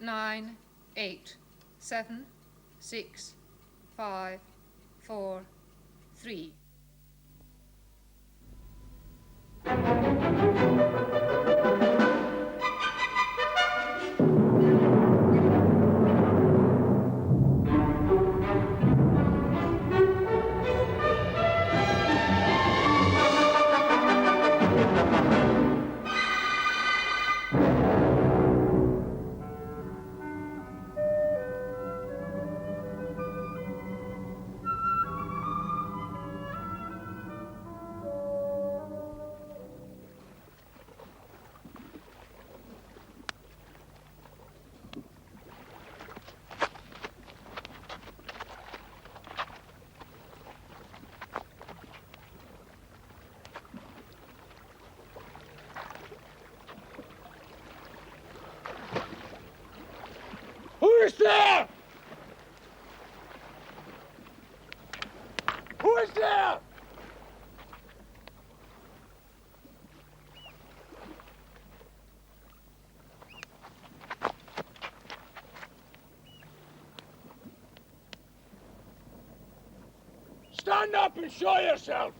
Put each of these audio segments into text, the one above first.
9, 8, 7, 6, 5, 4, 3. Who is there? Who is there? Stand up and show yourself.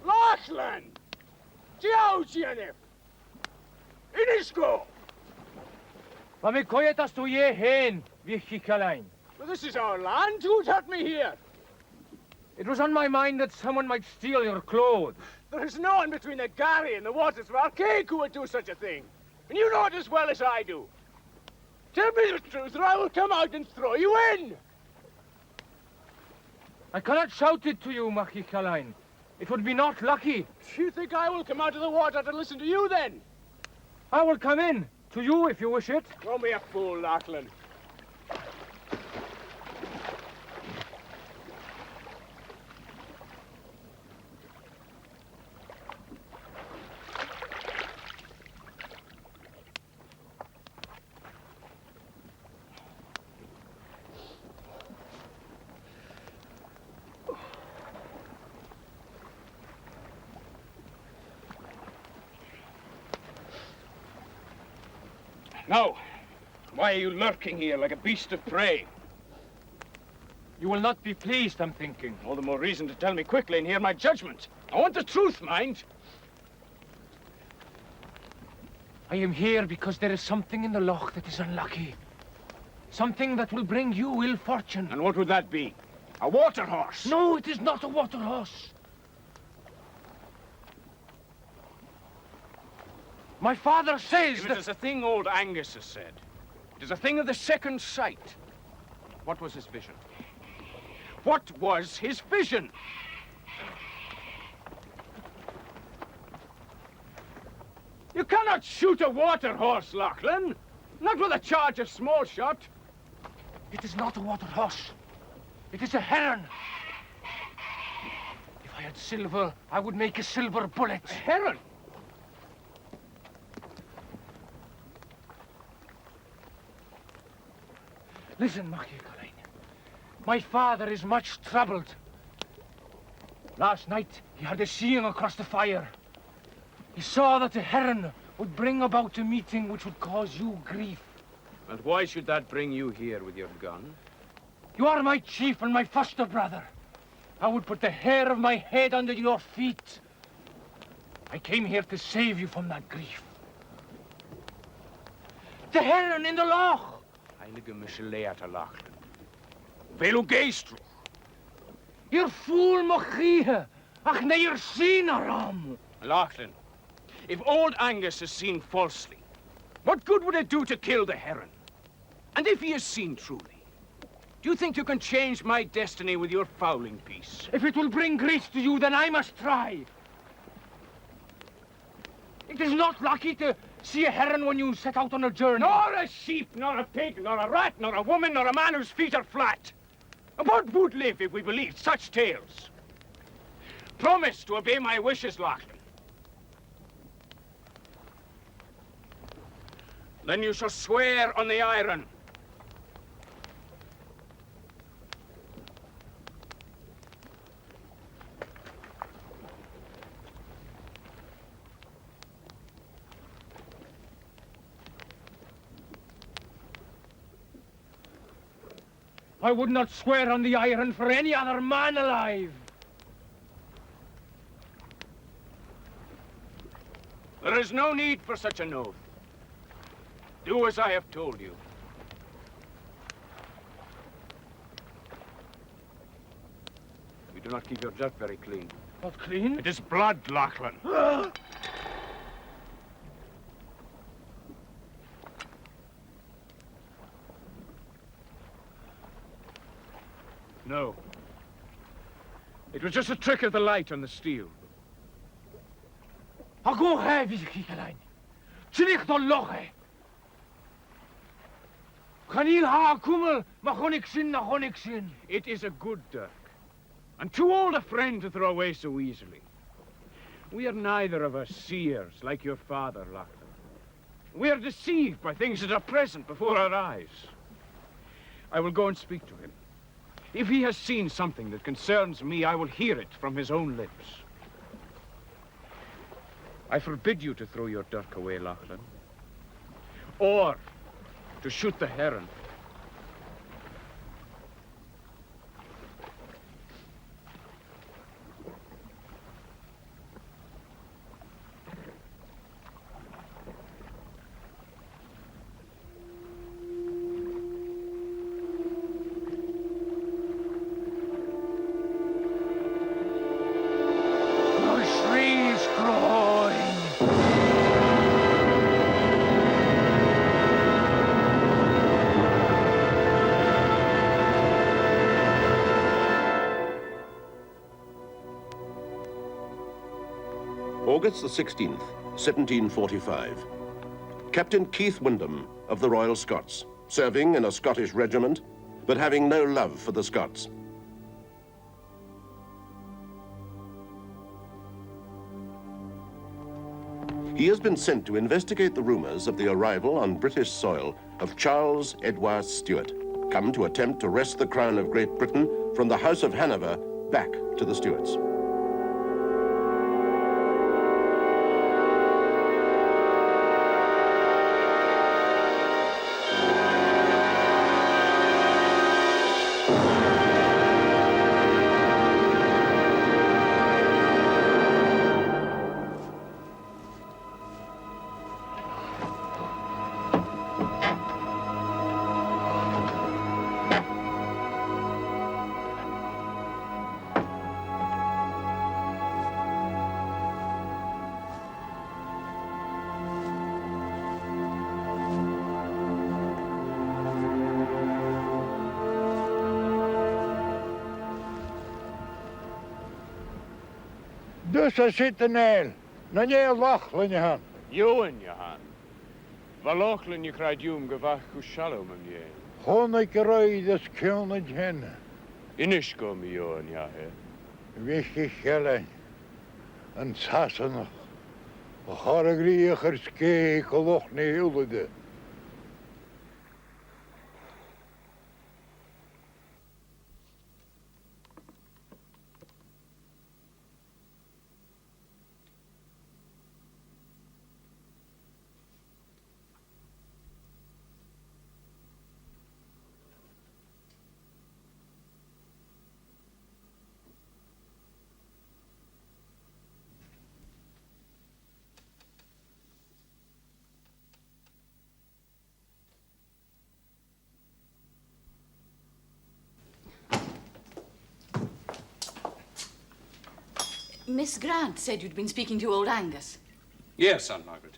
Lachlan! Diawgianif! Inisco! Maar me koet as to je heen, Jacobite. Well, this is our land. Who taught me here? It was on my mind that someone might steal your clothes. There is no one between the Gary and the waters of Archaic who would do such a thing. And you know it as well as I do. Tell me the truth, or I will come out and throw you in. I cannot shout it to you, Jacobite. It would be not lucky. Do you think I will come out of the water to listen to you, then? I will come in to you if you wish it. Don't be a fool, Lachlan. Now, why are you lurking here like a beast of prey? You will not be pleased, I'm thinking. All the more reason to tell me quickly and hear my judgment. I want the truth, mind. I am here because there is something in the loch that is unlucky. Something that will bring you ill fortune. And what would that be? A water horse? No, it is not a water horse. My father says If that... it is a thing old Angus has said, it is a thing of the second sight. What was his vision? What was his vision? You cannot shoot a water horse, Lachlan. Not with a charge of small shot. It is not a water horse. It is a heron. If I had silver, I would make a silver bullet. A heron? Listen, Jacobite. My father is much troubled. Last night, he had a seeing across the fire. He saw that a heron would bring about a meeting which would cause you grief. And why should that bring you here with your gun? You are my chief and my foster brother. I would put the hair of my head under your feet. I came here to save you from that grief. The heron in the loch! Heilige Micheleata, Lachlan. Velu geistru. You're fool mochie. Ach ne you're seen aram. Lachlan, if old Angus is seen falsely, what good would it do to kill the heron? And if he is seen truly, do you think you can change my destiny with your fowling piece? If it will bring grief to you, then I must try. It is not lucky to see a heron when you set out on a journey. Nor a sheep, nor a pig, nor a rat, nor a woman, nor a man whose feet are flat. And what would live if we believed such tales? Promise to obey my wishes, Lachlan. Then you shall swear on the iron. I would not swear on the iron for any other man alive. There is no need for such an oath. Do as I have told you. You do not keep your dirt very clean. Not clean? It is blood, Lachlan. No. It was just a trick of the light on the steel. A go have is Kikalain. Chilich to loche. Kanil ha kumel, ma honik sin na honik sin. It is a good dirk, and too old a friend to throw away so easily. We are neither of us seers like your father, Lachlan. We are deceived by things that are present before our eyes. I will go and speak to him. If he has seen something that concerns me, I will hear it from his own lips. I forbid you to throw your dirk away, Lachlan, or to shoot the heron. August the 16th, 1745. Captain Keith Wyndham of the Royal Scots, serving in a Scottish regiment, but having no love for the Scots. He has been sent to investigate the rumors of the arrival on British soil of Charles Edward Stuart, come to attempt to wrest the crown of Great Britain from the House of Hanover back to the Stuarts. Dus er zit een heel. Na nie Lachlan je han. Ewan, Johan. Valochlin je krijgt jum gevach kushalom je. Gewoon ik rui des kjolne hen. Inishkom, Johan, ja, he. Wist ik gellen. En sassen nog. We gaan grieger skeken loch ne hulde. Miss Grant said you'd been speaking to old Angus. Yes, Aunt Margaret.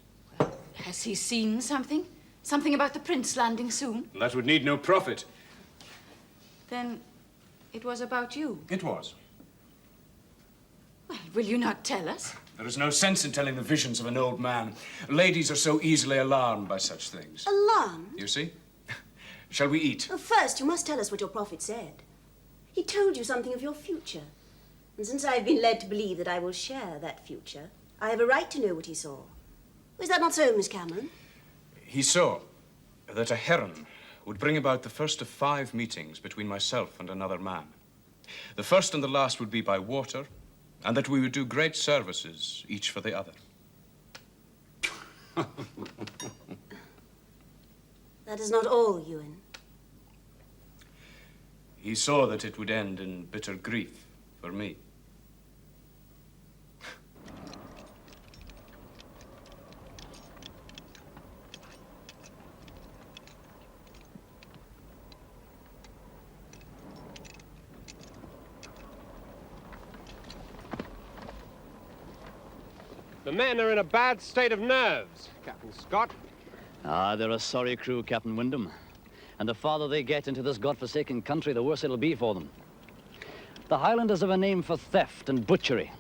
Has he seen something? Something about the prince landing soon? That would need no prophet. Then it was about you. It was. Well, will you not tell us? There is no sense in telling the visions of an old man. Ladies are so easily alarmed by such things. Alarmed? You see? Shall we eat? Well, first, you must tell us what your prophet said. He told you something of your future. And since I've been led to believe that I will share that future, I have a right to know what he saw. Is that not so, Miss Cameron? He saw that a heron would bring about the first of 5 meetings between myself and another man. The first and the last would be by water, and that we would do great services, each for the other. That is not all, Ewan. He saw that it would end in bitter grief for me. The men are in a bad state of nerves, Captain Scott. Ah, they're a sorry crew, Captain Wyndham. And the farther they get into this godforsaken country, the worse it'll be for them. The Highlanders have a name for theft and butchery,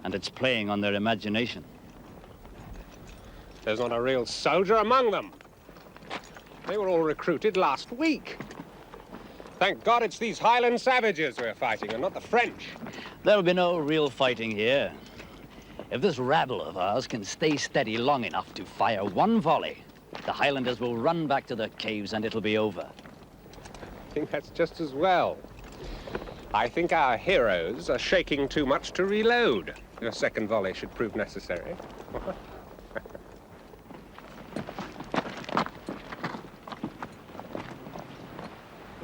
and it's playing on their imagination. There's not a real soldier among them. They were all recruited last week. Thank God it's these Highland savages we're fighting and not the French. There'll be no real fighting here. If this rabble of ours can stay steady long enough to fire one volley, the Highlanders will run back to their caves and it'll be over. I think that's just as well. I think our heroes are shaking too much to reload. A second volley should prove necessary.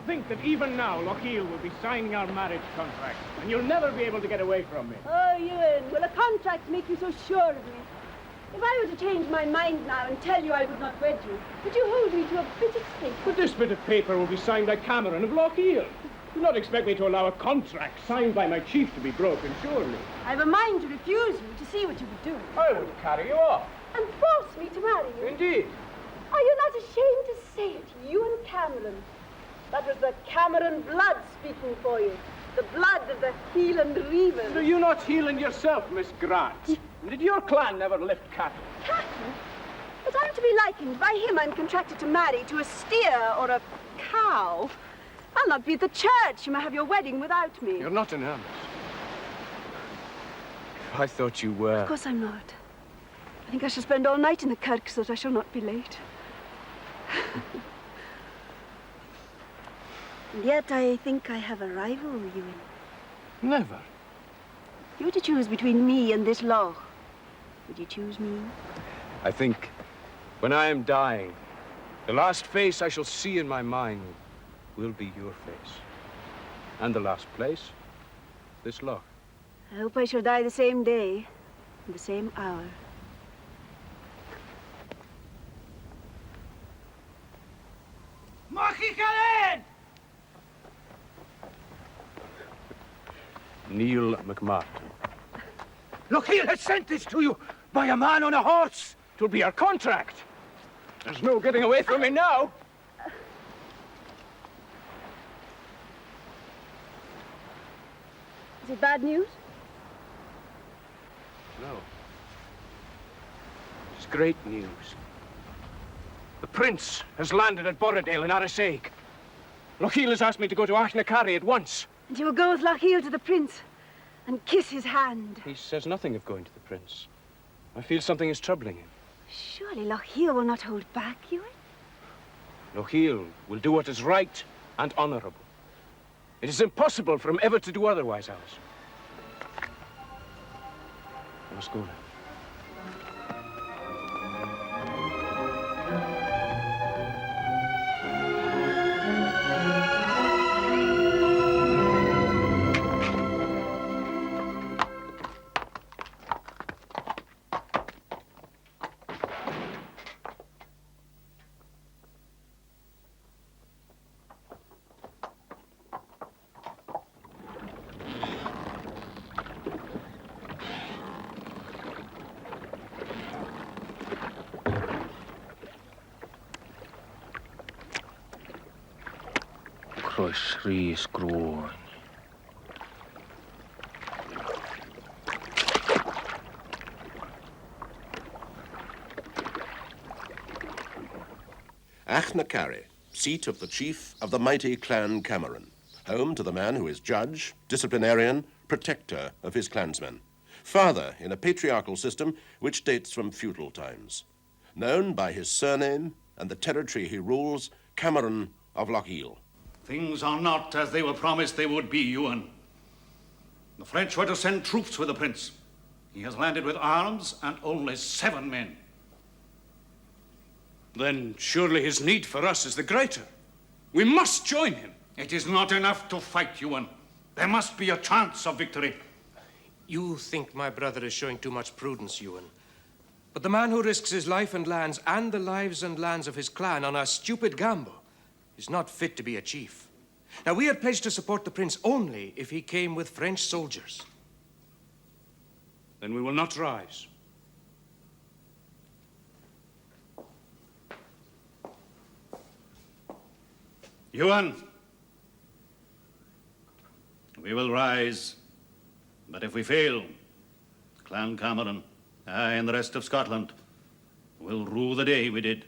Think that even now Lochiel will be signing our marriage contract, and you'll never be able to get away from me. Oh, Ewan, will a contract make you so sure of me? If I were to change my mind now and tell you I would not wed you, would you hold me to a bit of paper? But this bit of paper will be signed by Cameron of Lochiel. Do not expect me to allow a contract signed by my chief to be broken, surely. I've a mind to refuse you to see what you would do. I would carry you off. And force me to marry you. Indeed. Are you not ashamed to say it, you and Cameron? That was the Cameron blood speaking for you. The blood of the Hieland reavers. Do you not Hieland yourself, Miss Grant? Did your clan never lift cattle? Cattle? But I'm to be likened. By him I'm contracted to marry to a steer or a cow. I'll not be at the church. You may have your wedding without me. You're not in earnest. I thought you were. Of course I'm not. I think I shall spend all night in the kirk so that I shall not be late. And yet I think I have a rival, Ewan. Never. If you were to choose between me and this loch, would you choose me? I think when I am dying, the last face I shall see in my mind will be your face. And the last place, this loch. I hope I shall die the same day, in the same hour. Neil McMartin. Lochiel has sent this to you by a man on a horse. It'll be our contract. There's no getting away from me now. Is it bad news? No. It's great news. The prince has landed at Borradale in Arisaig. Lochiel has asked me to go to Achnacarry at once. And you will go with Lochiel to the prince and kiss his hand. He says nothing of going to the prince. I feel something is troubling him. Surely Lochiel will not hold back, Ewan? Lochiel will do what is right and honorable. It is impossible for him ever to do otherwise, Alice. I must go now. Achnacarry, seat of the chief of the mighty clan Cameron, home to the man who is judge, disciplinarian, protector of his clansmen, father in a patriarchal system which dates from feudal times, known by his surname and the territory he rules, Cameron of Lochiel. Things are not as they were promised they would be, Ewan. The French were to send troops with the prince. He has landed with arms and only 7 men. Then surely his need for us is the greater. We must join him. It is not enough to fight, Ewan. There must be a chance of victory. You think my brother is showing too much prudence, Ewan. But the man who risks his life and lands and the lives and lands of his clan on a stupid gamble is not fit to be a chief. Now, we had pledged to support the prince only if he came with French soldiers. Then we will not rise. Ewan, we will rise, but if we fail, Clan Cameron, I and the rest of Scotland will rue the day we did.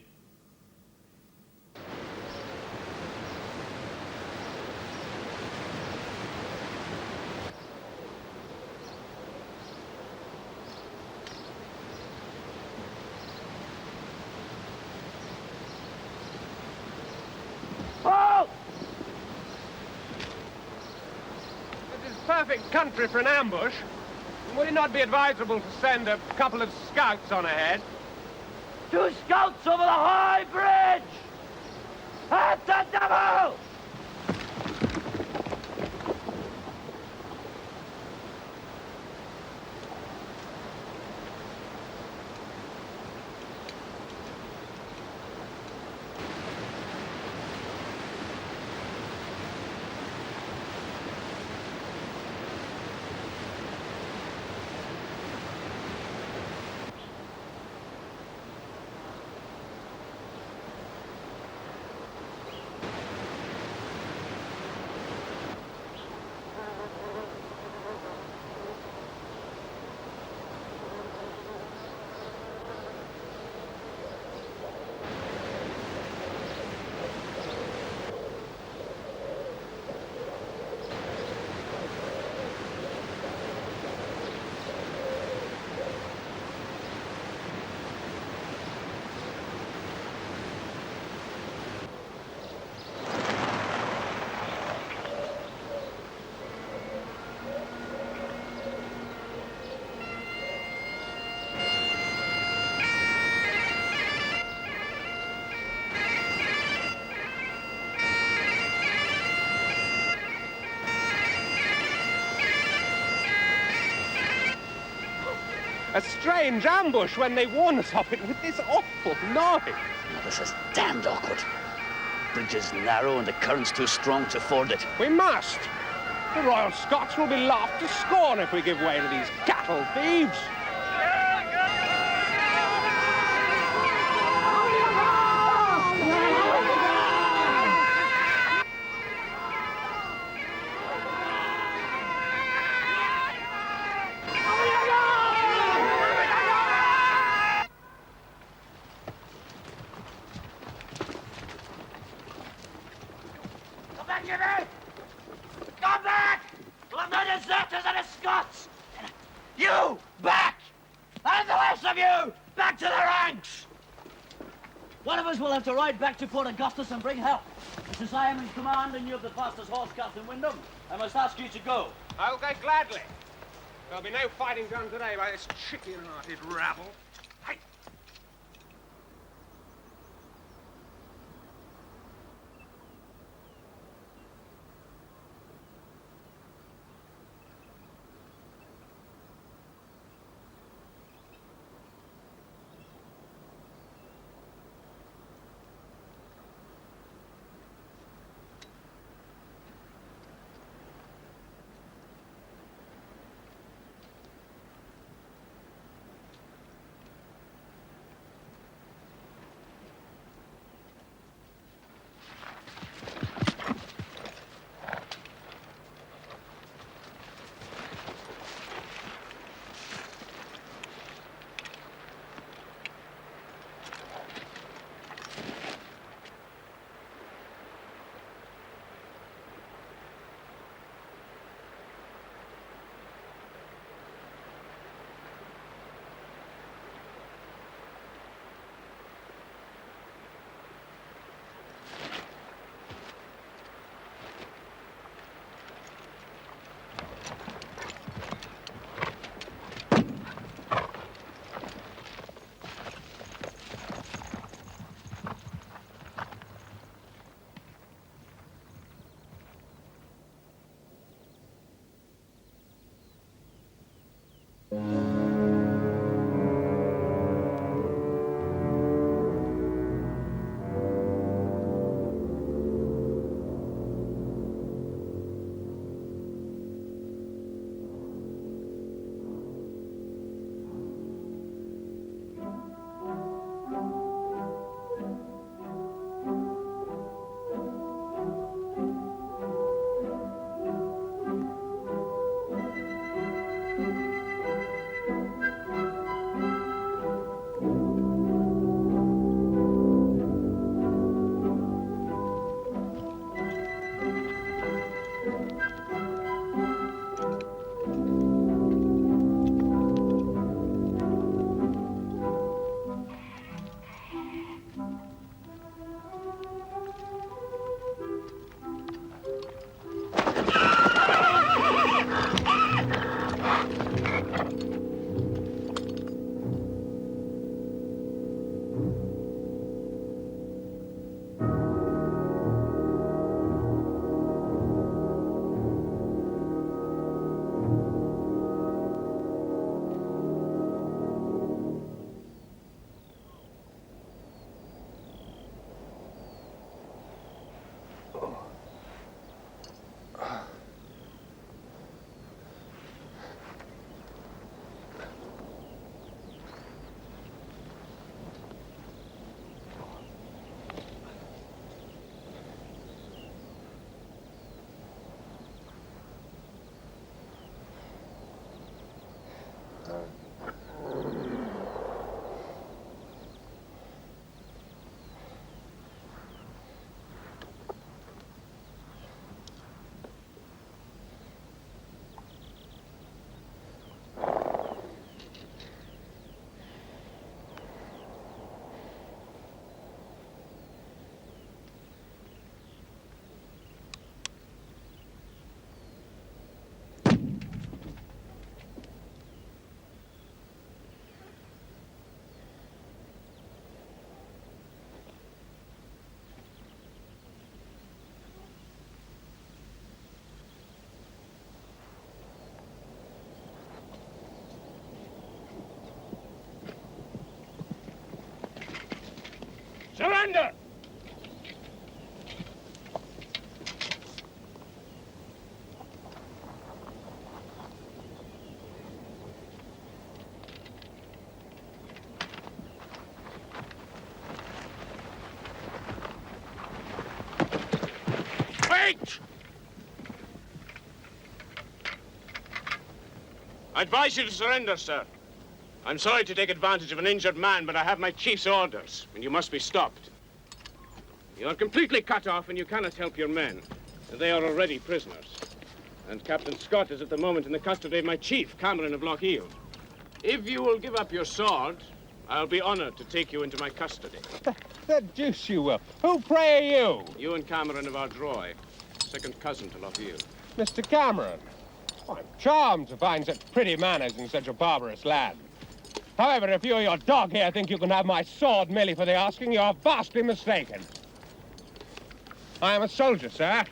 This is perfect country for an ambush. Would it not be advisable to send a couple of scouts on ahead? 2 scouts over the high bridge! At the devil! A strange ambush when they warn us of it with this awful noise. Now, this is damned awkward. Bridge is narrow and the current's too strong to ford it. We must. The Royal Scots will be laughed to scorn if we give way to these cattle thieves. Come back! We're no deserters and the Scots! You, back! And the rest of you, back to the ranks! One of us will have to ride back to Fort Augustus and bring help. Since I am in command and you have the fastest horse, Captain Wyndham, I must ask you to go. I'll go gladly. There'll be no fighting done today by this chicken-hearted rabble. Hey. Surrender! Wait! I advise you to surrender, sir. I'm sorry to take advantage of an injured man, but I have my chief's orders, and you must be stopped. You are completely cut off, and you cannot help your men. They are already prisoners. And Captain Scott is at the moment in the custody of my chief, Cameron of Lochiel. If you will give up your sword, I'll be honored to take you into my custody. The deuce you will. Who, pray, are you? You and Cameron of Ardroy, second cousin to Lochiel. Mr. Cameron. I'm charmed to find such pretty manners in such a barbarous land. However, if you or your dog here think you can have my sword merely for the asking, you're vastly mistaken. I am a soldier, sir,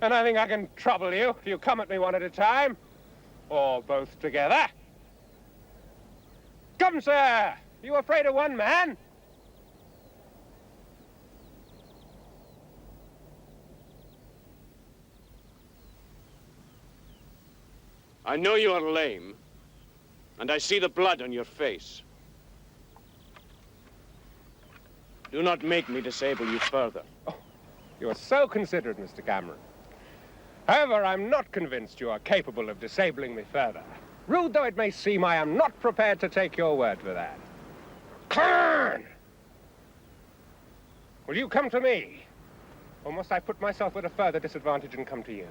and I think I can trouble you if you come at me one at a time, or both together. Come, sir! You afraid of one man? I know you are lame, and I see the blood on your face. Do not make me disable you further. Oh, you are so considerate, Mr. Cameron. However, I'm not convinced you are capable of disabling me further. Rude though it may seem, I am not prepared to take your word for that. Kern! Will you come to me? Or must I put myself at a further disadvantage and come to you?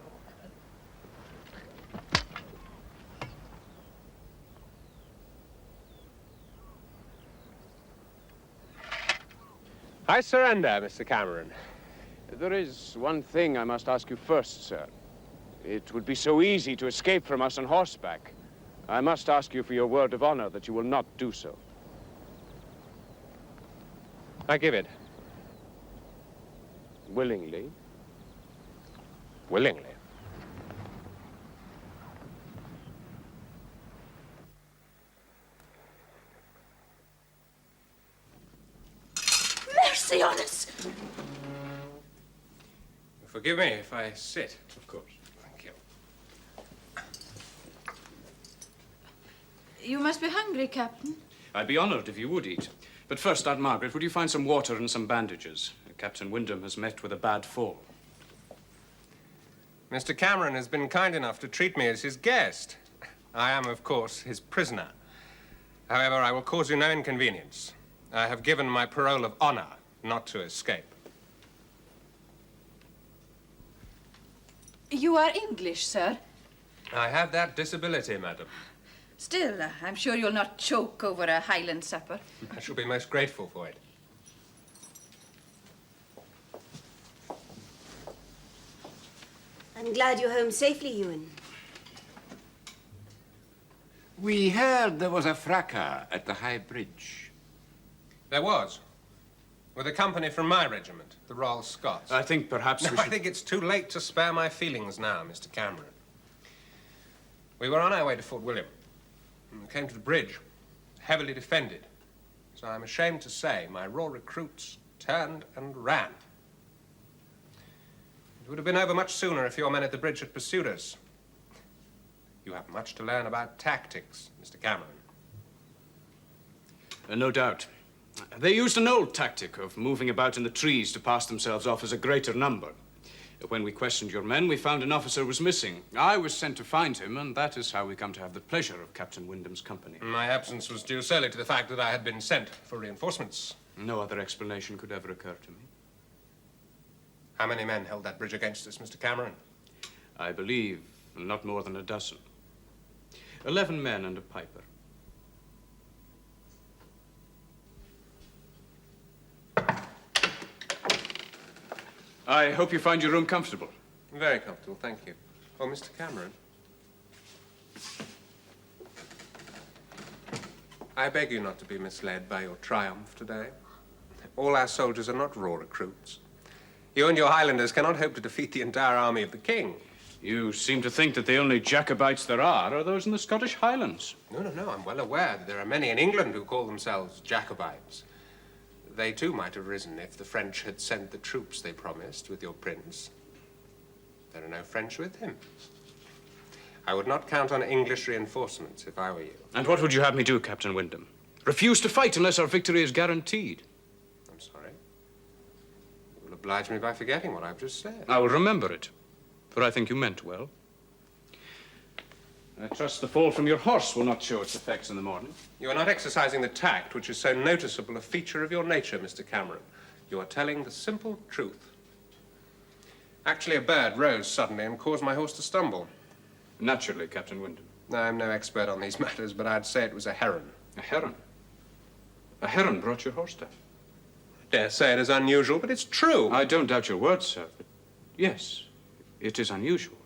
I surrender, Mr. Cameron. There is one thing I must ask you first, sir. It would be so easy to escape from us on horseback. I must ask you for your word of honor that you will not do so. I give it. Willingly? Willingly. mercy on us! Forgive me if I sit. Of course. Thank you. You must be hungry, Captain. I'd be honored if you would eat. But first, Aunt Margaret, would you find some water and some bandages? Captain Wyndham has met with a bad fall. Mr. Cameron has been kind enough to treat me as his guest. I am, of course, his prisoner. However, I will cause you no inconvenience. I have given my parole of honor not to escape. You are English, sir. I have that disability, madam. Still, I'm sure you'll not choke over a Highland supper. I shall be most grateful for it. I'm glad you're home safely, Ewan. We heard there was a fracas at the High Bridge. There was. With a company from my regiment, the Royal Scots. I think perhaps I think it's too late to spare my feelings now, Mr. Cameron. We were on our way to Fort William. And we came to the bridge, heavily defended. So I'm ashamed to say my raw recruits turned and ran. It would have been over much sooner if your men at the bridge had pursued us. You have much to learn about tactics, Mr. Cameron. No doubt. They used an old tactic of moving about in the trees to pass themselves off as a greater number. When we questioned your men, we found an officer was missing. I was sent to find him, and that is how we come to have the pleasure of Captain Wyndham's company. My absence was due solely to the fact that I had been sent for reinforcements. No other explanation could ever occur to me. How many men held that bridge against us, Mr. Cameron? I believe not more than a dozen. 11 men and a piper. I hope you find your room comfortable. Very comfortable, thank you. Oh, Mr. Cameron. I beg you not to be misled by your triumph today. All our soldiers are not raw recruits. You and your Highlanders cannot hope to defeat the entire army of the king. You seem to think that the only Jacobites there are those in the Scottish Highlands. No. I'm well aware that there are many in England who call themselves Jacobites. They, too, might have risen if the French had sent the troops they promised with your prince. There are no French with him. I would not count on English reinforcements if I were you. And what would you have me do, Captain Wyndham? Refuse to fight unless our victory is guaranteed. I'm sorry. You will oblige me by forgetting what I've just said. I will remember it, for I think you meant well. I trust the fall from your horse will not show its effects in the morning. You are not exercising the tact which is so noticeable a feature of your nature, Mr. Cameron. You are telling the simple truth. Actually, a bird rose suddenly and caused my horse to stumble. Naturally, Captain Wyndham. I'm no expert on these matters, but I'd say it was a heron. A heron? A heron brought your horse down? I dare say it is unusual, but it's true. I don't doubt your words, sir, but yes, it is unusual.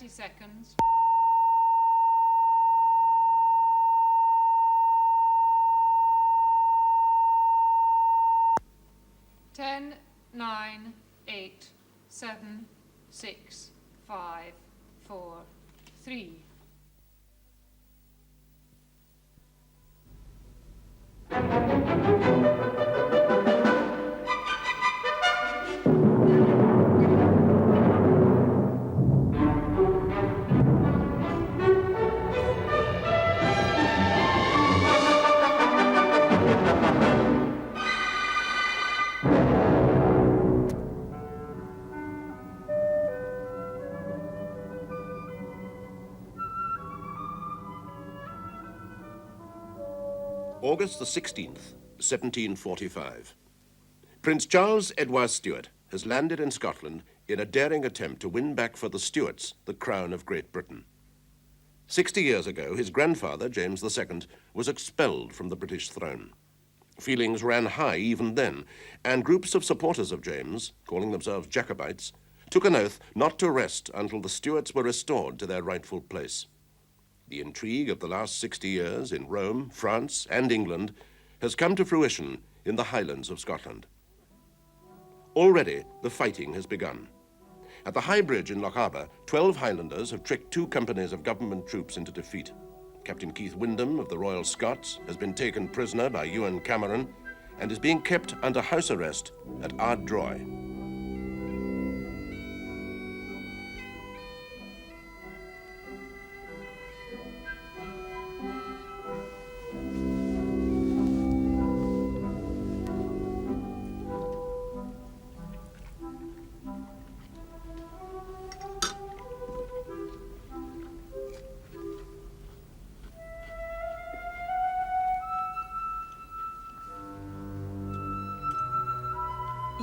Seconds. 10, 9, 8, 7, 6, 5, 4, 3. August the 16th, 1745. Prince Charles Edward Stuart has landed in Scotland in a daring attempt to win back for the Stuarts the crown of Great Britain. 60 years ago, his grandfather, James II, was expelled from the British throne. Feelings ran high even then, and groups of supporters of James, calling themselves Jacobites, took an oath not to rest until the Stuarts were restored to their rightful place. The intrigue of the last 60 years in Rome, France, and England has come to fruition in the Highlands of Scotland. Already, the fighting has begun. At the High Bridge in Lochaber, 12 Highlanders have tricked 2 companies of government troops into defeat. Captain Keith Wyndham of the Royal Scots has been taken prisoner by Ewan Cameron and is being kept under house arrest at Ardroy.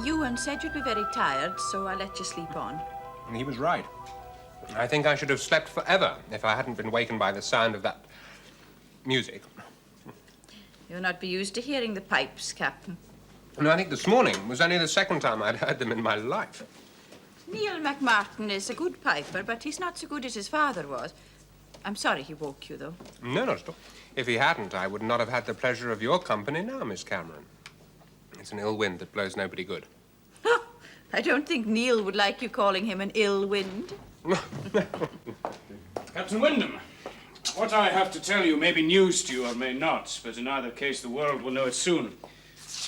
Ewan said you'd be very tired, so I let you sleep on. And he was right. I think I should have slept forever if I hadn't been wakened by the sound of that music. You'll not be used to hearing the pipes, Captain. And I think this morning was only the second time I'd heard them in my life. Neil McMartin is a good piper, but he's not so good as his father was. I'm sorry he woke you, though. No, not at all. If he hadn't, I would not have had the pleasure of your company now, Miss Cameron. It's an ill wind that blows nobody good. I don't think Neil would like you calling him an ill wind. Captain Wyndham, what I have to tell you may be news to you or may not, but in either case the world will know it soon.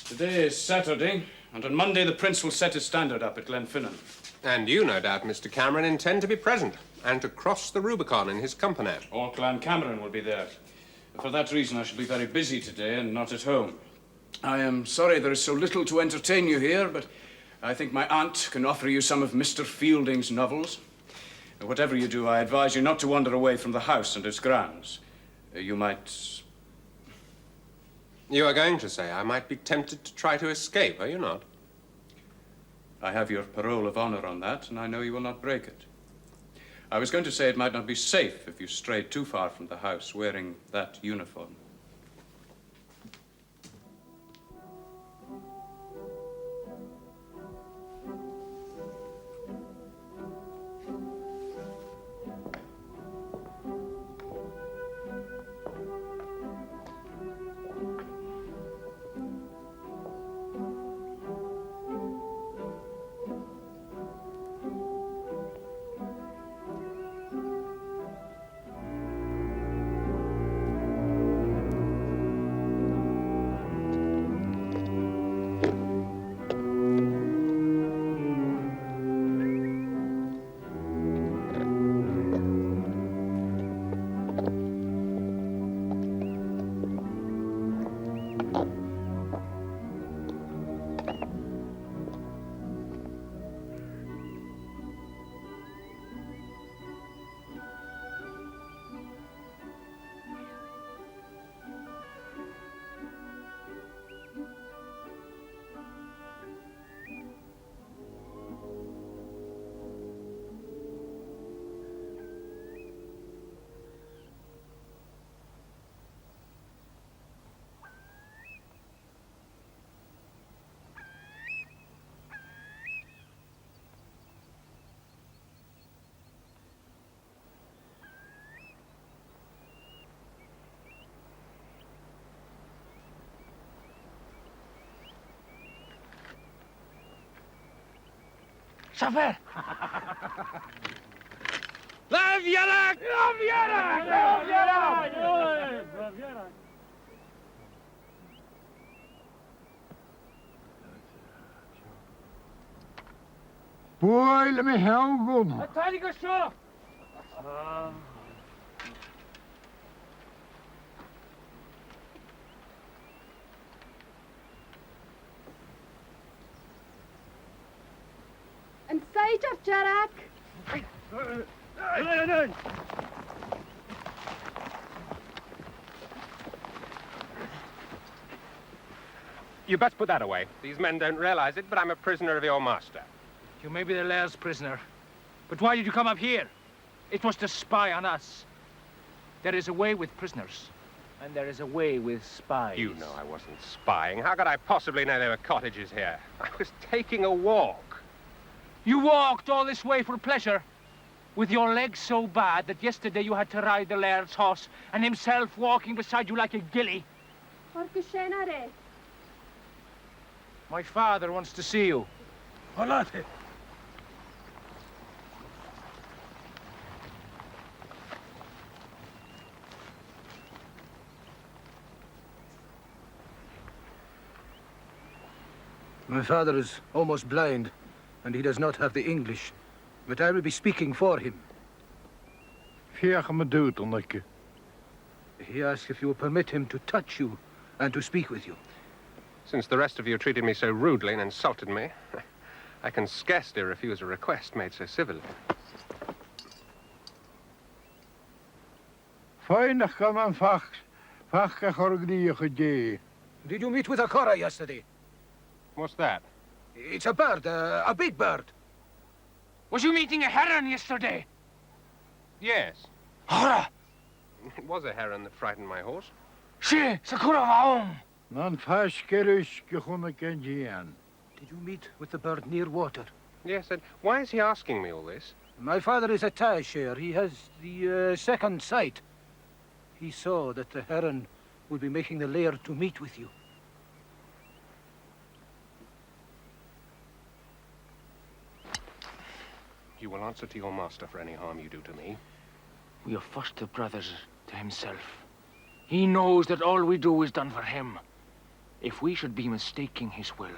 Today is Saturday, and on Monday the Prince will set his standard up at Glenfinnan. And you, no doubt, Mr. Cameron, intend to be present and to cross the Rubicon in his company. All Clan Cameron will be there. For that reason I shall be very busy today and not at home. I am sorry there is so little to entertain you here, but I think my aunt can offer you some of Mr. Fielding's novels. Whatever you do, I advise you not to wander away from the house and its grounds. You might... You are going to say I might be tempted to try to escape, are you not? I have your parole of honor on that, and I know you will not break it. I was going to say it might not be safe if you strayed too far from the house wearing that uniform. Suffer! Lawierak! Lawierak! Lawierak! Lawierak! Boy, let me help him. Tiny go short! And sight of Jarak. You best put that away. These men don't realize it, but I'm a prisoner of your master. You may be the laird's prisoner, but why did you come up here? It was to spy on us. There is a way with prisoners, and there is a way with spies. You know I wasn't spying. How could I possibly know there were cottages here? I was taking a walk. You walked all this way for pleasure, with your legs so bad that yesterday you had to ride the laird's horse, and himself walking beside you like a gilly. My father wants to see you. Olate. My father is almost blind, and he does not have the English, but I will be speaking for him. He asks if you will permit him to touch you and to speak with you. Since the rest of you treated me so rudely and insulted me, I can scarcely refuse a request made so civilly. Did you meet with a cora yesterday? What's that? It's a bird, a big bird. Was you meeting a heron yesterday? Yes. Hora! It was a heron that frightened my horse. She, Sakura Vaum. Did you meet with the bird near water? Yes, and why is he asking me all this? My father is a tie-share. He has the second sight. He saw that the heron would be making the laird to meet with you. You will answer to your master for any harm you do to me. We are foster brothers to himself. He knows that all we do is done for him. If we should be mistaking his will,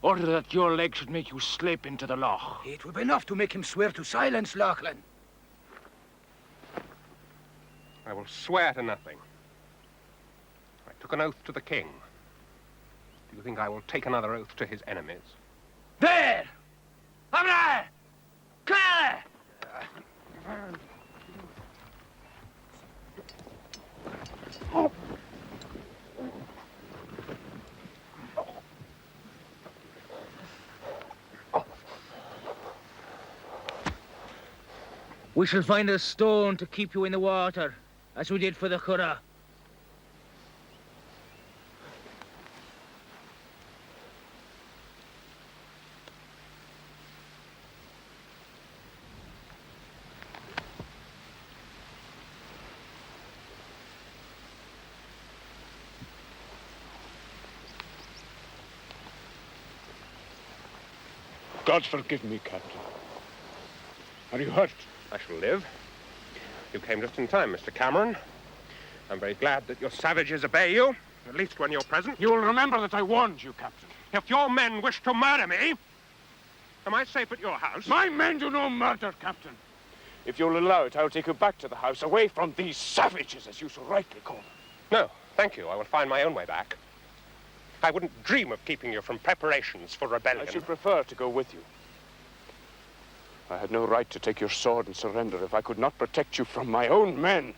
order that your leg should make you slip into the loch. It will be enough to make him swear to silence, Lachlan. I will swear to nothing. I took an oath to the king. Do you think I will take another oath to his enemies? There! Abra! Claire! We shall find a stone to keep you in the water, as we did for the curragh. God forgive me, Captain. Are you hurt? I shall live. You came just in time, Mr. Cameron. I'm very glad that your savages obey you, at least when you're present. You will remember that I warned you, Captain. If your men wish to murder me, am I safe at your house? My men do no murder, Captain. If you'll allow it, I'll take you back to the house, away from these savages, as you so rightly call them. No, thank you. I will find my own way back. I wouldn't dream of keeping you from preparations for rebellion. I should prefer to go with you. I had no right to take your sword and surrender if I could not protect you from my own men.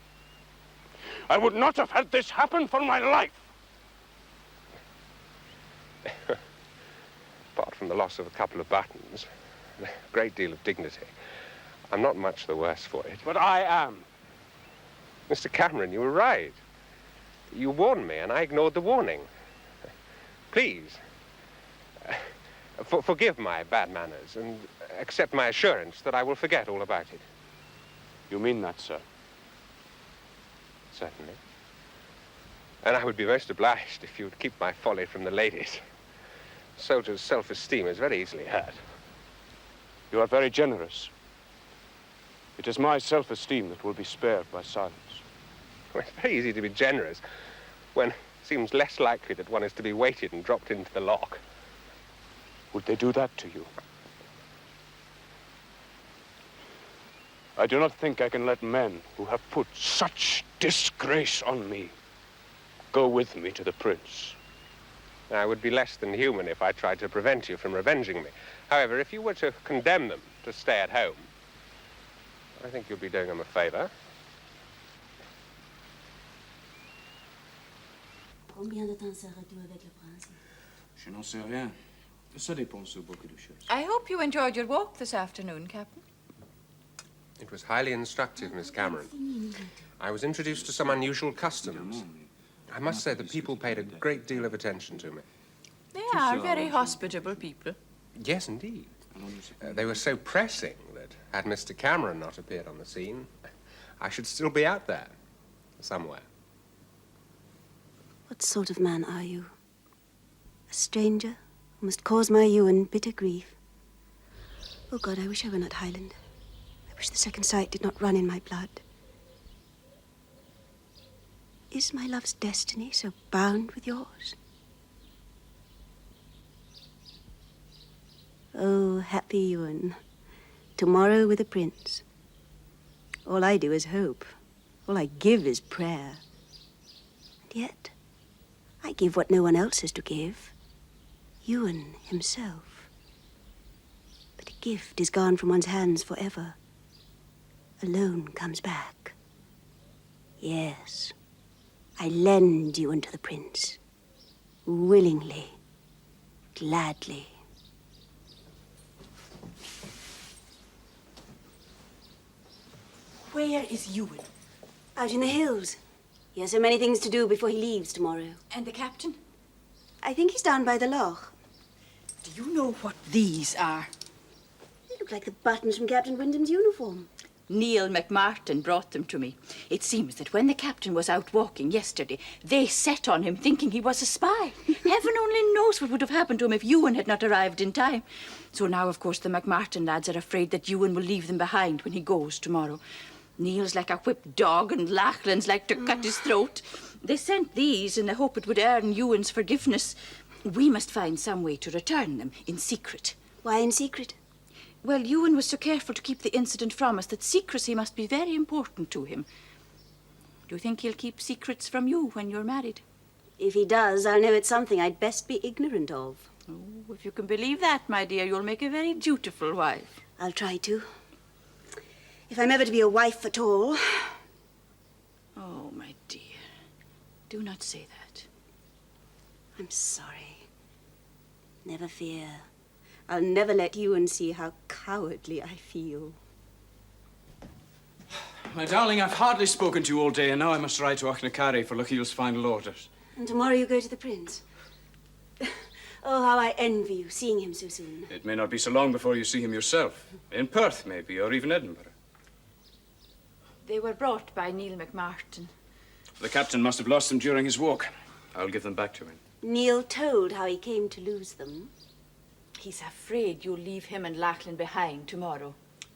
I would not have had this happen for my life. Apart from the loss of a couple of buttons, a great deal of dignity, I'm not much the worse for it. But I am. Mr. Cameron, you were right. You warned me, and I ignored the warning. Please, forgive my bad manners and accept my assurance that I will forget all about it. You mean that, sir? Certainly. And I would be most obliged if you'd keep my folly from the ladies. A soldier's self-esteem is very easily hurt. You are very generous. It is my self-esteem that will be spared by silence. Well, it's very easy to be generous when it seems less likely that one is to be weighted and dropped into the loch. Would they do that to you? I do not think I can let men who have put such disgrace on me go with me to the prince. I would be less than human if I tried to prevent you from revenging me. However, if you were to condemn them to stay at home, I think you'd be doing them a favor. Combien de temps seras-tu avec le prince? Je n'en sais rien. Ça dépend sur beaucoup de choses. I hope you enjoyed your walk this afternoon, Captain. It was highly instructive, Miss Cameron. I was introduced to some unusual customs. I must say the people paid a great deal of attention to me. They are very hospitable people. Yes, indeed. They were so pressing that, had Mr. Cameron not appeared on the scene, I should still be out there, somewhere. What sort of man are you? A stranger who must cause my Ewan bitter grief. Oh, God, I wish I were not Highland. I wish the second sight did not run in my blood. Is my love's destiny so bound with yours? Oh, happy Ewan. Tomorrow with a prince. All I do is hope. All I give is prayer. And yet, I give what no one else is to give. Ewan himself. But a gift is gone from one's hands forever. Alone comes back. Yes, I lend Ewan to the prince. Willingly. Gladly. Where is Ewan? Out in the hills. He has so many things to do before he leaves tomorrow. And the captain? I think he's down by the loch. Do you know what these are? They look like the buttons from Captain Wyndham's uniform. Neil McMartin brought them to me. It seems that when the captain was out walking yesterday, they set on him thinking he was a spy. Heaven only knows what would have happened to him if Ewan had not arrived in time. So now, of course, the McMartin lads are afraid that Ewan will leave them behind when he goes tomorrow. Neil's like a whipped dog and Lachlan's like to cut his throat. They sent these in the hope it would earn Ewan's forgiveness. We must find some way to return them in secret. Why in secret? Well, Ewan was so careful to keep the incident from us that secrecy must be very important to him. Do you think he'll keep secrets from you when you're married? If he does, I'll know it's something I'd best be ignorant of. Oh, if you can believe that, my dear, you'll make a very dutiful wife. I'll try to. If I'm ever to be a wife at all. Oh, my dear. Do not say that. I'm sorry. Never fear. I'll never let Ewan see how cowardly I feel. My darling, I've hardly spoken to you all day, and now I must ride to Auchnacari for Lochiel's final orders. And tomorrow you go to the prince. Oh, how I envy you, seeing him so soon. It may not be so long before you see him yourself. In Perth, maybe, or even Edinburgh. They were brought by Neil McMartin. The captain must have lost them during his walk. I'll give them back to him. Neil told how he came to lose them. He's afraid you'll leave him and Lachlan behind tomorrow.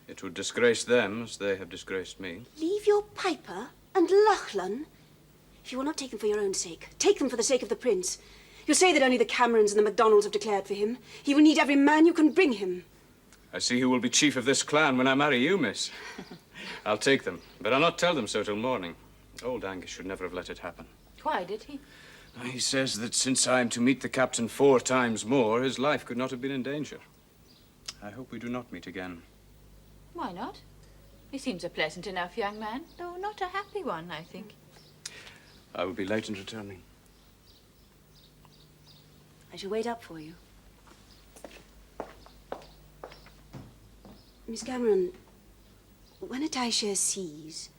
It would disgrace them as they have disgraced me. Leave your piper and Lachlan? If you will not take them for your own sake, take them for the sake of the prince. You'll say that only the Camerons and the MacDonalds have declared for him. He will need every man you can bring him. I see who will be chief of this clan when I marry you, miss. I'll take them, but I'll not tell them so till morning. Old Angus should never have let it happen. Why did he? He says that since I am to meet the captain 4 times more, his life could not have been in danger. I hope we do not meet again. Why not? He seems a pleasant enough young man, though not a happy one, I think. I will be late in returning. I shall wait up for you. Miss Cameron, when a Taisha sees,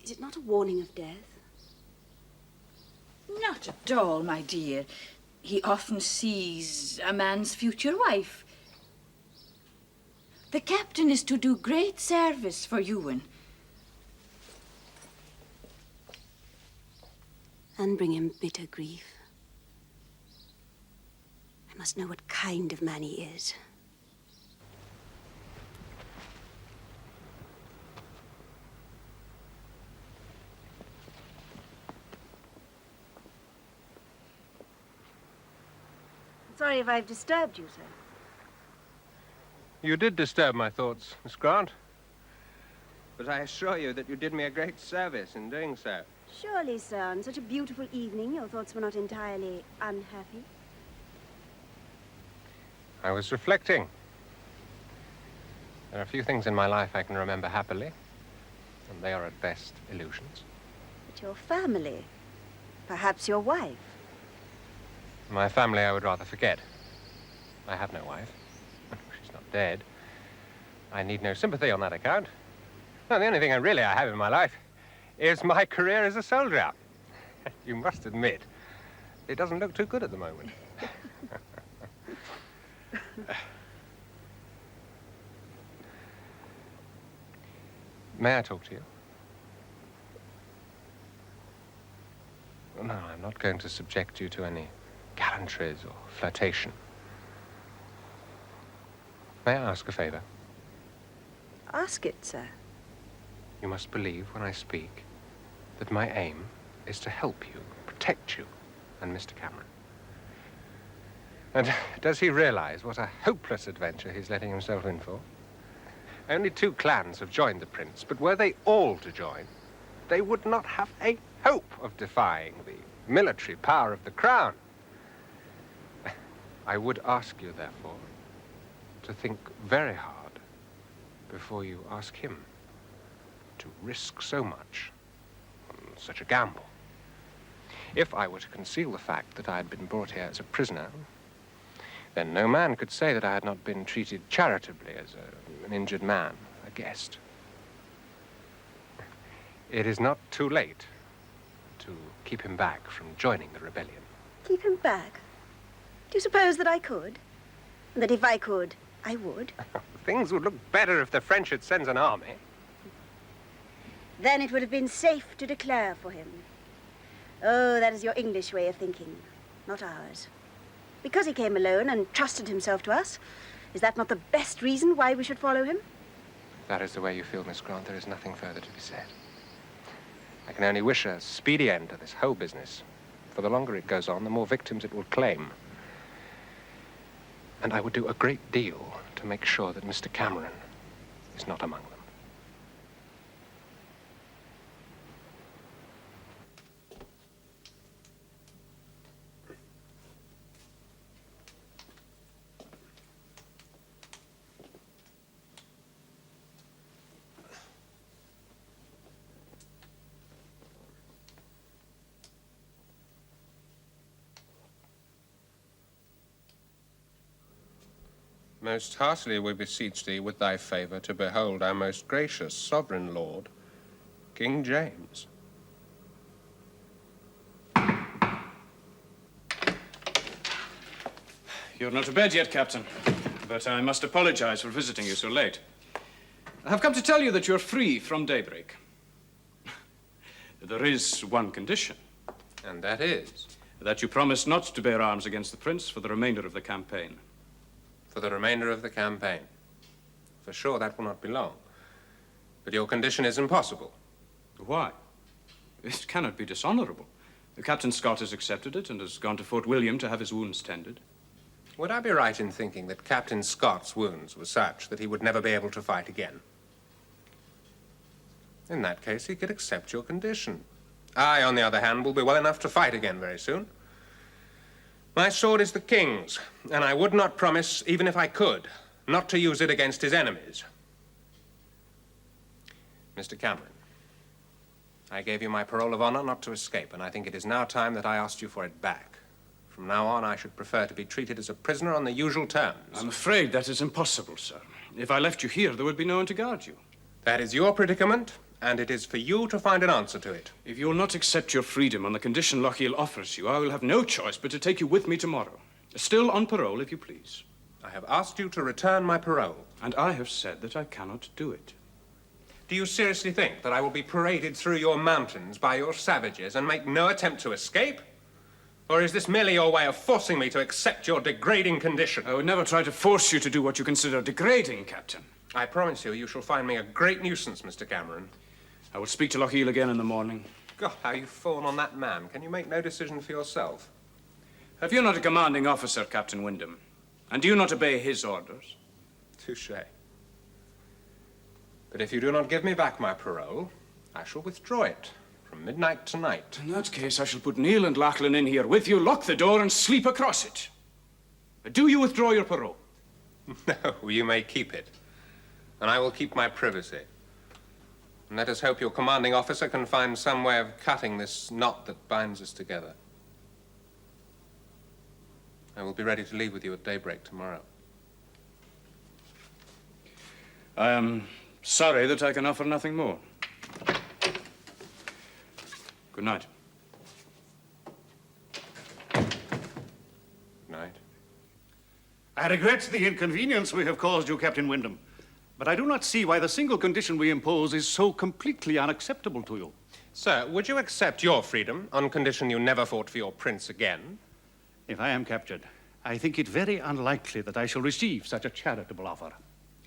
is it not a warning of death? Not at all, my dear. He often sees a man's future wife. The captain is to do great service for Ewan. And bring him bitter grief. I must know what kind of man he is. Sorry if I've disturbed you, sir. You did disturb my thoughts, Miss Grant. But I assure you that you did me a great service in doing so. Surely, sir, on such a beautiful evening, your thoughts were not entirely unhappy. I was reflecting. There are few things in my life I can remember happily, and they are at best illusions. But your family, perhaps your wife. My family I would rather forget. I have no wife. She's not dead. I need no sympathy on that account. No, the only thing I have in my life is my career as a soldier. You must admit, it doesn't look too good at the moment. May I talk to you? No, I'm not going to subject you to any gallantries or flirtation. May I ask a favor? Ask it, sir. You must believe when I speak that my aim is to help you, protect you, and Mr. Cameron. And does he realize what a hopeless adventure he's letting himself in for? Only 2 clans have joined the prince, but were they all to join, they would not have a hope of defying the military power of the crown. I would ask you, therefore, to think very hard before you ask him to risk so much on such a gamble. If I were to conceal the fact that I had been brought here as a prisoner, then no man could say that I had not been treated charitably as an injured man, a guest. It is not too late to keep him back from joining the rebellion. Keep him back? Do you suppose that I could? That if I could, I would? Things would look better if the French had sent an army. Then it would have been safe to declare for him. Oh, that is your English way of thinking, not ours. Because he came alone and trusted himself to us, is that not the best reason why we should follow him? If that is the way you feel, Miss Grant, there is nothing further to be said. I can only wish a speedy end to this whole business. For the longer it goes on, the more victims it will claim. And I would do a great deal to make sure that Mr. Cameron is not among them. Most heartily we beseech thee with thy favour to behold our most gracious sovereign lord, King James. You're not to bed yet, Captain, but I must apologize for visiting you so late. I have come to tell you that you're free from daybreak. There is one condition. And that is? That you promise not to bear arms against the prince for the remainder of the campaign. For the remainder of the campaign. For sure, that will not be long. But your condition is impossible. Why? It cannot be dishonorable. Captain Scott has accepted it and has gone to Fort William to have his wounds tended. Would I be right in thinking that Captain Scott's wounds were such that he would never be able to fight again? In that case, he could accept your condition. I, on the other hand, will be well enough to fight again very soon. My sword is the king's, and I would not promise, even if I could, not to use it against his enemies. Mr. Cameron, I gave you my parole of honor not to escape, and I think it is now time that I asked you for it back. From now on, I should prefer to be treated as a prisoner on the usual terms. I'm afraid that is impossible, sir. If I left you here, there would be no one to guard you. That is your predicament, and it is for you to find an answer to it. If you will not accept your freedom on the condition Lochiel offers you, I will have no choice but to take you with me tomorrow. Still on parole, if you please. I have asked you to return my parole. And I have said that I cannot do it. Do you seriously think that I will be paraded through your mountains by your savages and make no attempt to escape? Or is this merely your way of forcing me to accept your degrading condition? I would never try to force you to do what you consider degrading, Captain. I promise you, you shall find me a great nuisance, Mr. Cameron. I will speak to Lochiel again in the morning. God, how you've fallen on that man. Can you make no decision for yourself? Have you not a commanding officer, Captain Wyndham? And do you not obey his orders? Touché. But if you do not give me back my parole, I shall withdraw it from midnight tonight. In that case, I shall put Neil and Lachlan in here with you, lock the door, and sleep across it. Do you withdraw your parole? No, you may keep it. And I will keep my privacy. And let us hope your commanding officer can find some way of cutting this knot that binds us together. I will be ready to leave with you at daybreak tomorrow. I am sorry that I can offer nothing more. Good night. Good night. I regret the inconvenience we have caused you, Captain Wyndham, but I do not see why the single condition we impose is so completely unacceptable to you. Sir, would you accept your freedom on condition you never fought for your prince again? If I am captured, I think it very unlikely that I shall receive such a charitable offer.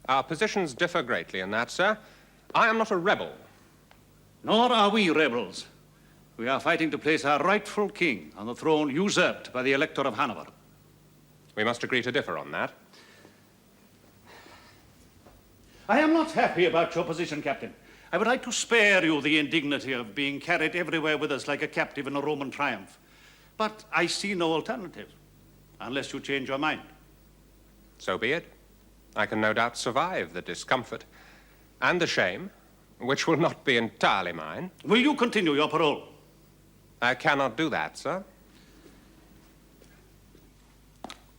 Our positions differ greatly in that, sir. I am not a rebel. Nor are we rebels. We are fighting to place our rightful king on the throne usurped by the Elector of Hanover. We must agree to differ on that. I am not happy about your position, Captain. I would like to spare you the indignity of being carried everywhere with us like a captive in a Roman triumph. But I see no alternative, unless you change your mind. So be it. I can no doubt survive the discomfort and the shame, which will not be entirely mine. Will you continue your parole? I cannot do that, sir.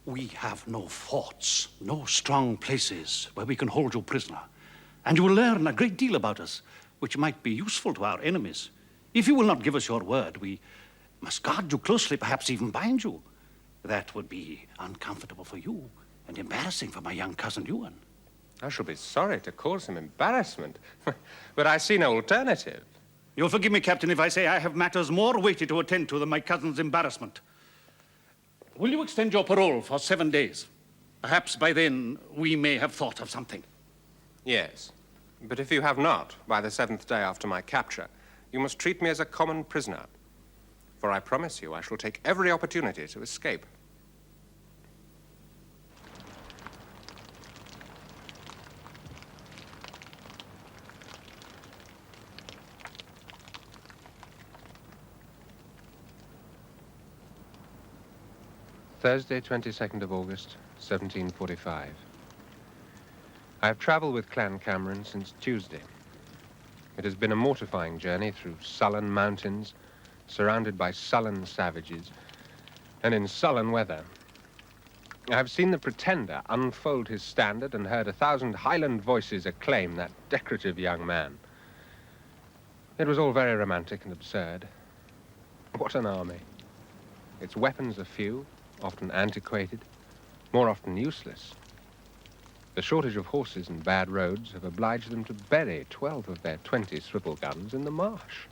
We have no forts, no strong places where we can hold you prisoner. And you will learn a great deal about us, which might be useful to our enemies. If you will not give us your word, we must guard you closely, perhaps even bind you. That would be uncomfortable for you and embarrassing for my young cousin Ewan. I shall be sorry to cause him embarrassment, but I see no alternative. You'll forgive me, Captain, if I say I have matters more weighty to attend to than my cousin's embarrassment. Will you extend your parole for 7 days? Perhaps by then we may have thought of something. Yes, but if you have not, by the 7th day after my capture, you must treat me as a common prisoner. For I promise you I shall take every opportunity to escape. Thursday, 22nd of August, 1745. I have traveled with Clan Cameron since Tuesday. It has been a mortifying journey through sullen mountains, surrounded by sullen savages, and in sullen weather. I have seen the Pretender unfold his standard and heard 1,000 Highland voices acclaim that decorative young man. It was all very romantic and absurd. What an army. Its weapons are few, often antiquated, more often useless. The shortage of horses and bad roads have obliged them to bury 12 of their 20 swivel guns in the marsh.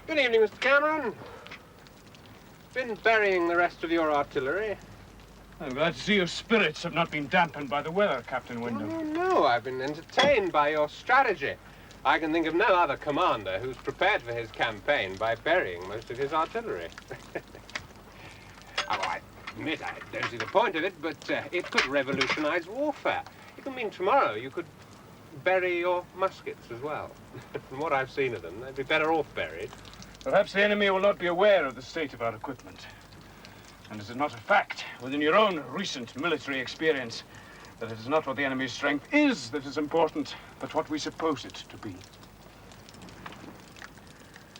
Good evening, Mr. Cameron. Been burying the rest of your artillery? I'm glad to see your spirits have not been dampened by the weather, Captain Wyndham. Oh, no, I've been entertained by your strategy. I can think of no other commander who's prepared for his campaign by burying most of his artillery. I admit I don't see the point of it, but it could revolutionize warfare. It could mean tomorrow you could bury your muskets as well. From what I've seen of them, they'd be better off buried. Perhaps the enemy will not be aware of the state of our equipment. And is it not a fact, within your own recent military experience, that it is not what the enemy's strength is that is important, but what we suppose it to be?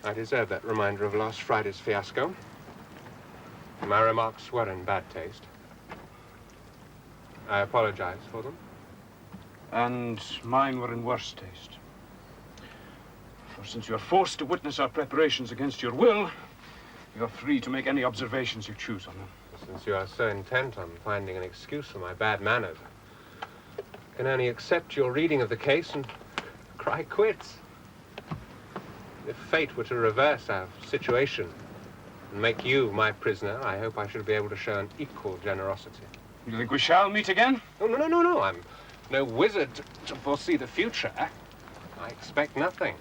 I deserve that reminder of last Friday's fiasco. My remarks were in bad taste. I apologize for them. And mine were in worse taste. For since you are forced to witness our preparations against your will, you are free to make any observations you choose on them. Since you are so intent on finding an excuse for my bad manners, I can only accept your reading of the case and cry quits. If fate were to reverse our situation and make you my prisoner, I hope I shall be able to show an equal generosity. You think we shall meet again? Oh, no. I'm no wizard to foresee the future. I expect nothing.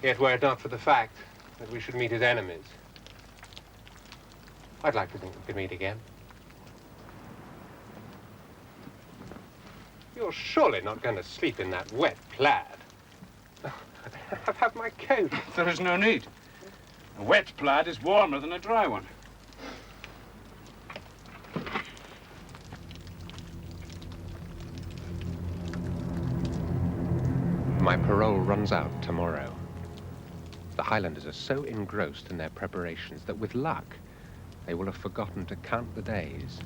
Yet were it not for the fact that we should meet as enemies, I'd like to think we could meet again. You're surely not going to sleep in that wet plaid. Have my coat. There is no need. A wet plaid is warmer than a dry one. My parole runs out tomorrow. The Highlanders are so engrossed in their preparations that with luck, they will have forgotten to count the days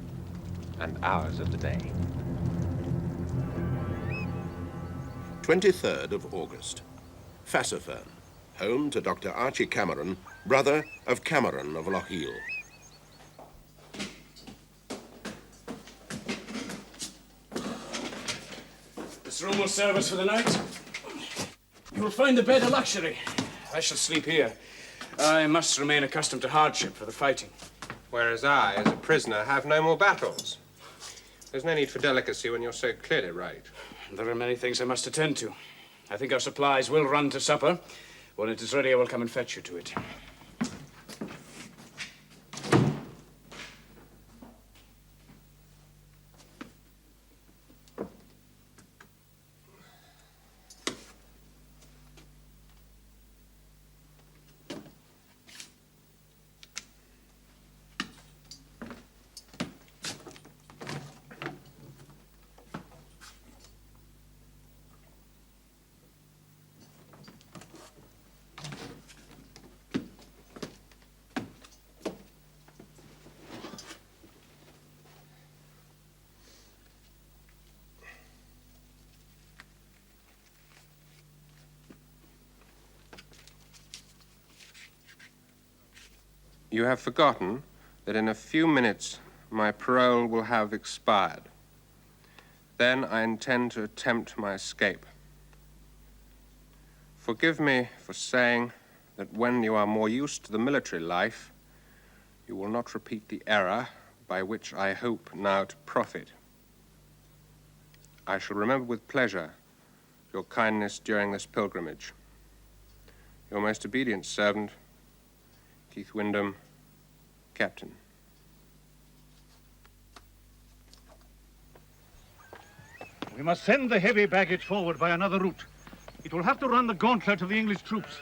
and hours of the day. 23rd of August. Fassifern, home to Dr. Archie Cameron, brother of Cameron of Lochiel. This room will serve us for the night. You will find the bed a luxury. I shall sleep here. I must remain accustomed to hardship for the fighting. Whereas I, as a prisoner, have no more battles. There's no need for delicacy when you're so clearly right. There are many things I must attend to. I think our supplies will run to supper. When it is ready, I will come and fetch you to it. You have forgotten that in a few minutes my parole will have expired. Then I intend to attempt my escape. Forgive me for saying that when you are more used to the military life, you will not repeat the error by which I hope now to profit. I shall remember with pleasure your kindness during this pilgrimage. Your most obedient servant, Keith Wyndham, Captain. We must send the heavy baggage forward by another route. It will have to run the gauntlet of the English troops,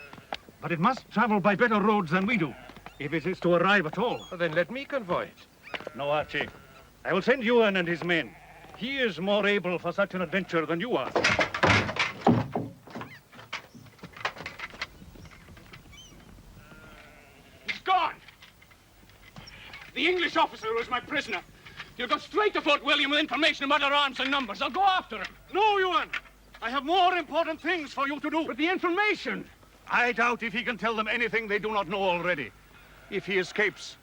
but it must travel by better roads than we do, if it is to arrive at all. Well, then let me convoy it. No, Archie. I will send Ewan and his men. He is more able for such an adventure than you are. He's gone! The English officer who was my prisoner. He'll go straight to Fort William with information about our arms and numbers. I'll go after him. No, Ewan! I have more important things for you to do. But the information... I doubt if he can tell them anything they do not know already. If he escapes,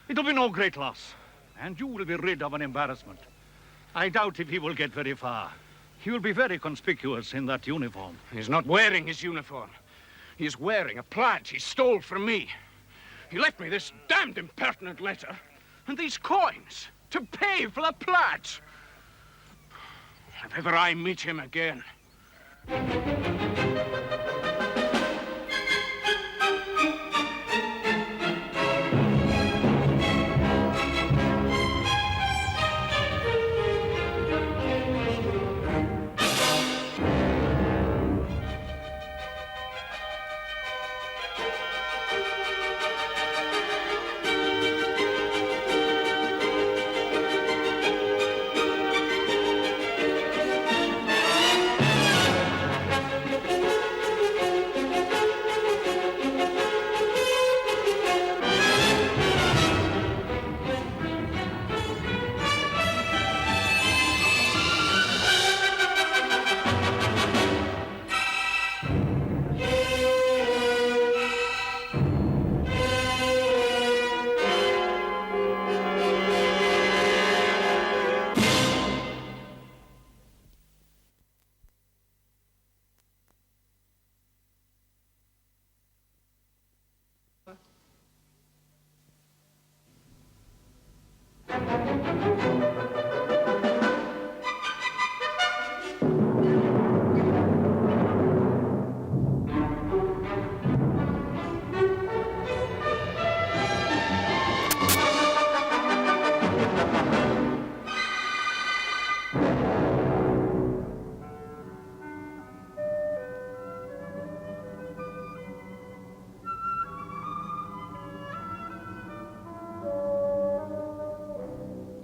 it'll be no great loss, and you will be rid of an embarrassment. I doubt if he will get very far. He will be very conspicuous in that uniform. He's not wearing his uniform. He is wearing a plaid he stole from me. He left me this damned impertinent letter and these coins to pay for the plaids. If ever I meet him again...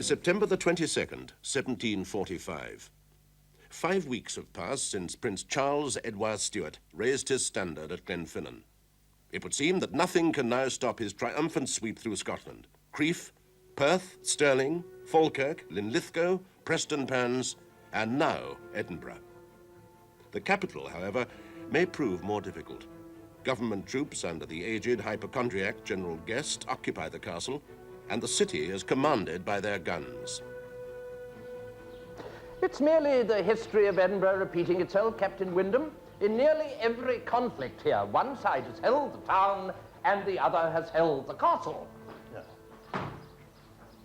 September the 22nd, 1745. 5 weeks have passed since Prince Charles Edward Stuart raised his standard at Glenfinnan. It would seem that nothing can now stop his triumphant sweep through Scotland. Crieff, Perth, Stirling, Falkirk, Linlithgow, Prestonpans, and now Edinburgh. The capital, however, may prove more difficult. Government troops under the aged hypochondriac General Guest occupy the castle, and the city is commanded by their guns. It's merely the history of Edinburgh repeating itself, Captain Wyndham. In nearly every conflict here, one side has held the town and the other has held the castle.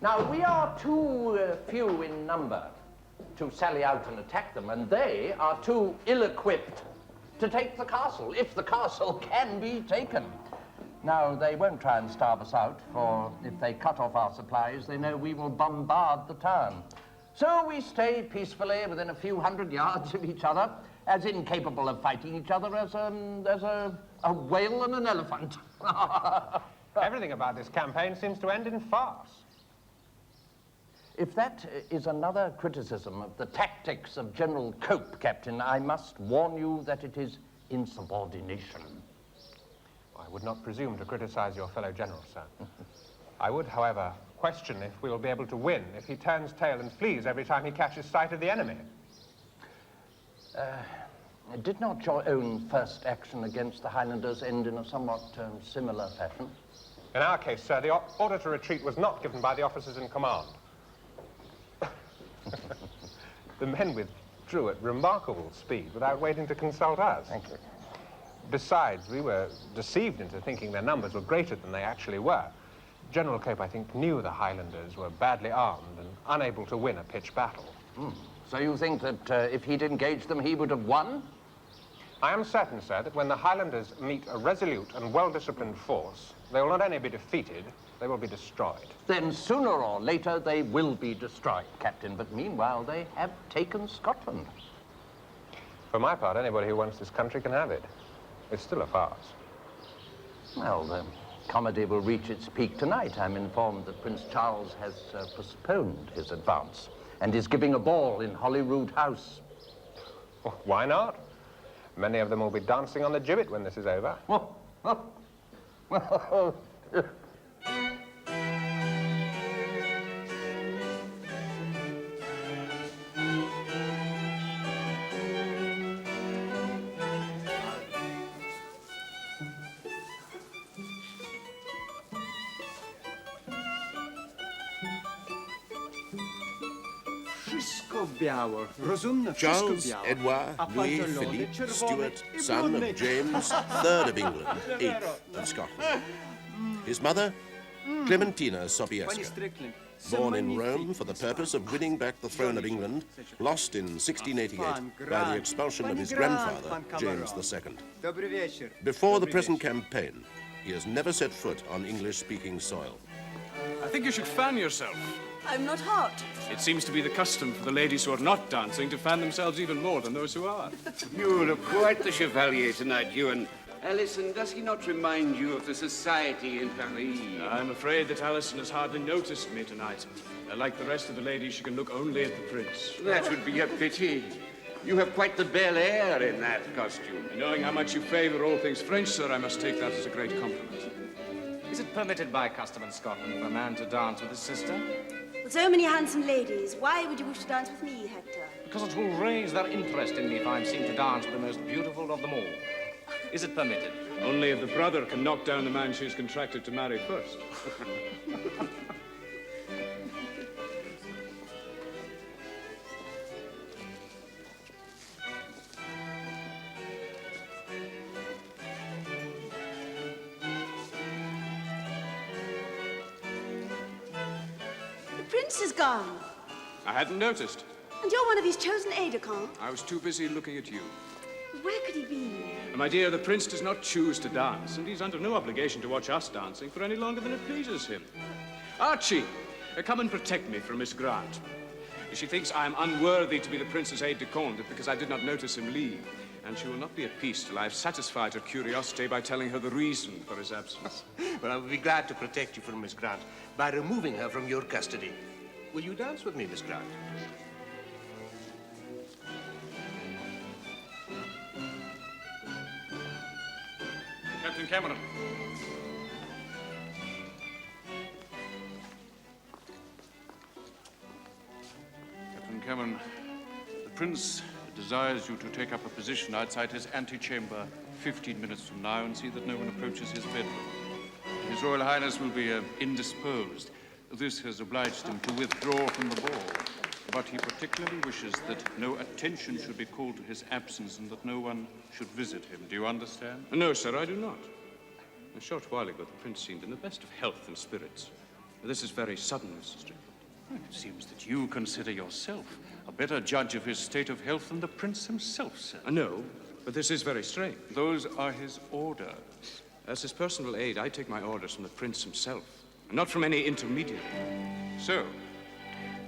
Now, we are too few in number to sally out and attack them, and they are too ill-equipped to take the castle, if the castle can be taken. Now, they won't try and starve us out, for if they cut off our supplies, they know we will bombard the town. So we stay peacefully within a few hundred yards of each other, as incapable of fighting each other as a whale and an elephant. Everything about this campaign seems to end in farce. If that is another criticism of the tactics of General Cope, Captain, I must warn you that it is insubordination. I would not presume to criticize your fellow general, sir. I would, however, question if we will be able to win if he turns tail and flees every time he catches sight of the enemy. Did not your own first action against the Highlanders end in a somewhat similar fashion? In our case, sir, the order to retreat was not given by the officers in command. The men withdrew at remarkable speed without waiting to consult us. Thank you. Besides, we were deceived into thinking their numbers were greater than they actually were. General Cope, I think, knew the Highlanders were badly armed and unable to win a pitched battle. So you think that if he'd engaged them, he would have won? I am certain, sir, that when the Highlanders meet a resolute and well-disciplined force, they will not only be defeated, they will be destroyed. Then sooner or later they will be destroyed, Captain. But meanwhile, they have taken Scotland. For my part, anybody who wants this country can have it. It's still a farce. Well, the comedy will reach its peak tonight. I'm informed that Prince Charles has postponed his advance and is giving a ball in Holyrood House. Well, why not? Many of them will be dancing on the gibbet when this is over. Charles, Edward, Louis, Philippe, Stuart, son of James, III of England, VIII of Scotland. His mother, Clementina Sobieska, born in Rome for the purpose of winning back the throne of England, lost in 1688 by the expulsion of his grandfather, James II. Before the present campaign, he has never set foot on English-speaking soil. I think you should fan yourself. I'm not hot. It seems to be the custom for the ladies who are not dancing to fan themselves even more than those who are. You look quite the chevalier tonight, Ewan. Alison, does he not remind you of the society in Paris? I'm afraid that Alison has hardly noticed me tonight. Like the rest of the ladies, she can look only at the prince. That would be a pity. You have quite the bel air in that costume. Knowing how much you favor all things French, sir, I must take that as a great compliment. Is it permitted by custom in Scotland for a man to dance with his sister? With so many handsome ladies, why would you wish to dance with me, Hector? Because it will raise their interest in me if I'm seen to dance with the most beautiful of them all. Is it permitted? Only if the brother can knock down the man she's contracted to marry first. The prince is gone. I hadn't noticed. And you're one of his chosen aides-de-camp. I was too busy looking at you. Where could he be? My dear, the prince does not choose to dance, and he's under no obligation to watch us dancing for any longer than it pleases him. Archie, come and protect me from Miss Grant. She thinks I am unworthy to be the prince's aide-de-camp because I did not notice him leave, and she will not be at peace till I have satisfied her curiosity by telling her the reason for his absence. Well, I will be glad to protect you from Miss Grant by removing her from your custody. Will you dance with me, Miss Grant? Captain Cameron. Captain Cameron, the Prince desires you to take up a position outside his antechamber 15 minutes from now and see that no one approaches his bedroom. His Royal Highness will be indisposed. This has obliged him to withdraw from the ball. But he particularly wishes that no attention should be called to his absence and that no one should visit him. Do you understand? No, sir, I do not. A short while ago, the Prince seemed in the best of health and spirits. This is very sudden, Mr. Strickland. It seems that you consider yourself a better judge of his state of health than the Prince himself, sir. No, but this is very strange. Those are his orders. As his personal aide, I take my orders from the Prince himself, and not from any intermediary. So,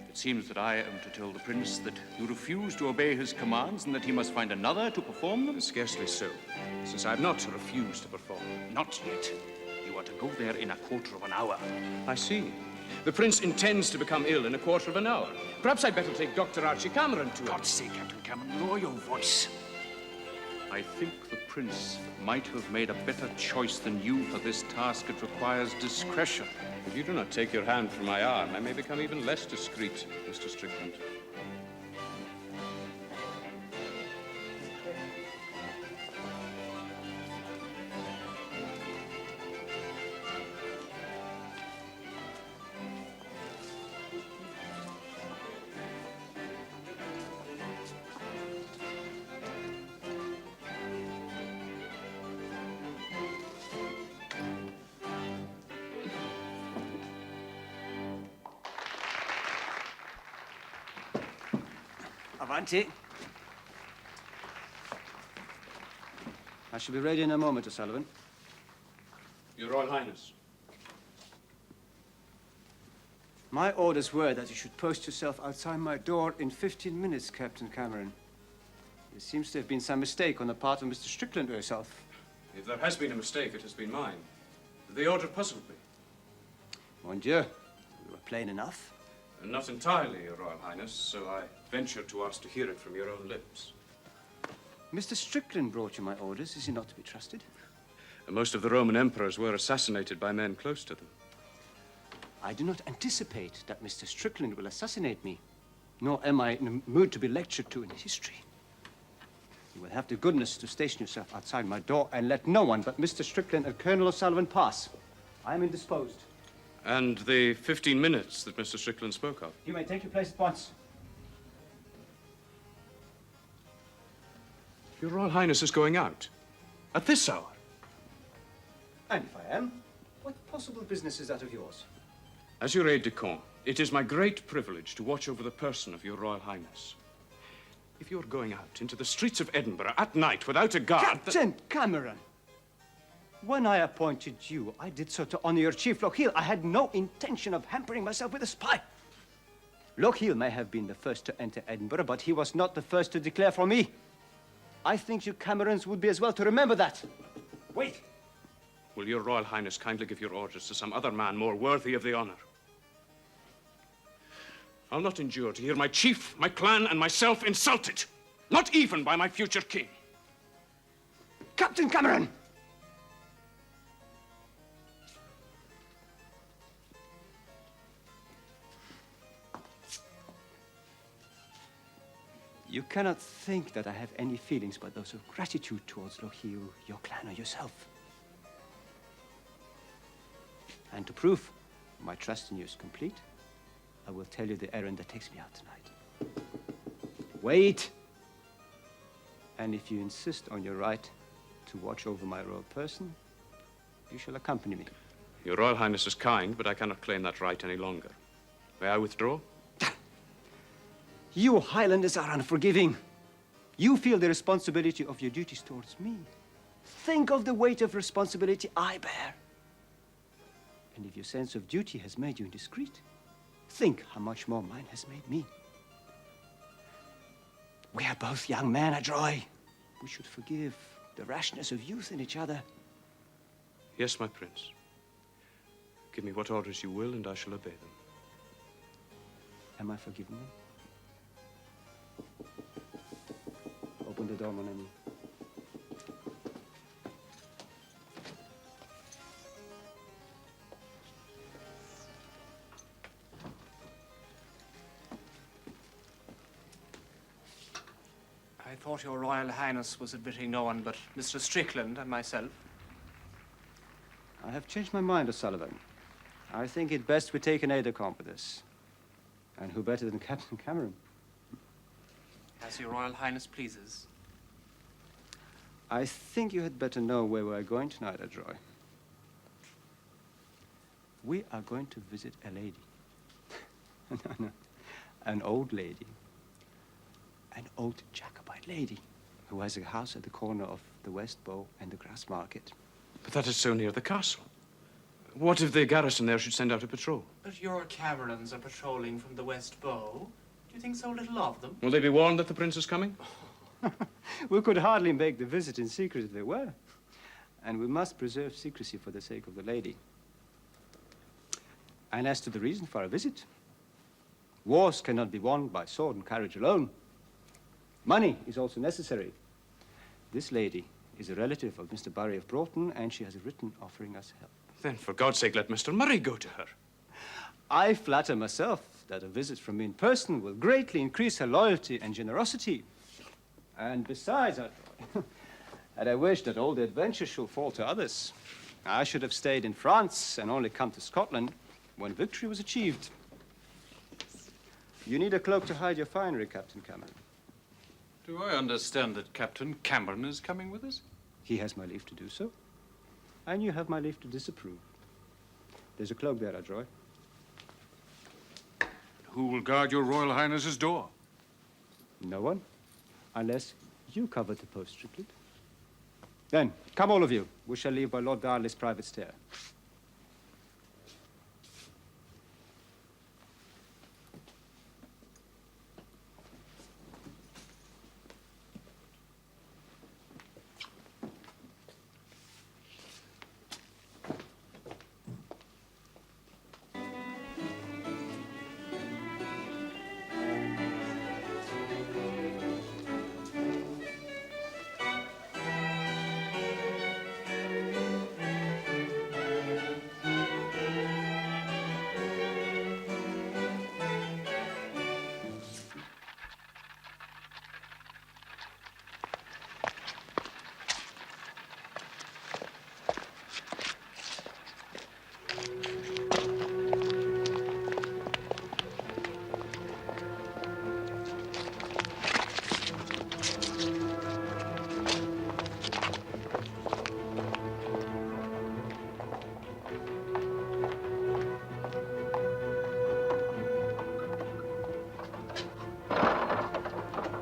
it seems that I am to tell the Prince that you refuse to obey his commands and that he must find another to perform them? Scarcely so, since I have not refused to perform. Not yet. You are to go there in a quarter of an hour. I see. The Prince intends to become ill in a quarter of an hour. Perhaps I'd better take Dr. Archie Cameron to him. God's sake, Captain Cameron, lower your voice. I think the Prince might have made a better choice than you for this task. It requires discretion. If you do not take your hand from my arm, I may become even less discreet, Mr. Strickland. Avanti. I shall be ready in a moment, O'Sullivan. Your Royal Highness. My orders were that you should post yourself outside my door in 15 minutes, Captain Cameron. There seems to have been some mistake on the part of Mr. Strickland or yourself. If there has been a mistake, it has been mine. The order puzzled me. Mon Dieu, you were plain enough. Not entirely, Your Royal Highness, so I ventured to ask to hear it from your own lips. Mr. Strickland brought you my orders. Is he not to be trusted? Most of the Roman emperors were assassinated by men close to them. I do not anticipate that Mr. Strickland will assassinate me, nor am I in a mood to be lectured to in history. You will have the goodness to station yourself outside my door and let no one but Mr. Strickland and Colonel O'Sullivan pass. I am indisposed. And the 15 minutes that Mr. Strickland spoke of? You may take your place at once. Your Royal Highness is going out. At this hour. And if I am, what possible business is that of yours? As your aide-de-camp, it is my great privilege to watch over the person of your Royal Highness. If you're going out into the streets of Edinburgh at night without a guard... Captain Cameron! When I appointed you, I did so to honor your chief, Lochiel. I had no intention of hampering myself with a spy. Lochiel may have been the first to enter Edinburgh, but he was not the first to declare for me. I think you Camerons would be as well to remember that. Wait. Will your Royal Highness kindly give your orders to some other man more worthy of the honor? I'll not endure to hear my chief, my clan, and myself insulted. Not even by my future king. Captain Cameron! You cannot think that I have any feelings but those of gratitude towards Lochiel, your clan, or yourself. And to prove my trust in you is complete, I will tell you the errand that takes me out tonight. Wait! And if you insist on your right to watch over my royal person, you shall accompany me. Your Royal Highness is kind, but I cannot claim that right any longer. May I withdraw? You Highlanders are unforgiving. You feel the responsibility of your duties towards me. Think of the weight of responsibility I bear. And if your sense of duty has made you indiscreet, think how much more mine has made me. We are both young men, Adroy. We should forgive the rashness of youth in each other. Yes, my prince. Give me what orders you will, and I shall obey them. Am I forgiven them? Open the door, mon ami. thought your Royal Highness was admitting no one but Mr. Strickland and myself. I have changed my mind, O'Sullivan. I think it best we take an aide-de-camp with us. And who better than Captain Cameron? As your Royal Highness pleases. I think you had better know where we're going tonight, Adroy. We are going to visit a lady. No. An old lady. An old Jacobite lady who has a house at the corner of the West Bow and the Grass Market. But that is so near the castle. What if the garrison there should send out a patrol? But your Camerons are patrolling from the West Bow. Do you think so little of them? Will they be warned that the prince is coming? We could hardly make the visit in secret if they were. And we must preserve secrecy for the sake of the lady. And as to the reason for our visit, wars cannot be won by sword and courage alone. Money is also necessary. This lady is a relative of Mr. Barry of Broughton, and she has written offering us help. Then, for God's sake, let Mr. Murray go to her. I flatter myself that a visit from me in person will greatly increase her loyalty and generosity. And besides, and I wish that all the adventure should fall to others. I should have stayed in France and only come to Scotland when victory was achieved. You need a cloak to hide your finery, Captain Cameron. Do I understand that Captain Cameron is coming with us? He has my leave to do so. And you have my leave to disapprove. There's a cloak there, Adroy. Who will guard your Royal Highness's door? No one. Unless you cover the post, Strickland. Then, come all of you. We shall leave by Lord Darley's private stair.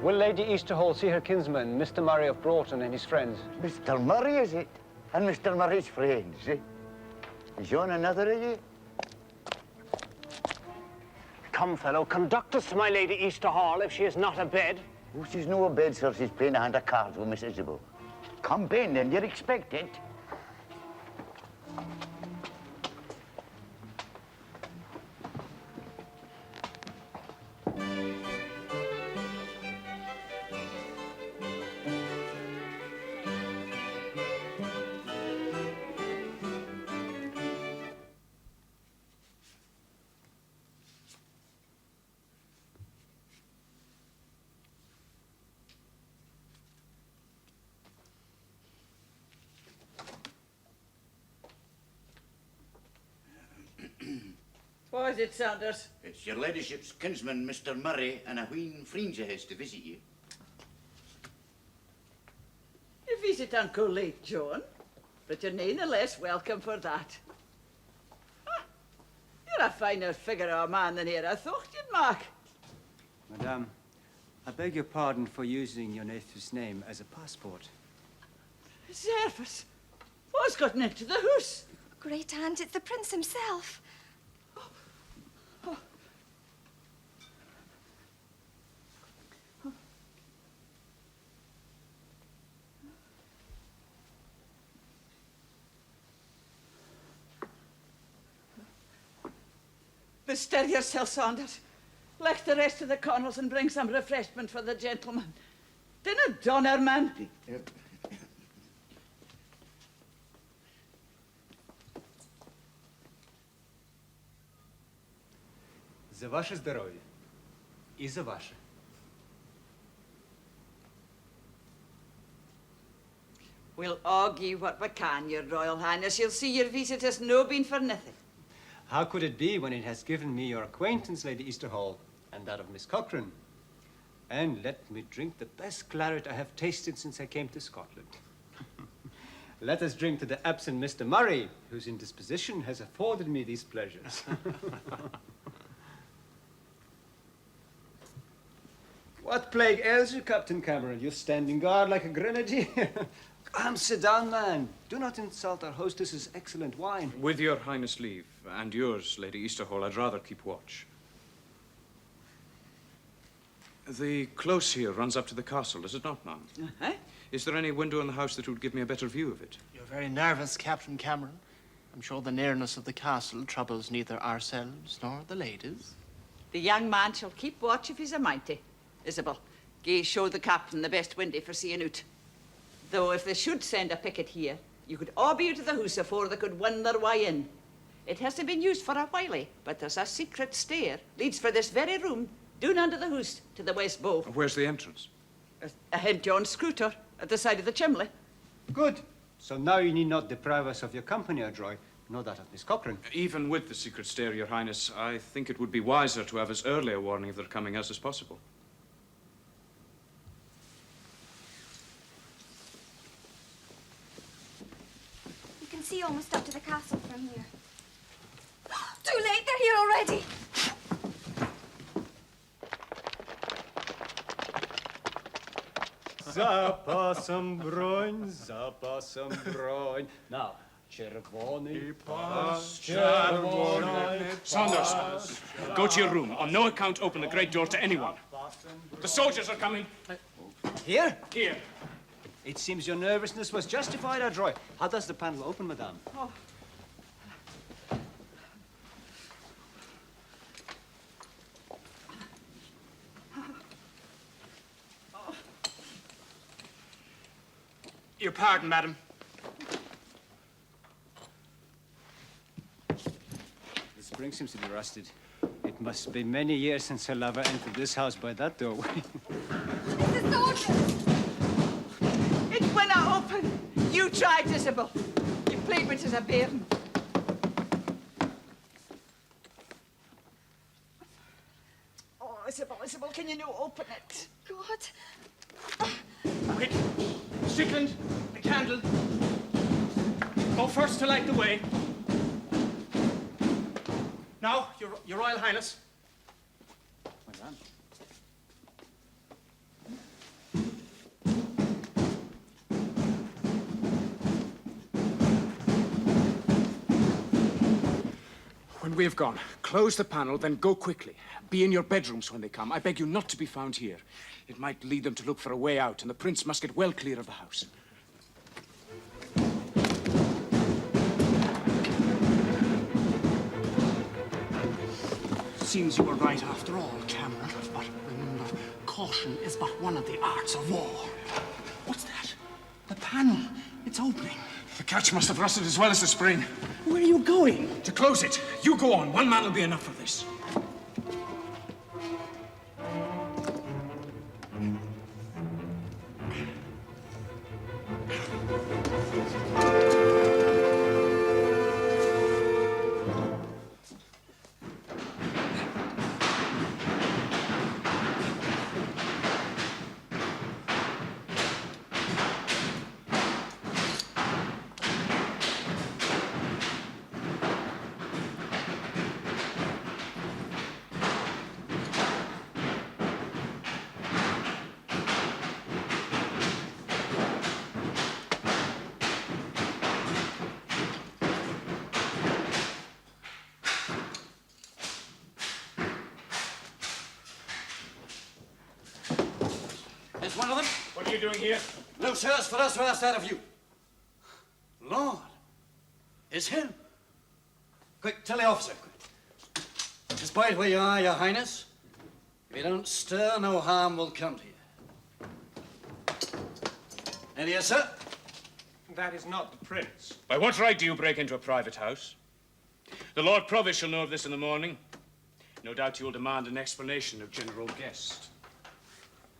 Will Lady Easterhall see her kinsman, Mr. Murray of Broughton, and his friends? Mr. Murray, is it? And Mr. Murray's friends, eh? Is yon another of you? Come, fellow, conduct us to my Lady Easterhall if she is not abed. Oh, she's no abed, sir. She's playing a hand of cards with Miss Isabel. Come, Ben, then. You're expected. What is it, Saunders? It's your ladyship's kinsman, Mr. Murray, and a wheen friends of his to visit you. You visit Uncle late, John, but you're none the less welcome for that. Ah, you're a finer figure of a man than here I thought you'd make. Madame, I beg your pardon for using your nephew's name as a passport. Service, what's gotten into the house? Great aunt, it's the prince himself. Bestir yourself, Saunders. Like the rest of the Connells and bring some refreshment for the gentleman. Dinna donner, man. За ваше здоровье. И за ваше. We'll all give what we can, your Royal Highness. You'll see your visit has no been for nothing. How could it be when it has given me your acquaintance, Lady Easterhall, and that of Miss Cochrane? And let me drink the best claret I have tasted since I came to Scotland. Let us drink to the absent Mr. Murray, whose indisposition has afforded me these pleasures. What plague ails you, Captain Cameron? You're standing guard like a grenadier. Come, sit down, man. Do not insult our hostess's excellent wine. With your Highness' leave, and yours, Lady Easterhall, I'd rather keep watch. The close here runs up to the castle, does it not, ma'am? Uh-huh. Is there any window in the house that would give me a better view of it? You're very nervous, Captain Cameron. I'm sure the nearness of the castle troubles neither ourselves nor the ladies. The young man shall keep watch if he's a mighty. Isabel, gae show the captain the best window for seeing out. Though if they should send a picket here, you could all be out of the house afore they could win their way in. It hasn't been used for a while, but there's a secret stair leads for this very room down under the house to the west bow. Where's the entrance? Ahead John Scrutor at the side of the chimney. Good. So now you need not deprive us of your company, Odroy, nor that of Miss Cochrane. Even with the secret stair, your Highness, I think it would be wiser to have as early a warning of their coming as possible. You can see almost up to the castle from here. Too late, they're here already. Zapasem broń. Now, czerwony pas, czerwony. Saunders, go to your room. On no account open the great door to anyone. The soldiers are coming. Here? Here. It seems your nervousness was justified, Odroy. How does the panel open, madame? Oh. Your pardon, madam. The spring seems to be rusted. It must be many years since a lover entered this house by that doorway. The soldiers! It will not open. You tried, Isabel. You played with it as a bairn. Oh, Isabel, can you no open it? God. Quick! Strickland, a candle. Go first to light the way. Now, your Royal Highness. Madame. When we have gone, close the panel, then go quickly. Be in your bedrooms when they come. I beg you not to be found here. It might lead them to look for a way out, and the prince must get well clear of the house. Seems you were right after all, Cameron. But remember, caution is but one of the arts of war. What's that? The panel. It's opening. The catch must have rusted as well as the spring. Where are you going? To close it. You go on. One man will be enough for this. Is one of them? What are you doing here? No, sir, it's for us to ask that of you. Lord, it's him. Quick, tell the officer. Just bide where you are, your highness. If you don't stir, no harm will come to you. And here, sir. That is not the prince. By what right do you break into a private house? The Lord Provost shall know of this in the morning. No doubt you will demand an explanation of General Guest.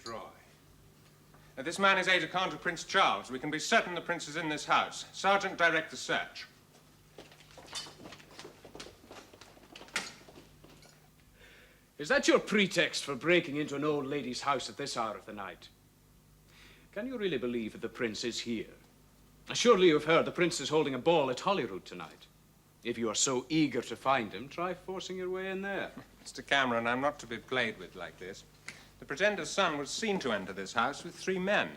Dry. This man is aide-de-camp to Prince Charles. We can be certain the prince is in this house. Sergeant, direct the search. Is that your pretext for breaking into an old lady's house at this hour of the night? Can you really believe that the prince is here? Surely you've heard the prince is holding a ball at Holyrood tonight. If you are so eager to find him, try forcing your way in there. Mr. Cameron, I'm not to be played with like this. The pretender's son was seen to enter this house with 3 men.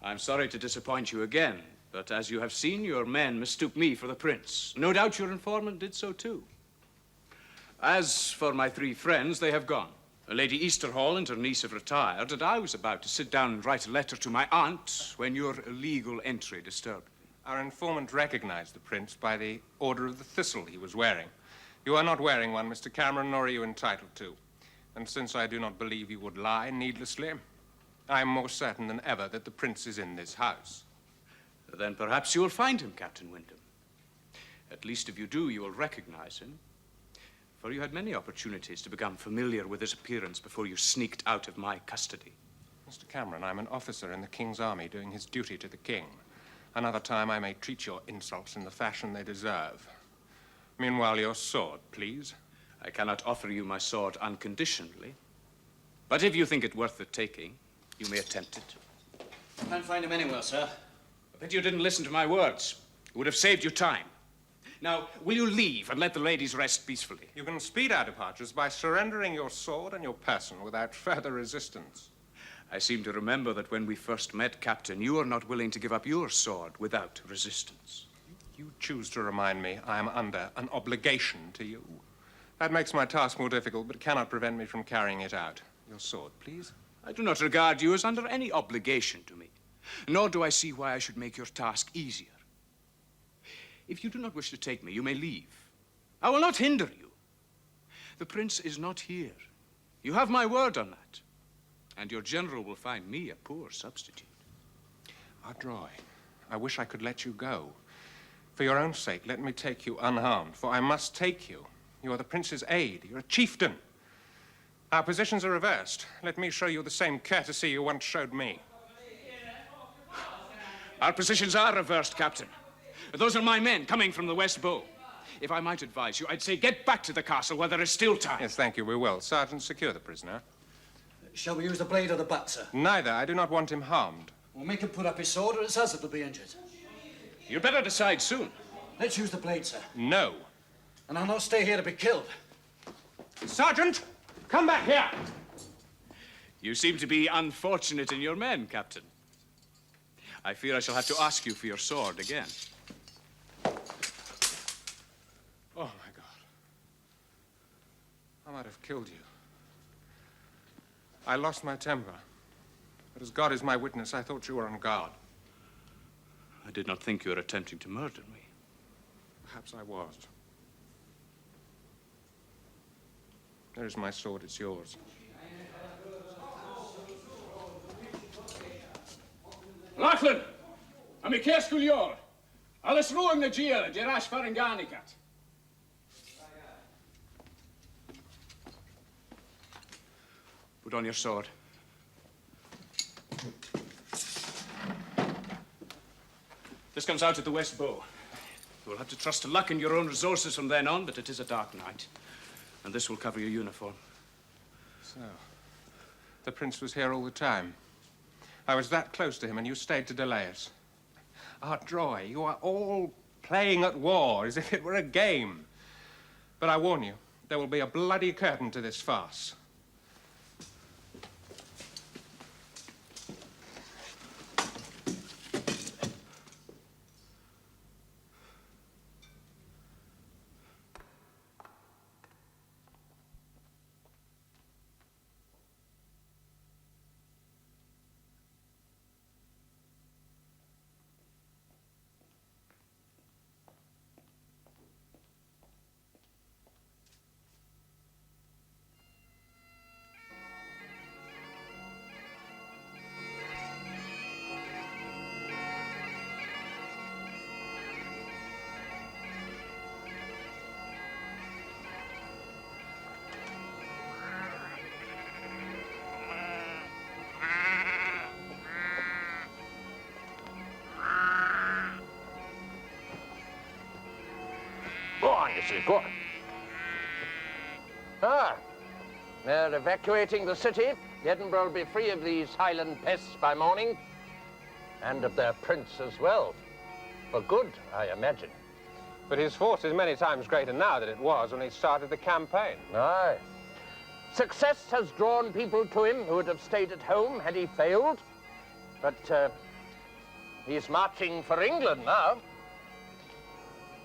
I'm sorry to disappoint you again, but as you have seen, your men mistook me for the prince. No doubt your informant did so too. As for my 3 friends, they have gone. Lady Easterhall and her niece have retired, and I was about to sit down and write a letter to my aunt when your illegal entry disturbed me. Our informant recognized the prince by the order of the thistle he was wearing. You are not wearing one, Mr. Cameron, nor are you entitled to. And since I do not believe you would lie needlessly, I am more certain than ever that the prince is in this house. Then perhaps you will find him, Captain Wyndham. At least if you do, you will recognize him. For you had many opportunities to become familiar with his appearance before you sneaked out of my custody. Mr. Cameron, I'm an officer in the King's army doing his duty to the King. Another time I may treat your insults in the fashion they deserve. Meanwhile, your sword, please. I cannot offer you my sword unconditionally. But if you think it worth the taking, you may attempt it. Can't find him anywhere, sir. But you didn't listen to my words. It would have saved you time. Now, will you leave and let the ladies rest peacefully? You can speed our departures by surrendering your sword and your person without further resistance. I seem to remember that when we first met, Captain, you were not willing to give up your sword without resistance. You choose to remind me I am under an obligation to you. That makes my task more difficult, but cannot prevent me from carrying it out. Your sword, please. I do not regard you as under any obligation to me, nor do I see why I should make your task easier. If you do not wish to take me, you may leave. I will not hinder you. The prince is not here. You have my word on that. And your general will find me a poor substitute. Ardroy, I wish I could let you go. For your own sake, let me take you unharmed, for I must take you. You are the prince's aide. You're a chieftain. Our positions are reversed. Let me show you the same courtesy you once showed me. Our positions are reversed, Captain. Those are my men coming from the West Bow. If I might advise you, I'd say get back to the castle while there is still time. Yes, thank you, we will. Sergeant, secure the prisoner. Shall we use the blade or the butt, sir? Neither. I do not want him harmed. We'll make him put up his sword, or it's us that'll be injured. You'd better decide soon. Let's use the blade, sir. No. And I'll not stay here to be killed. Sergeant, come back here. You seem to be unfortunate in your men, Captain. I fear I shall have to ask you for your sword again. Oh, my God. I might have killed you. I lost my temper. But as God is my witness, I thought you were on guard. I did not think you were attempting to murder me. Perhaps I was. There is my sword. It's yours. Lachlan! Am I Kerskulior? Alles ruang na Gia, Jerash Faranganikat. Put on your sword. This comes out at the West Bow. You will have to trust to luck and your own resources from then on, but it is a dark night. And this will cover your uniform. So, the prince was here all the time. I was that close to him, and you stayed to delay us. Ardroy, you are all playing at war as if it were a game. But I warn you, there will be a bloody curtain to this farce. Go on, you see, go on. Ah, they're evacuating the city. Edinburgh will be free of these Highland pests by morning. And of their prince as well. For good, I imagine. But his force is many times greater now than it was when he started the campaign. Aye. Success has drawn people to him who would have stayed at home had he failed. But he's marching for England now.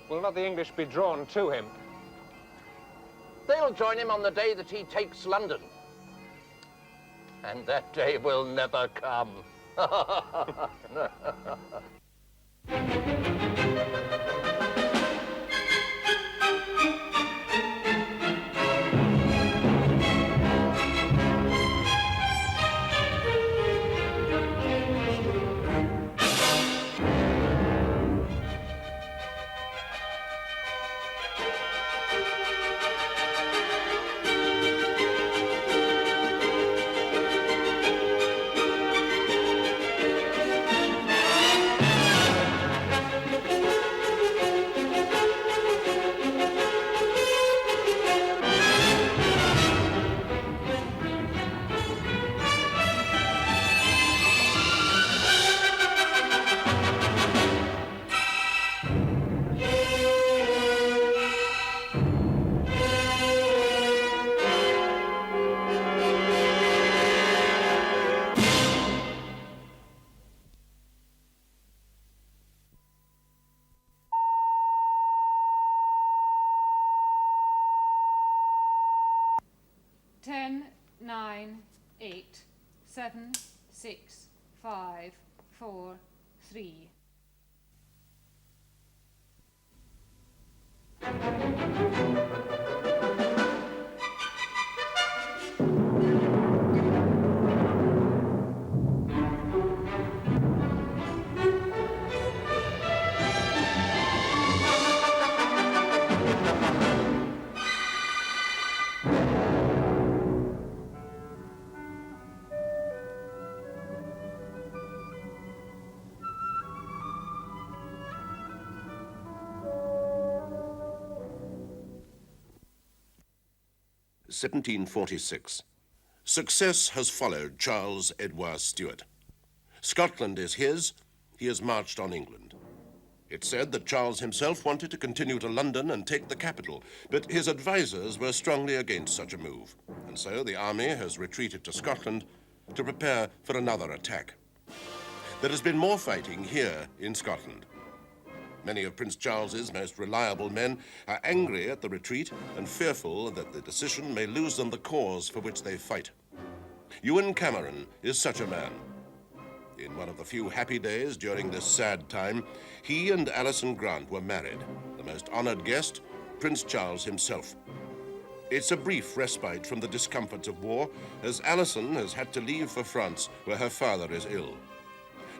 Will not the English be drawn to him? They'll join him on the day that he takes London. And that day will never come. Ten, 9, 8, 7, 6, 5, 4, 3. (1746). Success has followed Charles Edward Stuart. Scotland is his. He has marched on England. It's said that Charles himself wanted to continue to London and take the capital, but his advisors were strongly against such a move, and so the army has retreated to Scotland to prepare for another attack. There has been more fighting here in Scotland. Many of Prince Charles's most reliable men are angry at the retreat and fearful that the decision may lose them the cause for which they fight. Ewan Cameron is such a man. In one of the few happy days during this sad time, he and Alison Grant were married. The most honored guest, Prince Charles himself. It's a brief respite from the discomforts of war, as Alison has had to leave for France, where her father is ill.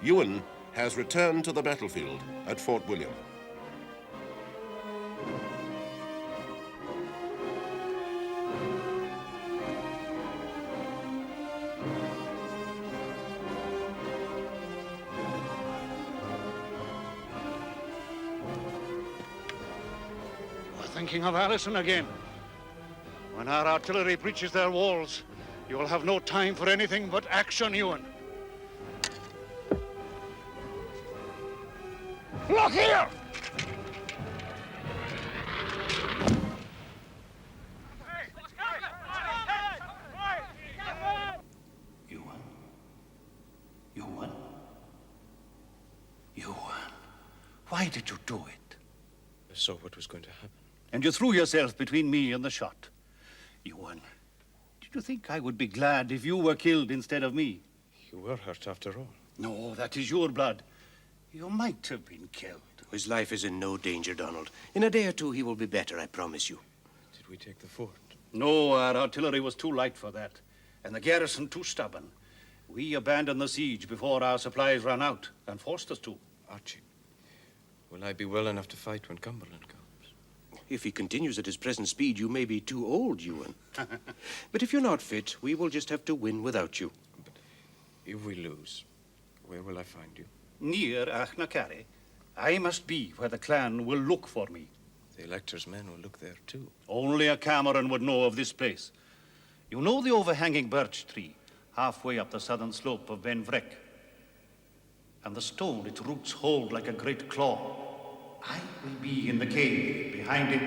Ewan has returned to the battlefield at Fort William. We're thinking of Alison again. When our artillery breaches their walls, you will have no time for anything but action, Ewan. Look here! Why did you do it? I saw what was going to happen. And you threw yourself between me and the shot. Ewan, did you think I would be glad if you were killed instead of me? You were hurt after all. No, that is your blood. You might have been killed. His life is in no danger, Donald. In a day or two, he will be better, I promise you. Did we take the fort? No, our artillery was too light for that, and the garrison too stubborn. We abandoned the siege before our supplies ran out, and forced us to. Archie, will I be well enough to fight when Cumberland comes? If he continues at his present speed, you may be too old, Ewan. But if you're not fit, we will just have to win without you. But if we lose, where will I find you? Near Achnacare. I must be where the clan will look for me. The elector's men will look there too. Only a Cameron would know of this place. You know the overhanging birch tree, halfway up the southern slope of Ben Vrek? And the stone its roots hold like a great claw. I will be in the cave behind it.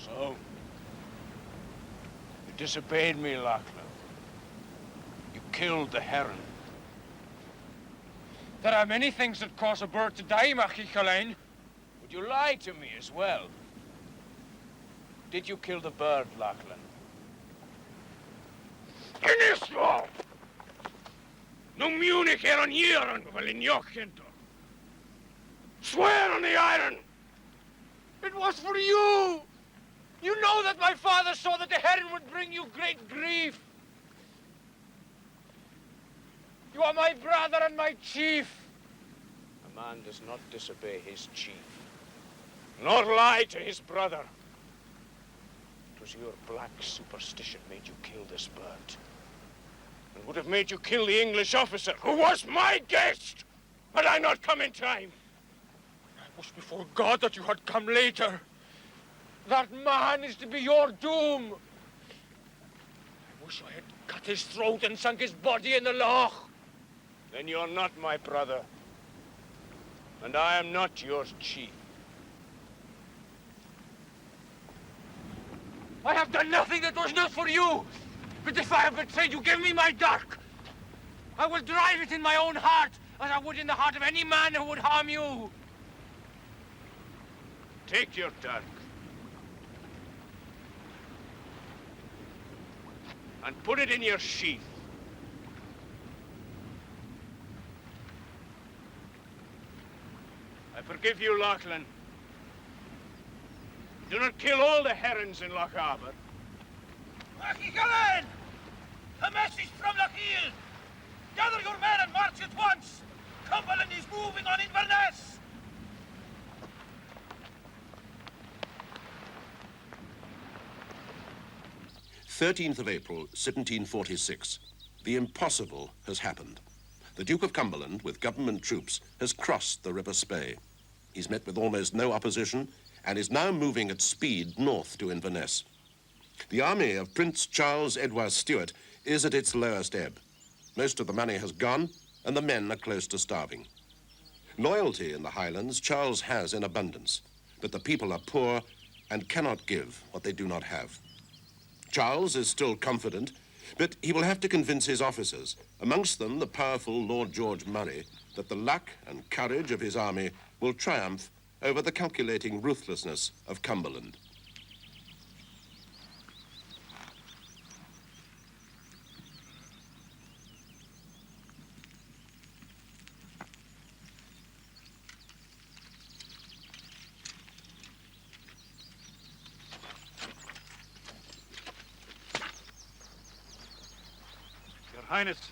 So, you disobeyed me, Lachlan. You killed the heron. There are many things that cause a bird to die, Machi Colleen. Would you lie to me as well? Did you kill the bird, Lachlan? Inislo! No Munich Heron Heron, Valinjochento. Swear on the iron! It was for you! You know that my father saw that the heron would bring you great grief. You are my brother and my chief. A man does not disobey his chief, nor lie to his brother. It was your black superstition made you kill this bird, and would have made you kill the English officer who was my guest, had I not come in time. I wish before God that you had come later. That man is to be your doom. I wish I had cut his throat and sunk his body in the loch. Then you're not my brother, and I am not your chief. I have done nothing that was not for you. But if I have betrayed you, give me my dirk. I will drive it in my own heart, as I would in the heart of any man who would harm you. Take your dirk. And put it in your sheath. I forgive you, Lachlan. Do not kill all the herons in Loch Arbor. Machi Colleen! A message from Lochiel! Gather your men and march at once! Cumberland is moving on Inverness! 13th of April, 1746. The impossible has happened. The Duke of Cumberland, with government troops, has crossed the River Spey. He's met with almost no opposition and is now moving at speed north to Inverness. The army of Prince Charles Edward Stuart is at its lowest ebb. Most of the money has gone, and the men are close to starving. Loyalty in the Highlands Charles has in abundance, but the people are poor and cannot give what they do not have. Charles is still confident, but he will have to convince his officers, amongst them the powerful Lord George Murray, that the luck and courage of his army will triumph over the calculating ruthlessness of Cumberland. Your Highness,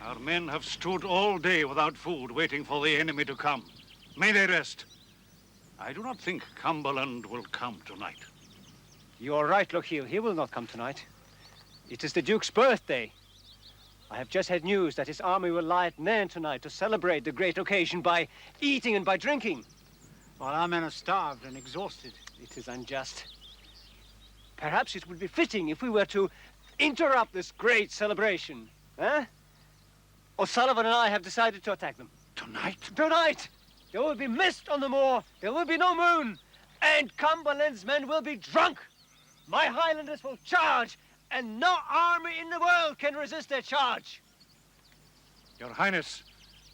our men have stood all day without food, waiting for the enemy to come. May they rest. I do not think Cumberland will come tonight. You are right, Lochiel. He will not come tonight. It is the Duke's birthday. I have just had news that his army will lie at Nairn tonight to celebrate the great occasion by eating and by drinking. While our men are starved and exhausted, it is unjust. Perhaps it would be fitting if we were to interrupt this great celebration. Eh? O'Sullivan and I have decided to attack them. Tonight? Tonight! There will be mist on the moor, there will be no moon, and Cumberland's men will be drunk. My Highlanders will charge, and no army in the world can resist their charge. Your Highness,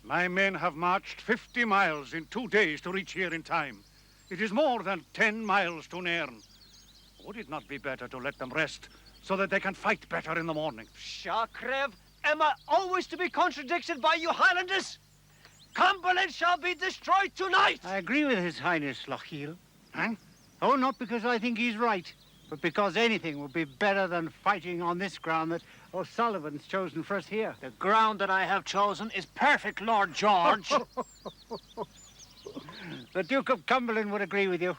my men have marched 50 miles in 2 days to reach here in time. It is more than 10 miles to Nairn. Would it not be better to let them rest so that they can fight better in the morning? Shakrev, am I always to be contradicted by you Highlanders? Cumberland shall be destroyed tonight! I agree with His Highness Lochiel. Oh, not because I think he's right, but because anything would be better than fighting on this ground that O'Sullivan's chosen for us here. The ground that I have chosen is perfect, Lord George. The Duke of Cumberland would agree with you.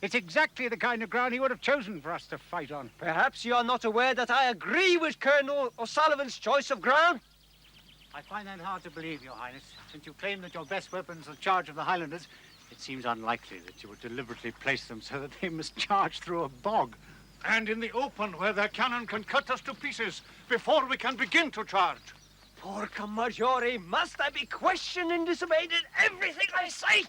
It's exactly the kind of ground he would have chosen for us to fight on. Perhaps you are not aware that I agree with Colonel O'Sullivan's choice of ground? I find that hard to believe, Your Highness. Since you claim that your best weapons are charge of the Highlanders, it seems unlikely that you would deliberately place them so that they must charge through a bog. And in the open, where their cannon can cut us to pieces before we can begin to charge. Porca Maggiore, must I be questioned and disobeyed in everything I say?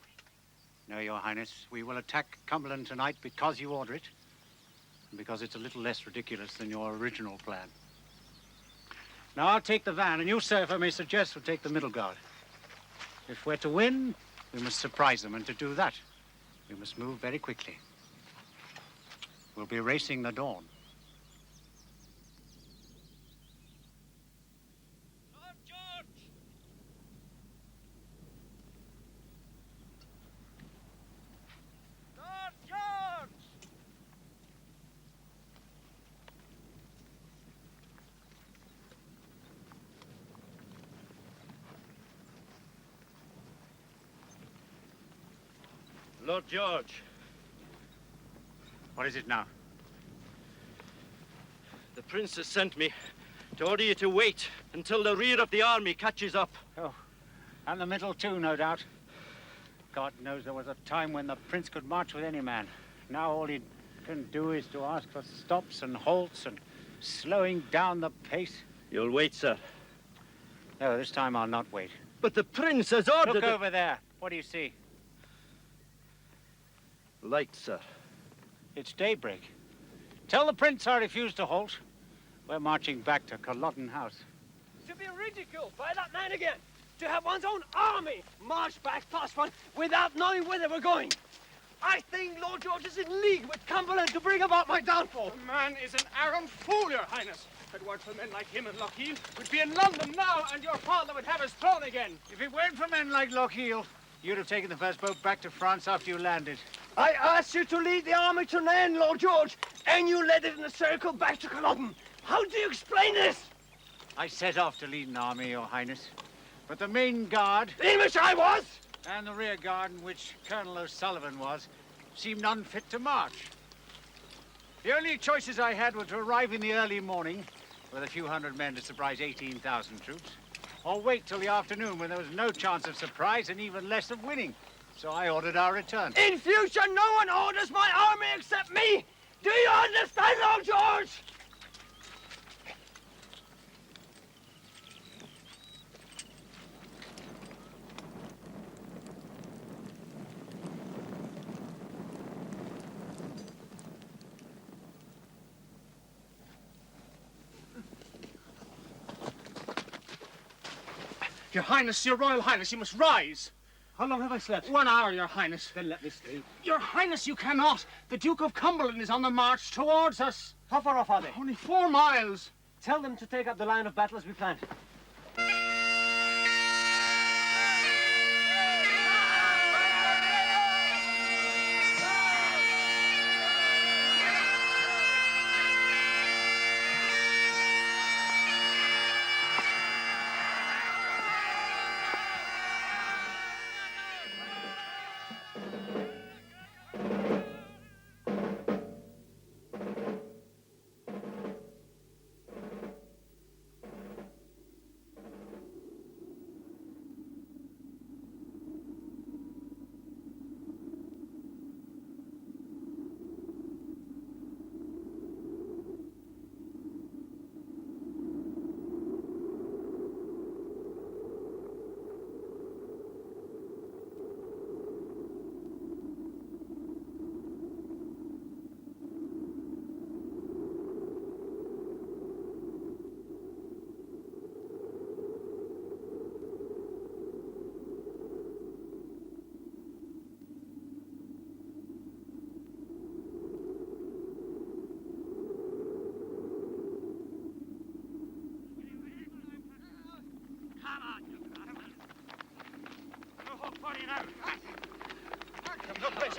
No, Your Highness. We will attack Cumberland tonight because you order it, and because it's a little less ridiculous than your original plan. Now, I'll take the van, and you, sir, if I may suggest, will take the middle guard. If we're to win, we must surprise them, and to do that, we must move very quickly. We'll be racing the dawn. Lord George. What is it now? The Prince has sent me to order you to wait until the rear of the army catches up. Oh, and the middle too, no doubt. God knows there was a time when the Prince could march with any man. Now all he can do is to ask for stops and halts and slowing down the pace. You'll wait, sir. No, this time I'll not wait. But the Prince has ordered... Look over there. What do you see? Light, sir. It's daybreak. Tell the Prince I refuse to halt. We're marching back to Culloden House. To be ridiculed by that man again. To have one's own army march back past one without knowing where they were going. I think Lord George is in league with Cumberland to bring about my downfall. The man is an arrant fool, Your Highness. If it weren't for men like him and Lochiel, we'd be in London now, and your father would have his throne again. If it weren't for men like Lochiel, you'd have taken the first boat back to France after you landed. I asked you to lead the army to Nairn, Lord George, and you led it in a circle back to Culloden. How do you explain this? I set off to lead an army, Your Highness. But the main guard... In which I was? And the rear guard in which Colonel O'Sullivan was, seemed unfit to march. The only choices I had were to arrive in the early morning with a few hundred men to surprise 18,000 troops, or wait till the afternoon when there was no chance of surprise and even less of winning. So I ordered our return. In future, no one orders my army except me. Do you understand, Lord George? Your Highness, Your Royal Highness, you must rise. How long have I slept? 1 hour, Your Highness. Then let me sleep. Your Highness, you cannot. The Duke of Cumberland is on the march towards us. How far off are they? Only 4 miles. Tell them to take up the line of battle as we planned.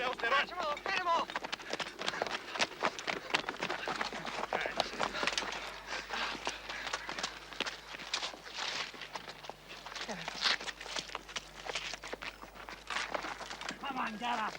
yourselves, they run. Get him off! Get him off! Come on, get up.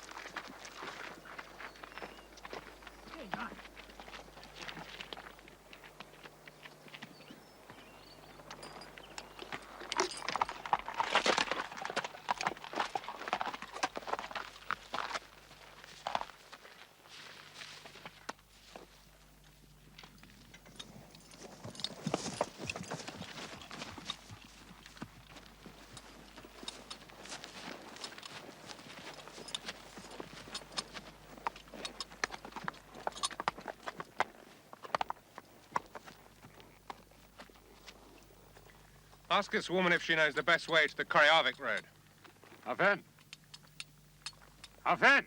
Ask this woman if she knows the best way to the Koryavik road. Afen. Afen.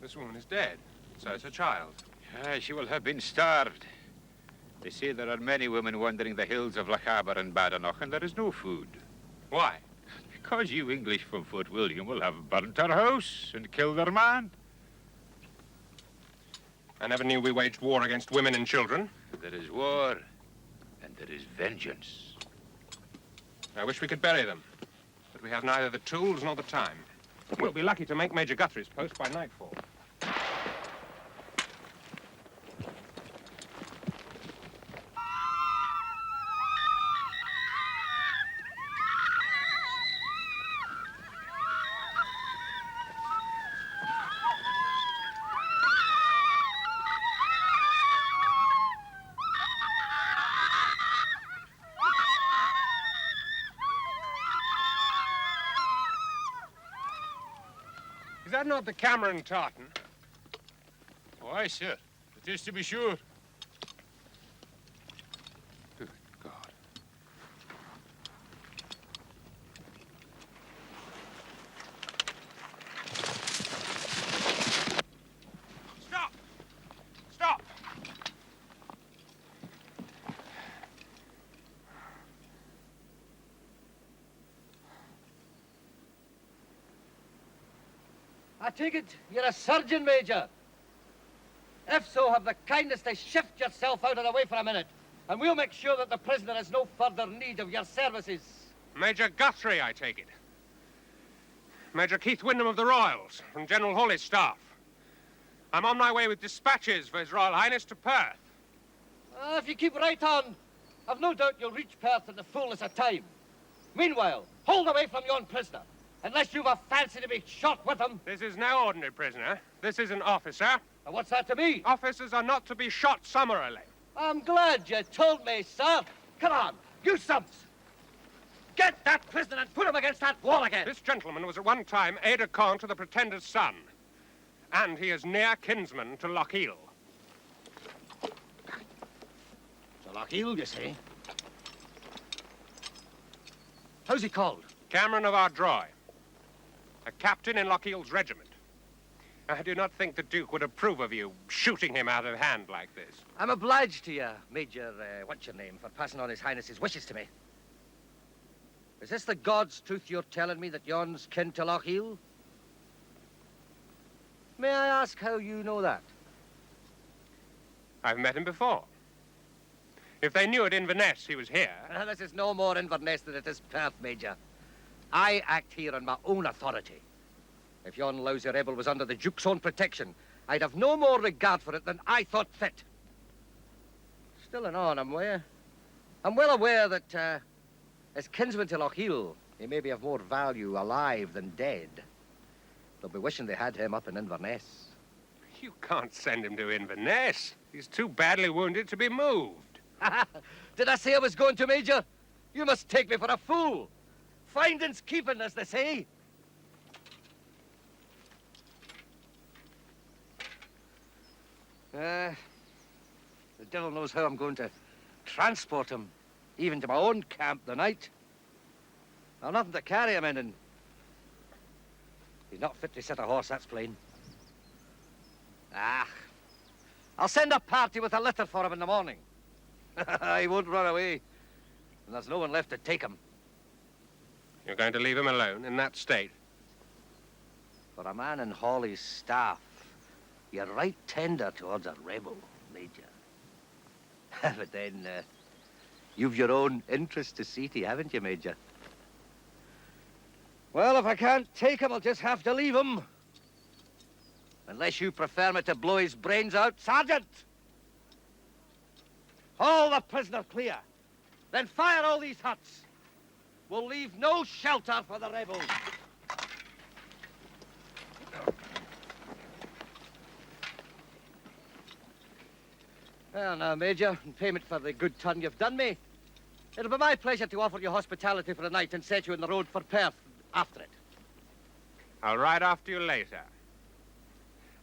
This woman is dead. So is her child. She will have been starved. They say there are many women wandering the hills of Lochaber and Badenoch, and there is no food. Why? Because you English from Fort William will have burnt our house and killed our man. I never knew we waged war against women and children. There is war, and there is vengeance. I wish we could bury them, but we have neither the tools nor the time. We'll be lucky to make Major Guthrie's post by nightfall. Is that not the Cameron tartan? Oh, aye, sir. It is to be sure. Good God. Stop! Stop! I take it you're a surgeon, Major. If so, have the kindness to shift yourself out of the way for a minute, and we'll make sure that the prisoner has no further need of your services. Major Guthrie, I take it. Major Keith Wyndham of the Royals, from General Hawley's staff. I'm on my way with dispatches for His Royal Highness to Perth. If you keep right on, I've no doubt you'll reach Perth in the fullness of time. Meanwhile, hold away from yon prisoner, unless you've a fancy to be shot with him. This is no ordinary prisoner. This is an officer. And what's that to me? Officers are not to be shot summarily. I'm glad you told me, sir. Come on, you subs. Get that prisoner and put him against that wall again. This gentleman was at one time aide-de-camp to the Pretender's son. And he is near kinsman to Lochiel. So Lochiel, you say? How's he called? Cameron of Ardroy. A captain in Lochiel's regiment. I do not think the Duke would approve of you shooting him out of hand like this. I'm obliged to you, Major, what's your name, for passing on His Highness's wishes to me. Is this the God's truth you're telling me, that yon's kin to Lochiel? May I ask how you know that? I've met him before. If they knew at Inverness he was here... This is no more Inverness than it is Perth, Major. I act here on my own authority. If yon lousy rebel was under the Duke's own protection, I'd have no more regard for it than I thought fit. Still and on, I'm well aware that, as kinsman to Lochiel, he may be of more value alive than dead. They'll be wishing they had him up in Inverness. You can't send him to Inverness. He's too badly wounded to be moved. Did I say I was going to, Major? You must take me for a fool. Finding's keeping, as they say. The devil knows how I'm going to transport him, even to my own camp the night. I've nothing to carry him in, and He's not fit to set a horse, that's plain. Ah, I'll send a party with a litter for him in the morning. He won't run away. And there's no one left to take him. You're going to leave him alone in that state? For a man in Hawley's staff, you're right tender towards a rebel, Major. But then, you've your own interest to see to, haven't you, Major? Well, if I can't take him, I'll just have to leave him. Unless you prefer me to blow his brains out, Sergeant! Haul the prisoner clear. Then fire all these huts. We'll leave no shelter for the rebels. Well, now, Major, in payment for the good turn you've done me, it'll be my pleasure to offer you hospitality for the night and set you on the road for Perth after it. I'll ride after you later.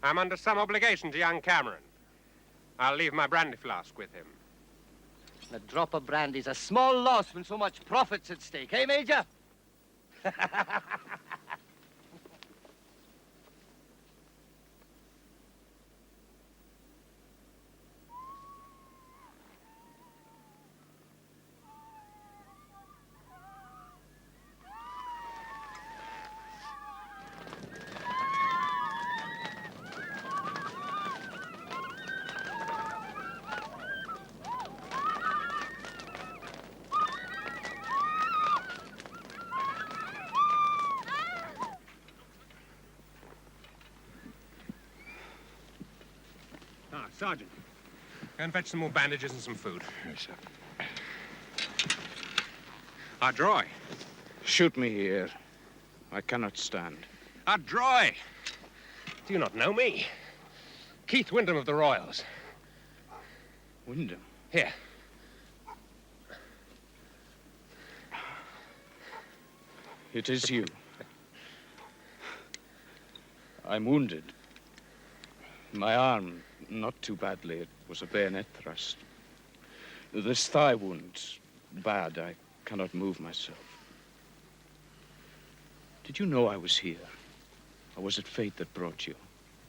I'm under some obligation to young Cameron. I'll leave my brandy flask with him. A drop of brandy's a small loss when so much profit's at stake, eh, Major? Sergeant, go and fetch some more bandages and some food. Yes, sir. Dry. Shoot me here. I cannot stand. Dry. Do you not know me? Keith Wyndham of the Royals. Wyndham? Here. It is you. I'm wounded. My arm, not too badly. It was a bayonet thrust. This thigh wound, bad. I cannot move myself. Did you know I was here? Or was it fate that brought you?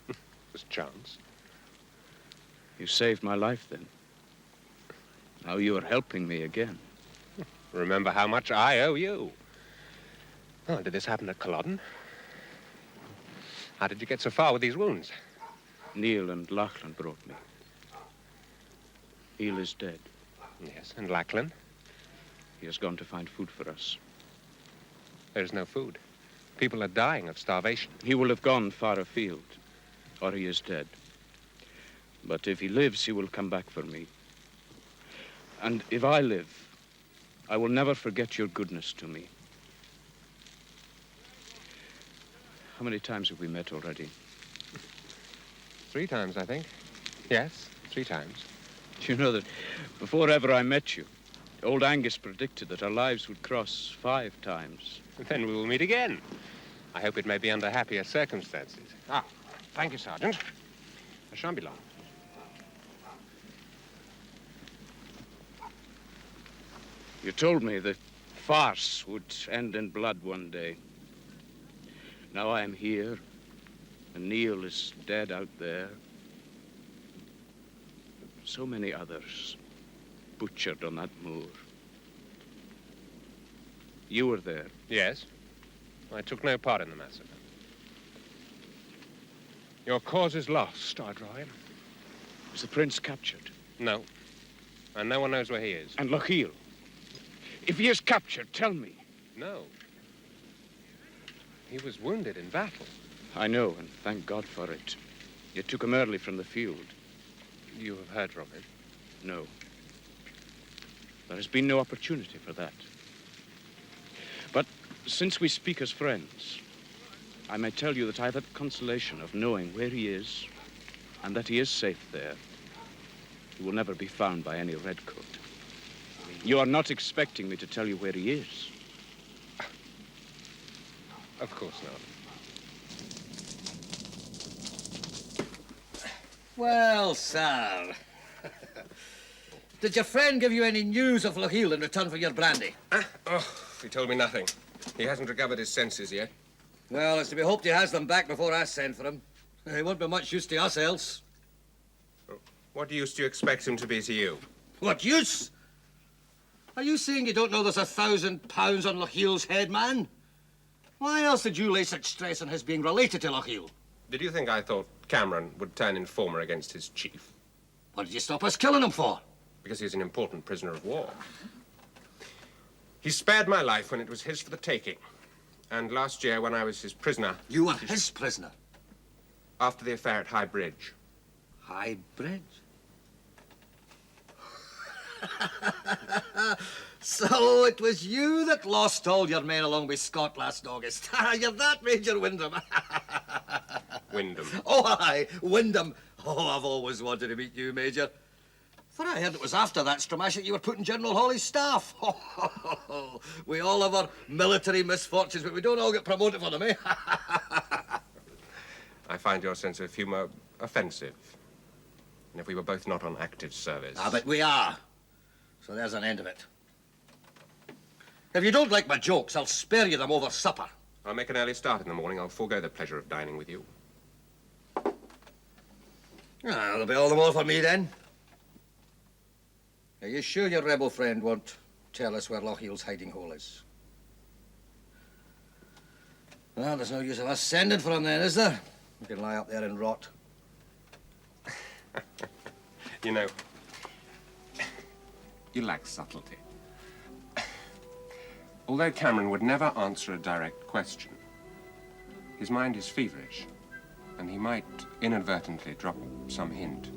It was chance. You saved my life then. Now you are helping me again. Remember how much I owe you. Oh, did this happen at Culloden? How did you get so far with these wounds? Neil and Lachlan brought me. Neil is dead. Yes, and Lachlan? He has gone to find food for us. There's no food. People are dying of starvation. He will have gone far afield, or he is dead. But if he lives, he will come back for me. And if I live, I will never forget your goodness to me. How many times have we met already? 3 times, I think. Yes, 3 times. Do you know that before ever I met you, old Angus predicted that our lives would cross 5 times? Then we will meet again. I hope it may be under happier circumstances. Thank you, Sergeant. I shan't be long. You told me the farce would end in blood one day. Now I am here, and Neil is dead out there. So many others butchered on that moor. You were there. Yes. I took no part in the massacre. Your cause is lost, Ardroy. Was the prince captured? No. And no one knows where he is. And Lochiel? If he is captured, tell me. No. He was wounded in battle. I know, and thank God for it. You took him early from the field. You have heard from him? No. There has been no opportunity for that. But since we speak as friends, I may tell you that I have had consolation of knowing where he is and that he is safe there. He will never be found by any redcoat. You are not expecting me to tell you where he is. Of course not. Well, sir. Did your friend give you any news of Lochiel in return for your brandy? Oh, he told me nothing. He hasn't recovered his senses yet. Well, it's to be hoped he has them back before I send for him. He won't be much use to us else. What use do you expect him to be to you? What use? Are you saying you don't know there's £1,000 on Lochiel's head, man? Why else did you lay such stress on his being related to Lochiel? Did you think I thought Cameron would turn informer against his chief? What did you stop us killing him for? Because he's an important prisoner of war. He spared my life when it was his for the taking. And last year, when I was his prisoner... You were his prisoner? After the affair at High Bridge. High Bridge? So it was you that lost all your men along with Scott last August. You're that Major Wyndham. Wyndham. Oh, aye, Wyndham. Oh, I've always wanted to meet you, Major. For I heard it was after that Stramash you were putting General Hawley's staff. We all have our military misfortunes, but we don't all get promoted for them, eh? I find your sense of humor offensive. And if we were both not on active service... Ah, but we are. So there's an end of it. If you don't like my jokes, I'll spare you them over supper. I'll make an early start in the morning. I'll forego the pleasure of dining with you. Ah, that'll be all the more for me, then. Are you sure your rebel friend won't tell us where Lochiel's hiding hole is? Well, there's no use of us sending for him then, is there? We can lie up there and rot. You know, you lack subtlety. Although Cameron would never answer a direct question, his mind is feverish, and he might inadvertently drop some hint.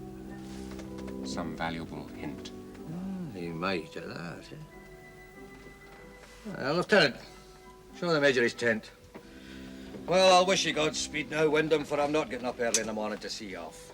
Some valuable hint. He might at that, eh? Lieutenant, show the Major his tent. Well, I'll wish you Godspeed now, Wyndham, for I'm not getting up early in the morning to see you off.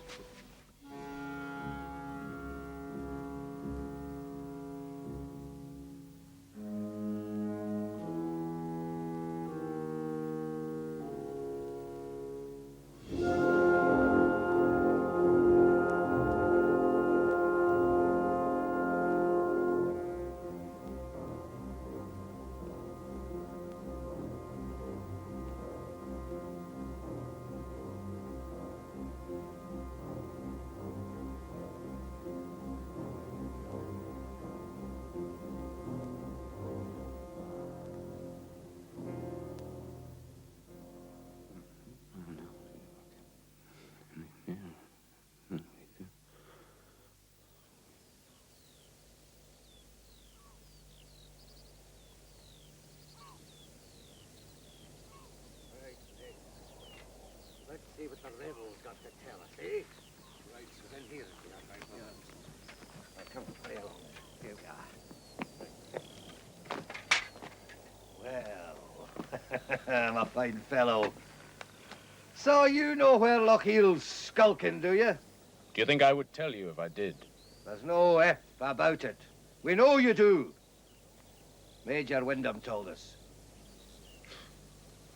Let's see what the rebels got to tell us, eh? Right, so then here. Come on, hurry along. Here we are. Well, my fine fellow. So you know where Lochiel's skulking, do you? Do you think I would tell you if I did? There's no F about it. We know you do. Major Wyndham told us.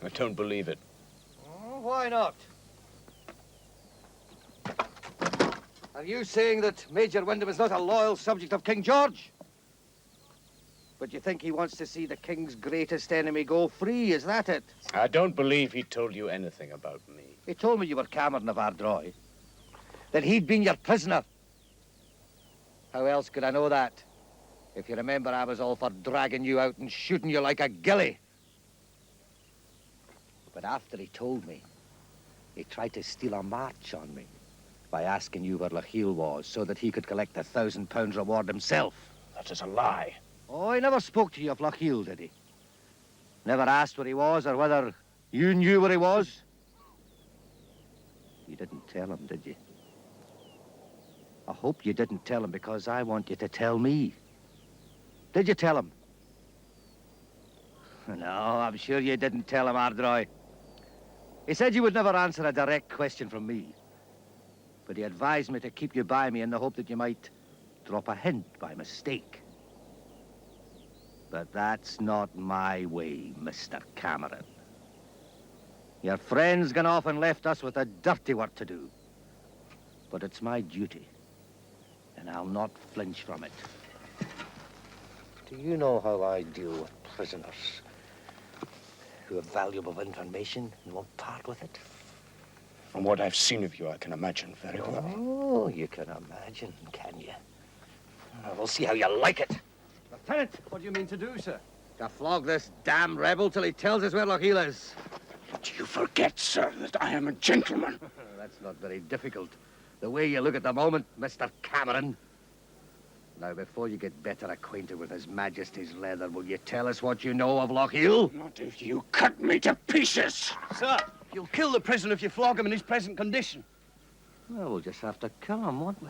I don't believe it. Oh, why not? Are you saying that Major Wyndham is not a loyal subject of King George? But you think he wants to see the King's greatest enemy go free, is that it? I don't believe he told you anything about me. He told me you were Cameron of Ardroy. That he'd been your prisoner. How else could I know that? If you remember, I was all for dragging you out and shooting you like a gilly. But after he told me, he tried to steal a march on me by asking you where Lochiel was so that he could collect the £1,000 reward himself. That is a lie. Oh, he never spoke to you of Lochiel, did he? Never asked where he was or whether you knew where he was? You didn't tell him, did you? I hope you didn't tell him because I want you to tell me. Did you tell him? No, I'm sure you didn't tell him, Ardroy. He said you would never answer a direct question from me. But he advised me to keep you by me in the hope that you might drop a hint by mistake. But that's not my way, Mr. Cameron. Your friend's gone off and left us with a dirty work to do. But it's my duty, and I'll not flinch from it. Do you know how I deal with prisoners poor valuable information and won't part with it? From what I've seen of you, I can imagine very well. Oh, you can imagine, can you? We'll see how you like it. Lieutenant, what do you mean to do, sir? To flog this damn rebel till he tells us where Lochiel is. Do you forget, sir, that I am a gentleman? That's not very difficult. The way you look at the moment, Mr. Cameron. Now, before you get better acquainted with His Majesty's leather, will you tell us what you know of Lochiel? Not if you cut me to pieces. Sir, you'll kill the prisoner if you flog him in his present condition. Well, we'll just have to kill him, won't we?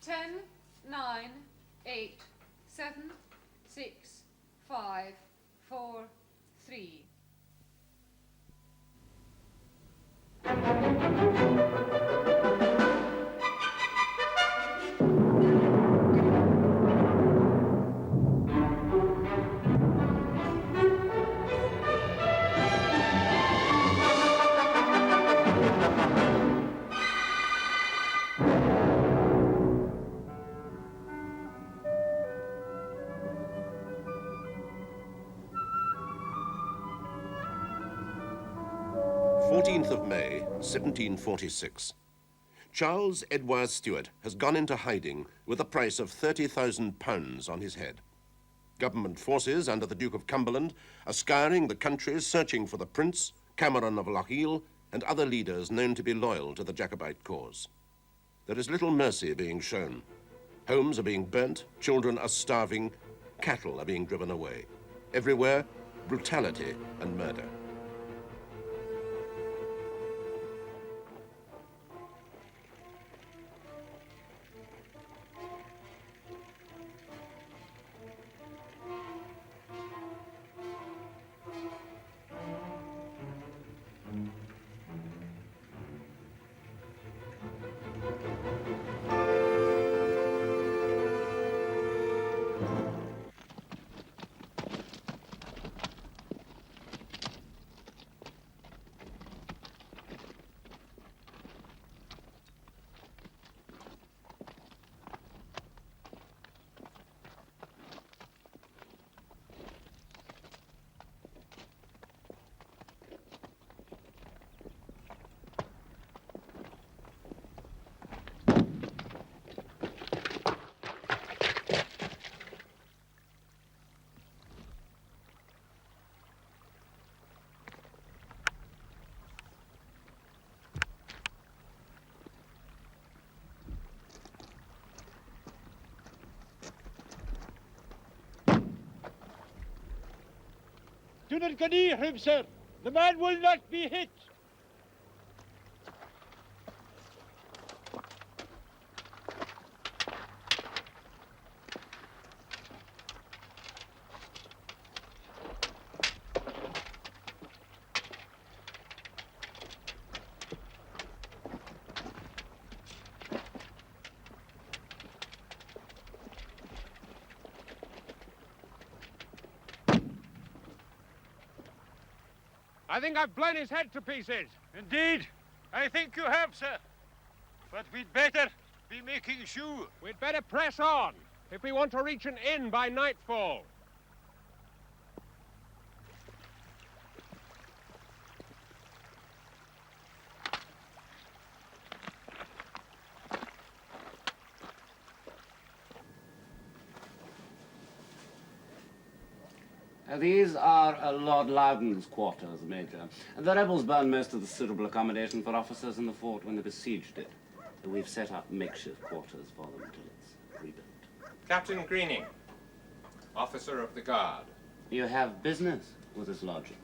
Ten, 9, 8, 7, 6, 5, 4, 3. Of May, 1746. Charles Edward Stuart has gone into hiding with a price of £30,000 on his head. Government forces under the Duke of Cumberland are scouring the country searching for the Prince, Cameron of Lochiel, and other leaders known to be loyal to the Jacobite cause. There is little mercy being shown. Homes are being burnt, children are starving, cattle are being driven away. Everywhere, brutality and murder. Do not go near him, sir. The man will not be hit. I think I've blown his head to pieces. Indeed, I think you have, sir. But we'd better be making sure. We'd better press on if we want to reach an inn by nightfall. These are Lord Loudon's quarters, Major. The rebels burned most of the suitable accommodation for officers in the fort when they besieged it. We've set up makeshift quarters for them until it's rebuilt. Captain Greening, officer of the guard. You have business with his lodging.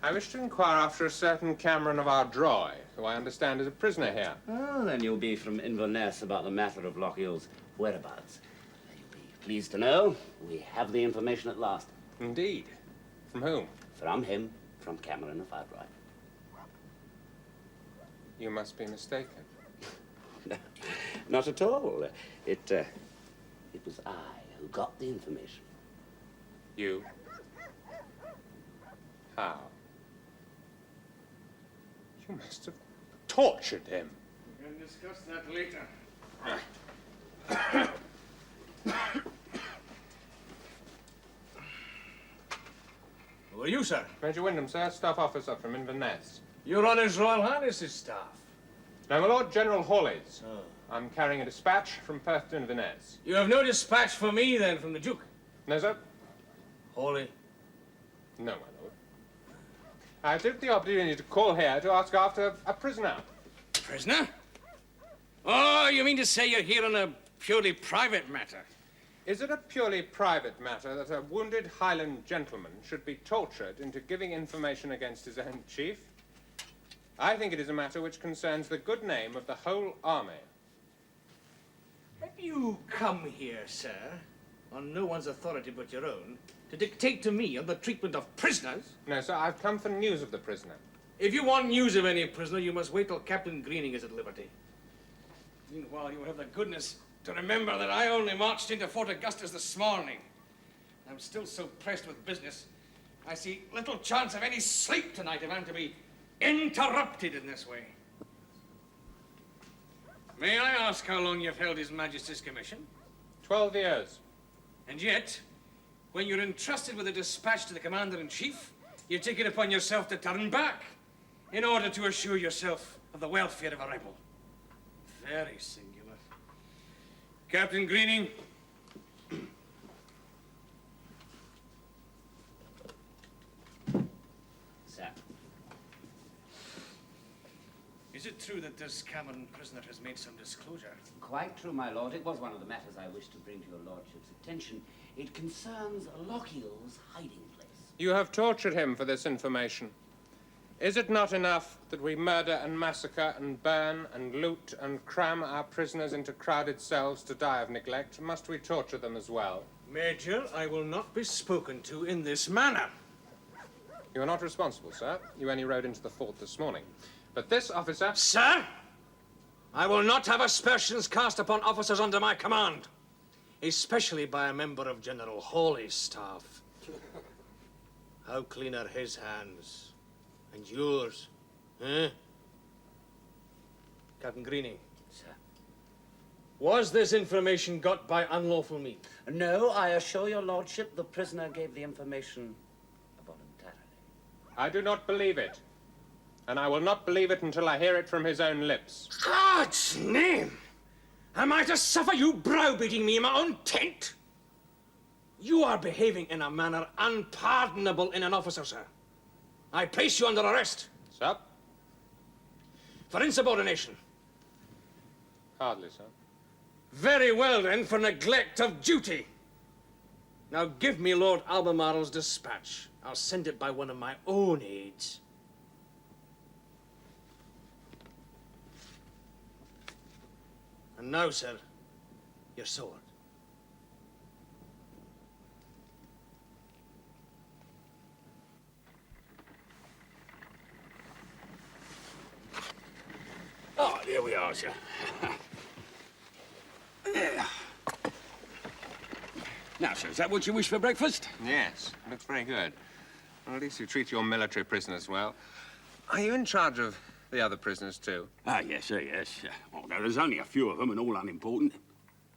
I wish to inquire after a certain Cameron of Ardroy, who I understand is a prisoner here. Oh, then you'll be from Inverness about the matter of Lochiel's whereabouts. You'll be pleased to know we have the information at last. Indeed. From whom? From him, from Cameron of Ardroy. You must be mistaken. Not at all. It was I who got the information. You? How? You must have tortured him. We can discuss that later. Who are you, sir? Major Wyndham, sir, staff officer from Inverness. You're on His Royal Highness's staff. No, my Lord General Hawley's. Oh. I'm carrying a dispatch from Perth to Inverness. You have no dispatch for me, then, from the Duke? No, sir. Hawley? No, my Lord. I took the opportunity to call here to ask after a prisoner. Prisoner? Oh, you mean to say you're here on a purely private matter? Is it a purely private matter that a wounded Highland gentleman should be tortured into giving information against his own chief? I think it is a matter which concerns the good name of the whole army. Have you come here, sir, on no one's authority but your own, to dictate to me on the treatment of prisoners? No, sir, I've come for news of the prisoner. If you want news of any prisoner, you must wait till Captain Greening is at liberty. Meanwhile, you have the goodness to remember that I only marched into Fort Augustus this morning. I'm still so pressed with business, I see little chance of any sleep tonight if I'm to be interrupted in this way. May I ask how long you've held His Majesty's commission? 12 years. And yet, when you're entrusted with a dispatch to the Commander-in-Chief, you take it upon yourself to turn back in order to assure yourself of the welfare of a rebel. Very singular. Captain Greening. Sir. Is it true that this Cameron prisoner has made some disclosure? Quite true, my lord. It was one of the matters I wished to bring to your lordship's attention. It concerns Lochiel's hiding place. You have tortured him for this information. Is it not enough that we murder and massacre and burn and loot and cram our prisoners into crowded cells to die of neglect? Must we torture them as well? Major, I will not be spoken to in this manner. You are not responsible, sir. You only rode into the fort this morning. But this officer... Sir, I will not have aspersions cast upon officers under my command, especially by a member of General Hawley's staff. How clean are his hands? And yours, eh? Captain Greening. Sir. Was this information got by unlawful means? No, I assure your lordship the prisoner gave the information voluntarily. I do not believe it. And I will not believe it until I hear it from his own lips. God's name! Am I to suffer you browbeating me in my own tent? You are behaving in a manner unpardonable in an officer, sir. I place you under arrest. Sir? For insubordination. Hardly, sir. Very well, then, for neglect of duty. Now give me Lord Albemarle's dispatch. I'll send it by one of my own aides. And now, sir, your sword. Oh, there we are, sir. There. Now, sir, is that what you wish for breakfast? Yes, looks very good. Well, at least you treat your military prisoners well. Are you in charge of the other prisoners, too? Ah, yes, sir, yes. Oh, no, there's only a few of them and all unimportant.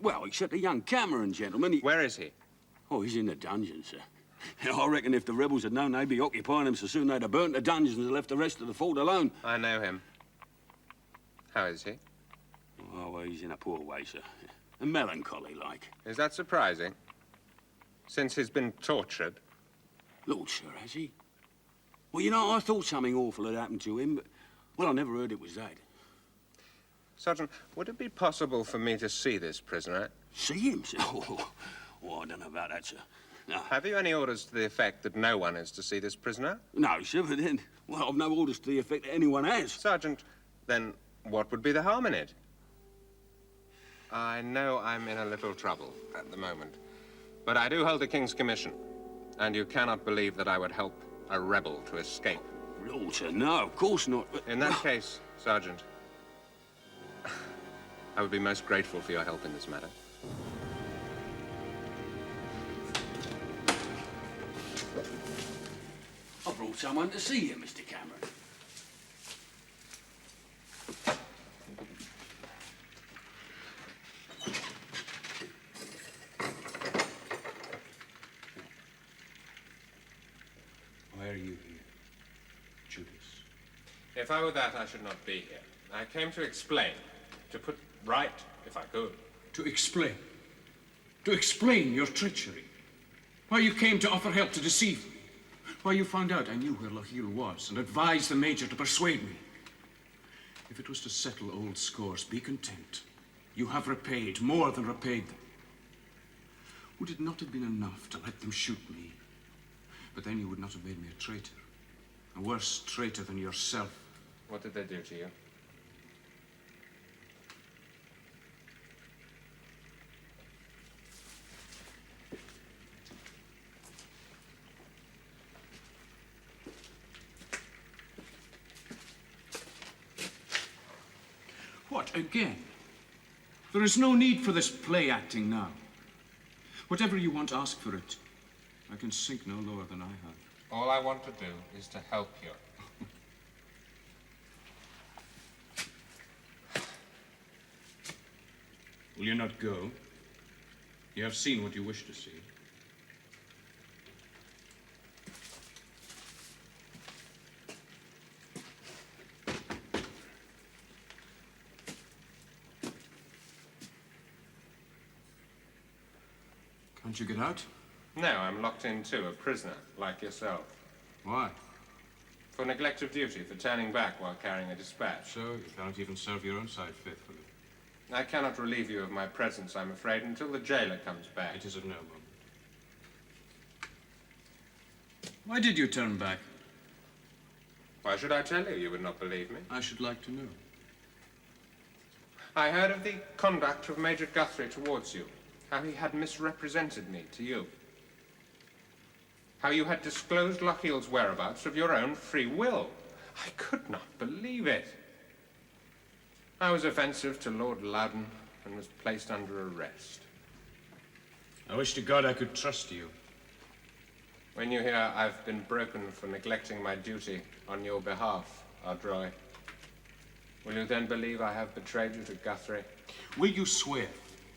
Well, except the young Cameron gentleman. Where is he? Oh, he's in the dungeon, sir. I reckon if the rebels had known they'd be occupying him so soon, they'd have burnt the dungeons and left the rest of the fort alone. I know him. How is he? Oh, well, he's in a poor way, sir. A melancholy like. Is that surprising? Since he's been tortured? Lord, sir, has he? Well, you know, I thought something awful had happened to him, but, well, I never heard it was that. Sergeant, would it be possible for me to see this prisoner? See him, sir? Oh, I don't know about that, sir. No. Have you any orders to the effect that no one is to see this prisoner? No, sir, but then, well, I've no orders to the effect that anyone has. Sergeant, then what would be the harm in it? I know I'm in a little trouble at the moment, but I do hold the King's commission, and you cannot believe that I would help a rebel to escape. Lord, sir, no, of course not, but... In that case, Sergeant, I would be most grateful for your help in this matter. I brought someone to see you, Mr. Cameron. Why are you here, Judas? If I were that, I should not be here. I came to explain, to put right, if I could. To explain? To explain your treachery? Why you came to offer help to deceive me? Why you found out I knew where Lochiel was and advised the Major to persuade me? If it was to settle old scores, be content. You have repaid, more than repaid them. Would it not have been enough to let them shoot me? But then you would not have made me a traitor. A worse traitor than yourself. What did they do to you? What, again? There is no need for this play acting now. Whatever you want, ask for it. I can sink no lower than I have. All I want to do is to help you. Will you not go? You have seen what you wish to see. Can't you get out? No, I'm locked in too, a prisoner, like yourself. Why? For neglect of duty, for turning back while carrying a dispatch. So you can't even serve your own side faithfully. I cannot relieve you of my presence, I'm afraid, until the jailer comes back. It is of no moment. Why did you turn back? Why should I tell you? You would not believe me. I should like to know. I heard of the conduct of Major Guthrie towards you. How he had misrepresented me to you. How you had disclosed Lochiel's whereabouts of your own free will. I could not believe it. I was offensive to Lord Loudon and was placed under arrest. I wish to God I could trust you. When you hear I've been broken for neglecting my duty on your behalf, Ardroy, will you then believe I have betrayed you to Guthrie? Will you swear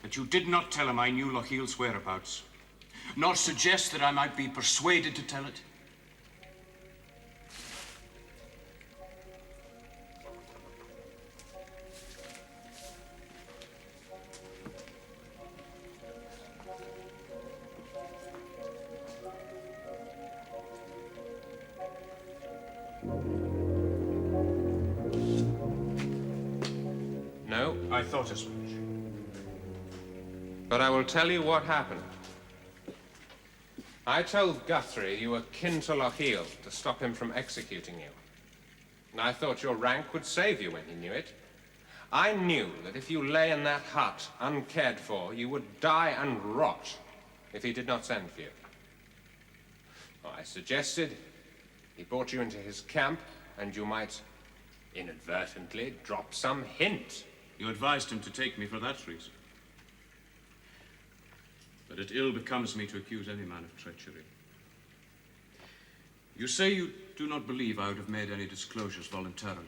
that you did not tell him I knew Lochiel's whereabouts, nor suggest that I might be persuaded to tell it? No? I thought as much. But I will tell you what happened. I told Guthrie you were kin to Lochiel to stop him from executing you. And I thought your rank would save you when he knew it. I knew that if you lay in that hut uncared for, you would die and rot if he did not send for you. Well, I suggested he brought you into his camp and you might inadvertently drop some hint. You advised him to take me for that reason. But it ill becomes me to accuse any man of treachery. You say you do not believe I would have made any disclosures voluntarily.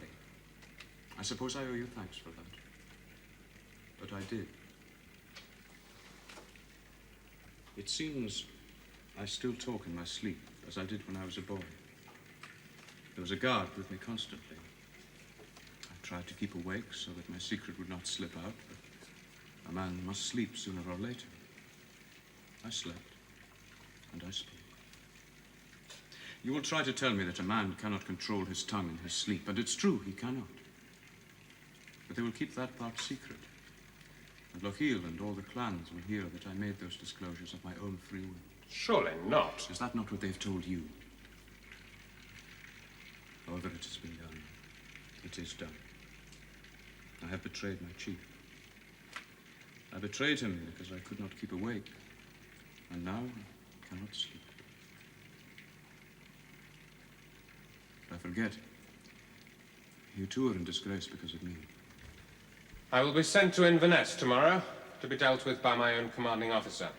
I suppose I owe you thanks for that. But I did. It seems I still talk in my sleep, as I did when I was a boy. There was a guard with me constantly. I tried to keep awake so that my secret would not slip out, but a man must sleep sooner or later. I slept, and I spoke. You will try to tell me that a man cannot control his tongue in his sleep, and it's true, he cannot. But they will keep that part secret. And Lochiel and all the clans will hear that I made those disclosures of my own free will. Surely not. Is that not what they've told you? However it has been done, it is done. I have betrayed my chief. I betrayed him because I could not keep awake. And now I cannot sleep. But I forget. You too are in disgrace because of me. I will be sent to Inverness tomorrow to be dealt with by my own commanding officer.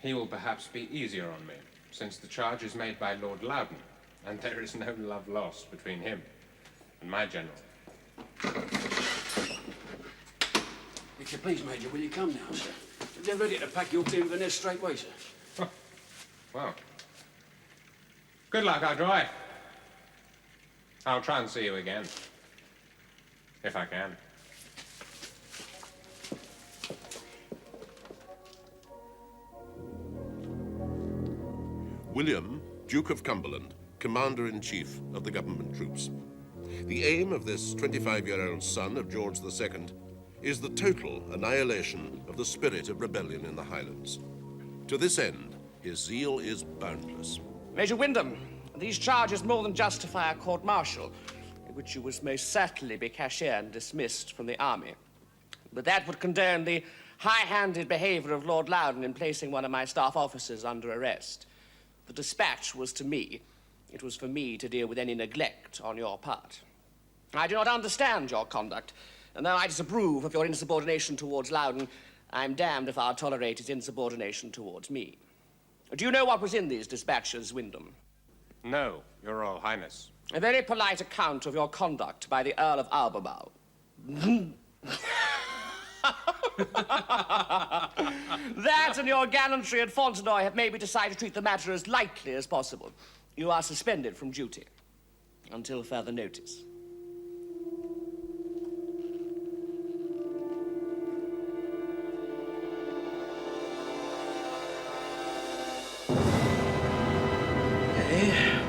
He will perhaps be easier on me, since the charge is made by Lord Loudon, and there is no love lost between him and my general. If you please, Major, will you come now, sir? They're ready to pack you up to Inverness straightway, sir. Well, good luck, Ardroy. I'll try and see you again, if I can. William, Duke of Cumberland, Commander-in-Chief of the government troops. The aim of this 25-year-old son of George II is the total annihilation of the spirit of rebellion in the Highlands. To this end, his zeal is boundless. Major Wyndham, these charges more than justify a court-martial, in which you would most certainly be cashiered and dismissed from the army. But that would condone the high-handed behavior of Lord Loudon in placing one of my staff officers under arrest. The dispatch was to me. It was for me to deal with any neglect on your part. I do not understand your conduct, and though I disapprove of your insubordination towards Loudon, I'm damned if I'll tolerate his insubordination towards me. Do you know what was in these dispatches, Wyndham? No, Your Royal Highness. A very polite account of your conduct by the Earl of Albemarle. That and your gallantry at Fontenoy have made me decide to treat the matter as lightly as possible. You are suspended from duty until further notice.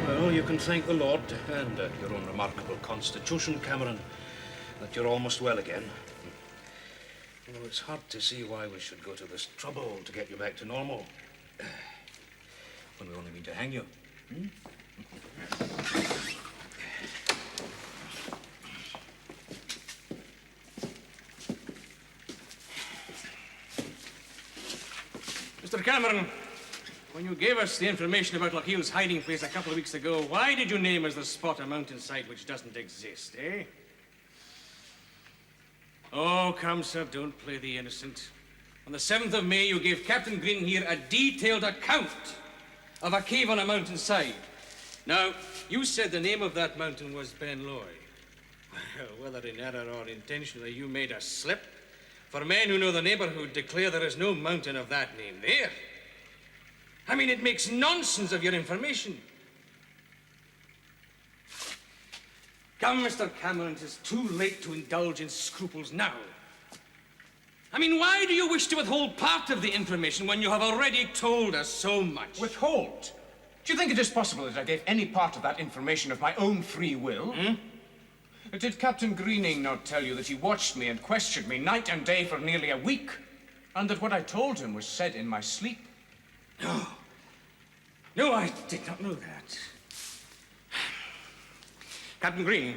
Well, you can thank the Lord and your own remarkable constitution, Cameron, that you're almost well again. You know, it's hard to see why we should go to this trouble to get you back to normal when we only mean to hang you. Mr. Cameron, when you gave us the information about Lochiel's hiding place a couple of weeks ago, why did you name as the spot a mountainside which doesn't exist, eh? Oh, come, sir, don't play the innocent. On the 7th of May, you gave Captain Green here a detailed account of a cave on a mountainside. Now, you said the name of that mountain was Ben Loy. Well, whether in error or intentionally, you made a slip. For men who know the neighborhood declare there is no mountain of that name there. I mean, it makes nonsense of your information. Come, Mr. Cameron, it is too late to indulge in scruples now. I mean, why do you wish to withhold part of the information when you have already told us so much? Withhold? Do you think it is possible that I gave any part of that information of my own free will? Did Captain Greening not tell you that he watched me and questioned me night and day for nearly a week? And that what I told him was said in my sleep? No. No, I did not know that. Captain Green.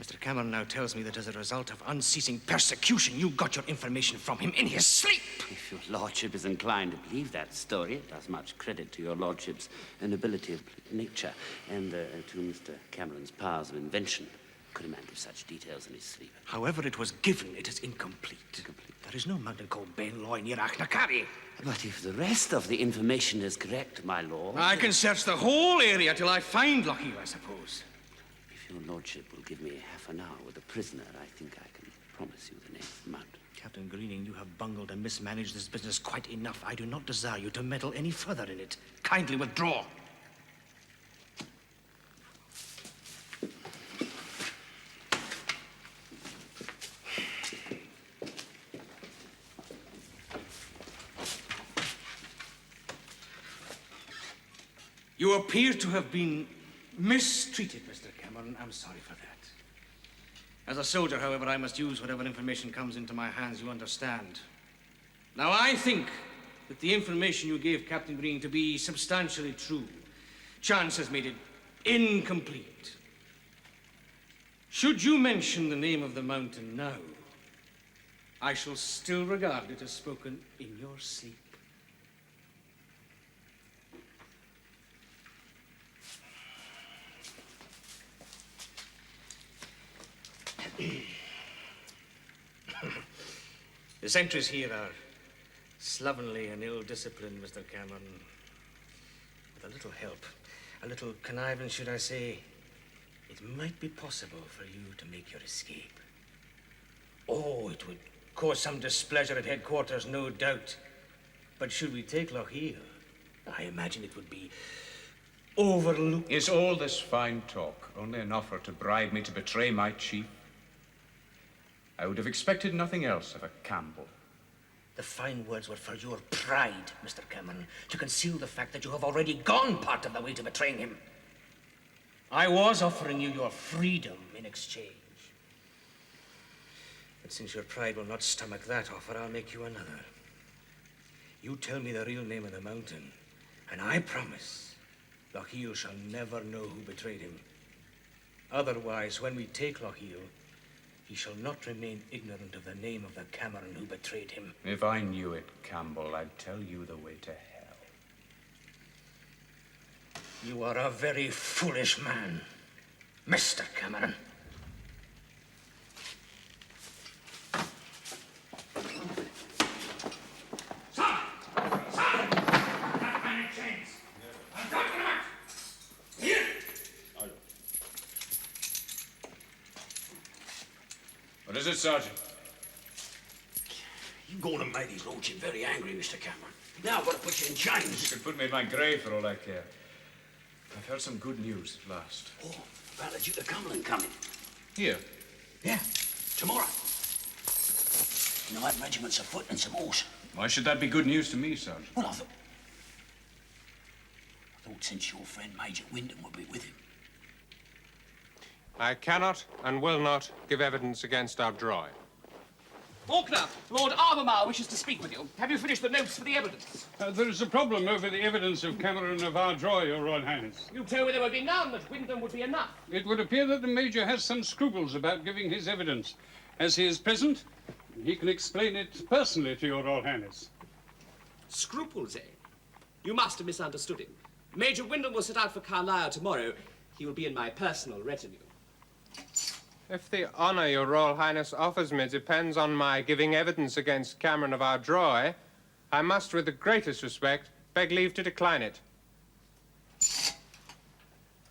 Mr. Cameron now tells me that as a result of unceasing persecution, you got your information from him in his sleep. If your lordship is inclined to believe that story, it does much credit to your lordship's nobility of nature and to Mr. Cameron's powers of invention. Could a man give such details in his sleep? However it was given, it is incomplete. There is no mountain called Ben Loy near Achnacari. But if the rest of the information is correct, my lord... I can search the whole area till I find Lochiel, I suppose. If your lordship will give me half an hour with a prisoner, I think I can promise you the name of the mountain. Captain Greening, you have bungled and mismanaged this business quite enough. I do not desire you to meddle any further in it. Kindly withdraw. You appear to have been mistreated, Mr. Cameron. I'm sorry for that. As a soldier, however, I must use whatever information comes into my hands, you understand. Now, I think that the information you gave Captain Green to be substantially true. Chance has made it incomplete. Should you mention the name of the mountain now, I shall still regard it as spoken in your sleep. The sentries here are slovenly and ill-disciplined, Mr. Cameron. With a little help, a little connivance, should I say, it might be possible for you to make your escape. Oh, it would cause some displeasure at headquarters, no doubt. But should we take Lochiel, I imagine it would be overlooked. Is all this fine talk only an offer to bribe me to betray my chief? I would have expected nothing else of a Campbell. The fine words were for your pride, Mr. Cameron, to conceal the fact that you have already gone part of the way to betraying him. I was offering you your freedom in exchange. But since your pride will not stomach that offer, I'll make you another. You tell me the real name of the mountain, and I promise Lochiel shall never know who betrayed him. Otherwise, when we take Lochiel, he shall not remain ignorant of the name of the Cameron who betrayed him. If I knew it, Campbell, I'd tell you the way to hell. You are a very foolish man, Mr. Cameron. What is it, Sergeant? You're going to make his lordship very angry, Mr. Cameron. Now I've got to put you in chains. You could put me in my grave for all I care. I've heard some good news at last. Oh, about the Duke of Cumberland coming. Here? Yeah, tomorrow. And 9 regiments of foot and some horse. Why should that be good news to me, Sergeant? Well, I thought since your friend Major Wyndham would be with him. I cannot and will not give evidence against our Droy. Faulkner, Lord Albemarle wishes to speak with you. Have you finished the notes for the evidence? There is a problem over the evidence of Cameron of Ardroy, Your Royal Highness. You told me there would be none, that Wyndham would be enough. It would appear that the Major has some scruples about giving his evidence. As he is present, he can explain it personally to Your Royal Highness. Scruples, eh? You must have misunderstood him. Major Wyndham will set out for Carlisle tomorrow. He will be in my personal retinue. If the honour Your Royal Highness offers me depends on my giving evidence against Cameron of Ardroy, I must, with the greatest respect, beg leave to decline it.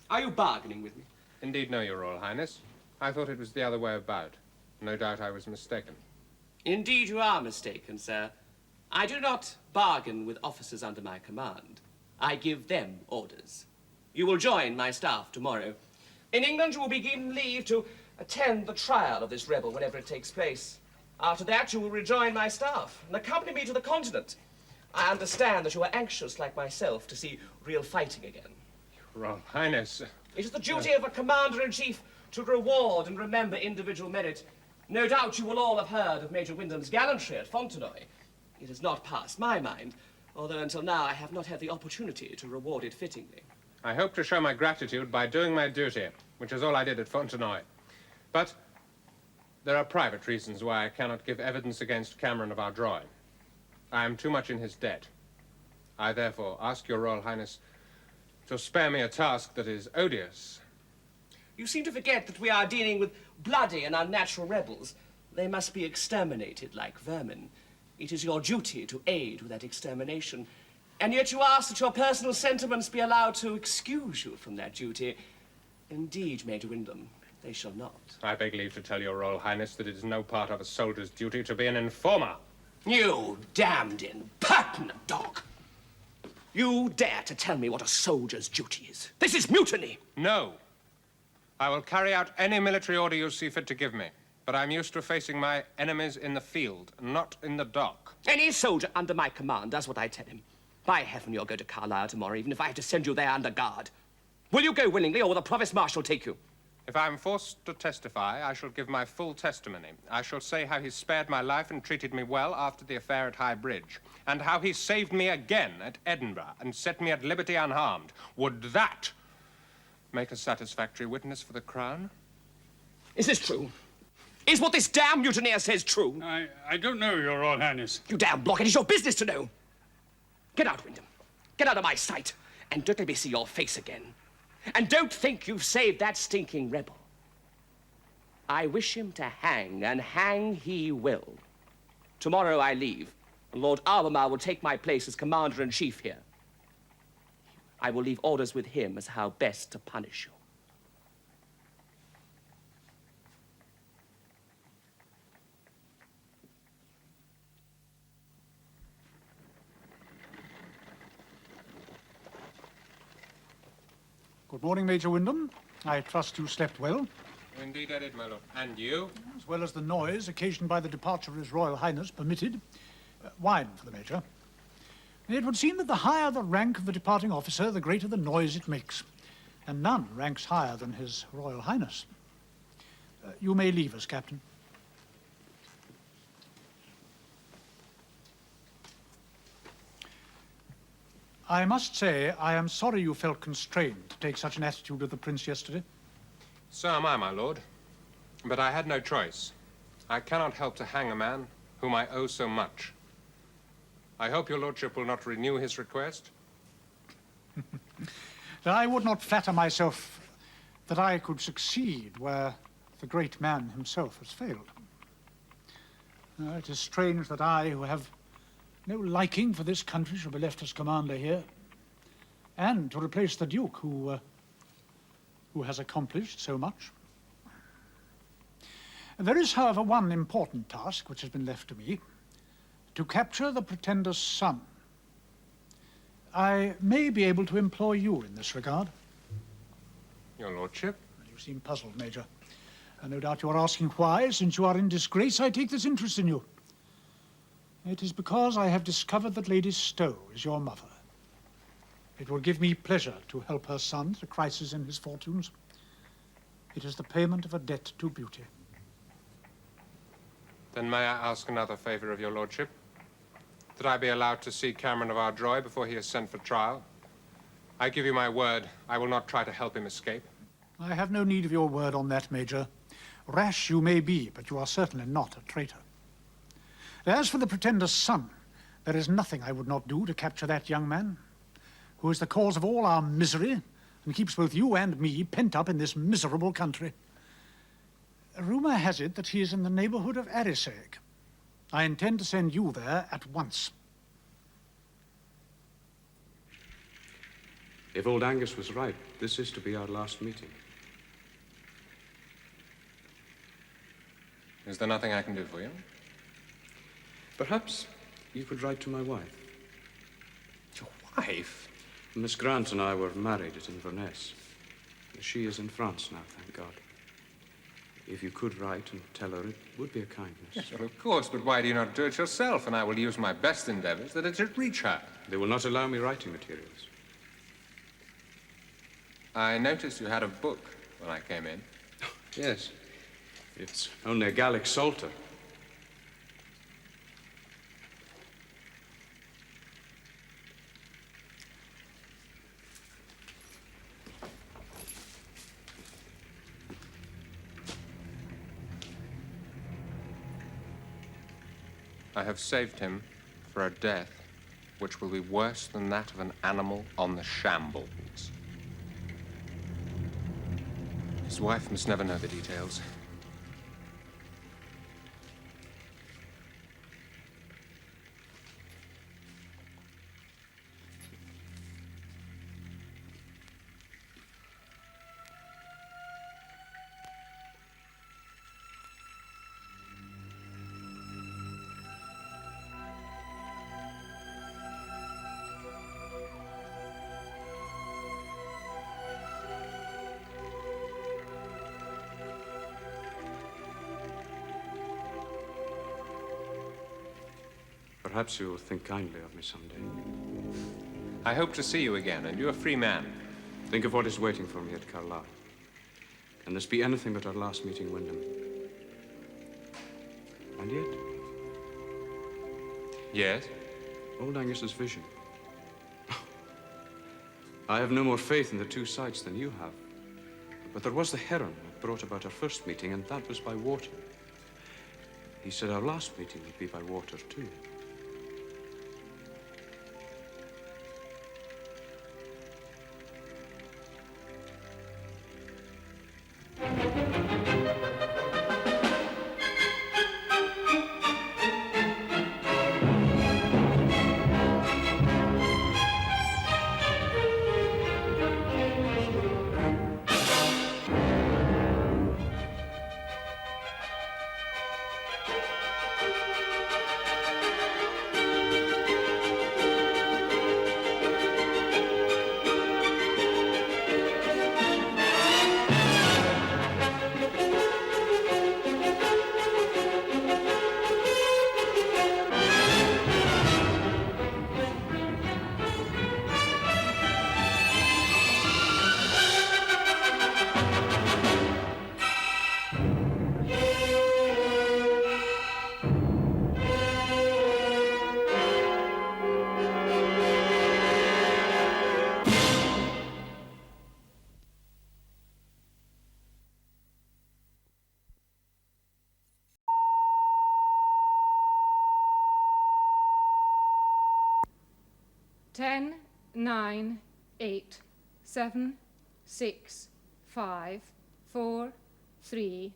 Are you bargaining with me? Indeed, no, Your Royal Highness. I thought it was the other way about. No doubt I was mistaken. Indeed, you are mistaken, sir. I do not bargain with officers under my command. I give them orders. You will join my staff tomorrow. In England, you will be given leave to attend the trial of this rebel whenever it takes place. After that, you will rejoin my staff and accompany me to the continent. I understand that you are anxious, like myself, to see real fighting again. Your Royal Highness... It is the duty of a commander-in-chief to reward and remember individual merit. No doubt you will all have heard of Major Wyndham's gallantry at Fontenoy. It has not passed my mind, although until now I have not had the opportunity to reward it fittingly. I hope to show my gratitude by doing my duty, which is all I did at Fontenoy. But there are private reasons why I cannot give evidence against Cameron of Ardroy. I am too much in his debt. I therefore ask Your Royal Highness to spare me a task that is odious. You seem to forget that we are dealing with bloody and unnatural rebels. They must be exterminated like vermin. It is your duty to aid with that extermination. And yet you ask that your personal sentiments be allowed to excuse you from that duty. Indeed, Major Wyndham, they shall not. I beg leave to tell Your Royal Highness that it is no part of a soldier's duty to be an informer. You damned impertinent dog! You dare to tell me what a soldier's duty is? This is mutiny! No. I will carry out any military order you see fit to give me. But I'm used to facing my enemies in the field, not in the dock. Any soldier under my command does what I tell him. By heaven, you'll go to Carlisle tomorrow, even if I have to send you there under guard. Will you go willingly, or will the Provost Marshal take you? If I'm forced to testify, I shall give my full testimony. I shall say how he spared my life and treated me well after the affair at High Bridge, and how he saved me again at Edinburgh and set me at liberty unharmed. Would that make a satisfactory witness for the Crown? Is this true? Is what this damn mutineer says true? I don't know, Your Royal Highness. You damn block, it is your business to know. Get out, Wyndham. Get out of my sight, and don't let me see your face again. And don't think you've saved that stinking rebel. I wish him to hang, and hang he will. Tomorrow I leave, and Lord Albemarle will take my place as Commander-in-Chief here. I will leave orders with him as how best to punish you. Good morning, Major Wyndham. I trust you slept well. Indeed I did, my lord. And you? As well as the noise occasioned by the departure of His Royal Highness permitted. Wine for the Major. It would seem that the higher the rank of the departing officer, the greater the noise it makes. And none ranks higher than His Royal Highness. You may leave us, Captain. I must say, I am sorry you felt constrained to take such an attitude of the Prince yesterday. So am I, my lord. But I had no choice. I cannot help to hang a man whom I owe so much. I hope your lordship will not renew his request. I would not flatter myself that I could succeed where the great man himself has failed. It is strange that I, who have no liking for this country, shall be left as commander here, and to replace the Duke, who has accomplished so much. There is, however, one important task which has been left to me, to capture the Pretender's son. I may be able to employ you in this regard. Your lordship? You seem puzzled, Major. No doubt you are asking why, since you are in disgrace, I take this interest in you. It is because I have discovered that Lady Stowe is your mother. It will give me pleasure to help her son at a crisis in his fortunes. It is the payment of a debt to beauty. Then may I ask another favor of your lordship? That I be allowed to see Cameron of Ardroy before he is sent for trial? I give you my word, I will not try to help him escape. I have no need of your word on that, Major. Rash you may be, but you are certainly not a traitor. As for the Pretender's son, there is nothing I would not do to capture that young man, who is the cause of all our misery and keeps both you and me pent up in this miserable country. Rumor has it that he is in the neighborhood of Arisaig. I intend to send you there at once. If old Angus was right, this is to be our last meeting. Is there nothing I can do for you? Perhaps you could write to my wife. Your wife? Miss Grant and I were married at Inverness. She is in France now, thank God. If you could write and tell her, it would be a kindness. Yes, well, of course, but why do you not do it yourself, and I will use my best endeavors that it should reach her? They will not allow me writing materials. I noticed you had a book when I came in. Yes. It's only a Gallic Psalter. I have saved him for a death which will be worse than that of an animal on the shambles. His wife must never know the details. Perhaps you will think kindly of me someday. I hope to see you again, and you're a free man. Think of what is waiting for me at Carlisle. Can this be anything but our last meeting, Wyndham? And yet... Yes? Old Angus's vision. I have no more faith in the two sides than you have. But there was the Heron that brought about our first meeting, and that was by water. He said our last meeting would be by water, too. Ten, 9, 8, 7, 6, 5, 4, 3.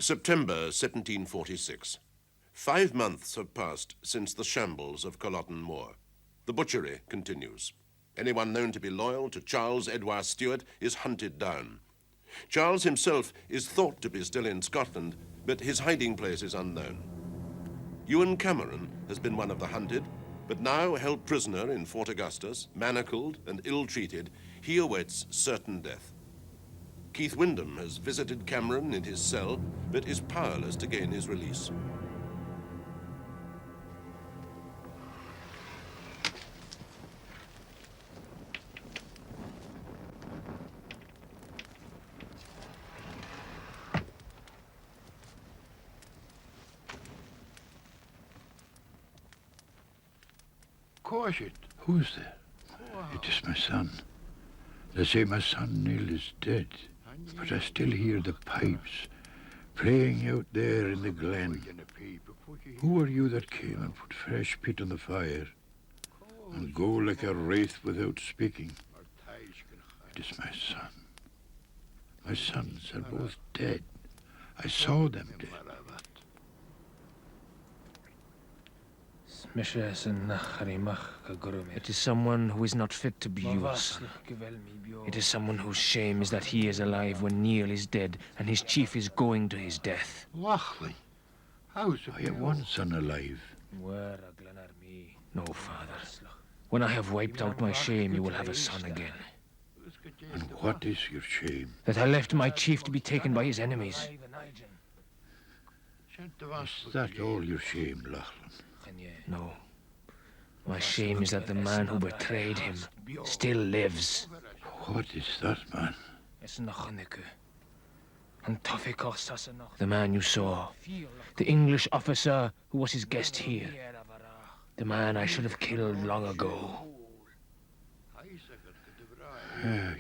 September 1746. 5 months have passed since the shambles of Culloden Moor. The butchery continues. Anyone known to be loyal to Charles Edward Stuart is hunted down. Charles himself is thought to be still in Scotland, but his hiding place is unknown. Ewan Cameron has been one of the hunted, but now held prisoner in Fort Augustus, manacled and ill-treated, he awaits certain death. Keith Wyndham has visited Cameron in his cell, but is powerless to gain his release. Courgette, who's there? It is my son. They say my son Neil is dead, but I still hear the pipes playing out there in the glen. Who are you that came and put fresh peat on the fire and go like a wraith without speaking? It is my son. My sons are both dead. I saw them dead. It is someone who is not fit to be your son. It is someone whose shame is that he is alive when Neil is dead and his chief is going to his death. Lachlan, how's it? I have one son alive. No, father. When I have wiped out my shame, you will have a son again. And what is your shame? That I left my chief to be taken by his enemies. Is that all your shame, Lachlan? No. My shame is that the man who betrayed him still lives. What is that man? The man you saw. The English officer who was his guest here. The man I should have killed long ago.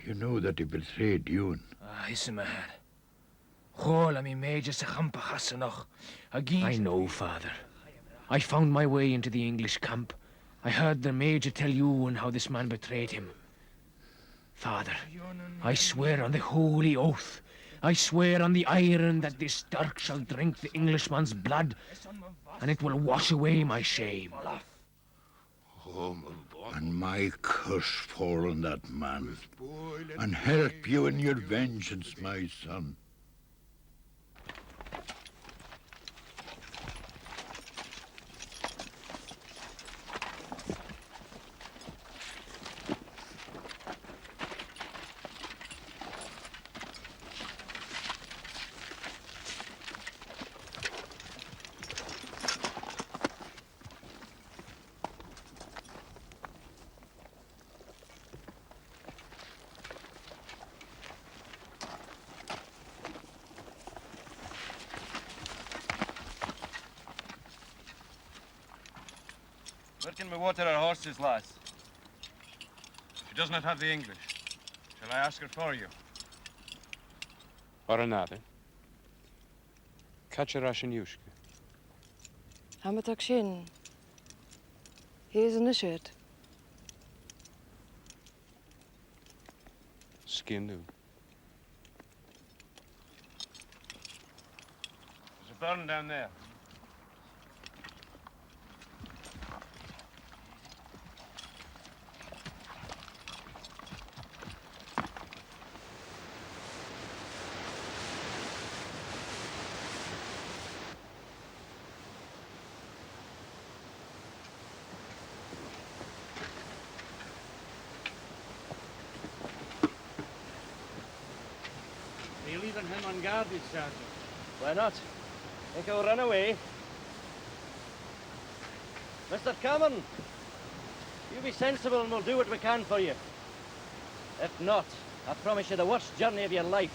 You know that he betrayed Ewan. I know, father. I found my way into the English camp. I heard the major tell Ewan how this man betrayed him. Father, I swear on the holy oath, I swear on the iron that this Dirk shall drink the Englishman's blood, and it will wash away my shame. And my curse fall on that man, and help you in your vengeance, my son. Where can we water our horses, lass? She does not have the English. Shall I ask her for you? Or another. Kacharashinyushka. Hamatakshin. He is in the shirt. Skinu. There's a burn down there. Are you leaving him unguarded, Sergeant? Why not? Think he'll run away? Mr. Cameron, you be sensible and we'll do what we can for you. If not, I promise you the worst journey of your life.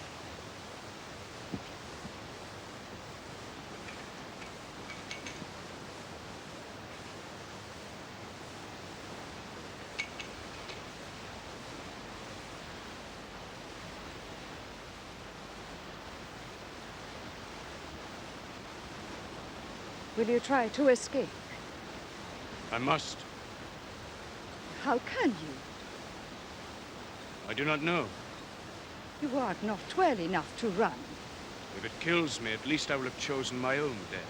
Will you try to escape? I must. How can you? I do not know. You are not well enough to run. If it kills me, at least I will have chosen my own death.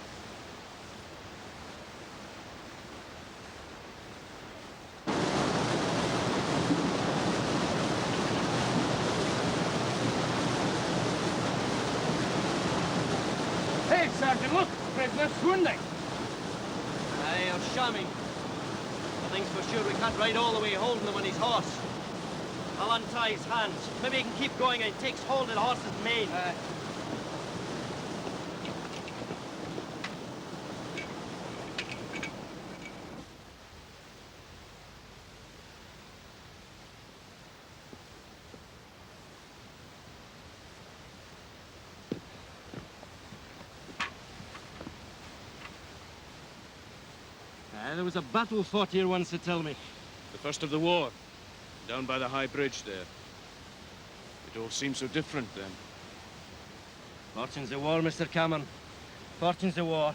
Hey, Sergeant, look! Prisoner swooning! Aye, you're shamming. The thing's for sure we can't ride all the way holding him on his horse. I'll untie his hands. Maybe he can keep going and he takes hold of the horse's mane. There was a battle fought here once, they tell me. The first of the war, down by the high bridge there. It all seems so different then. Fortune's the war, Mr. Cameron. Fortune's the war.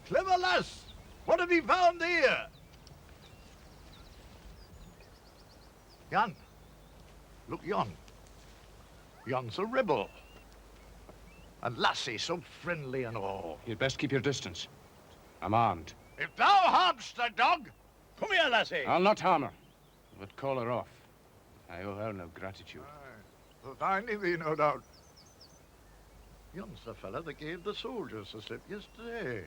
Clever lass! What have you found here? Yon. Look yon. Yon's a rebel. And lassie so friendly and all. You'd best keep your distance. I'm armed. If thou harmst the dog, come here, lassie. I'll not harm her, but call her off. I owe her no gratitude. For finding thee, no doubt. Yon's the fella that gave the soldiers the slip yesterday.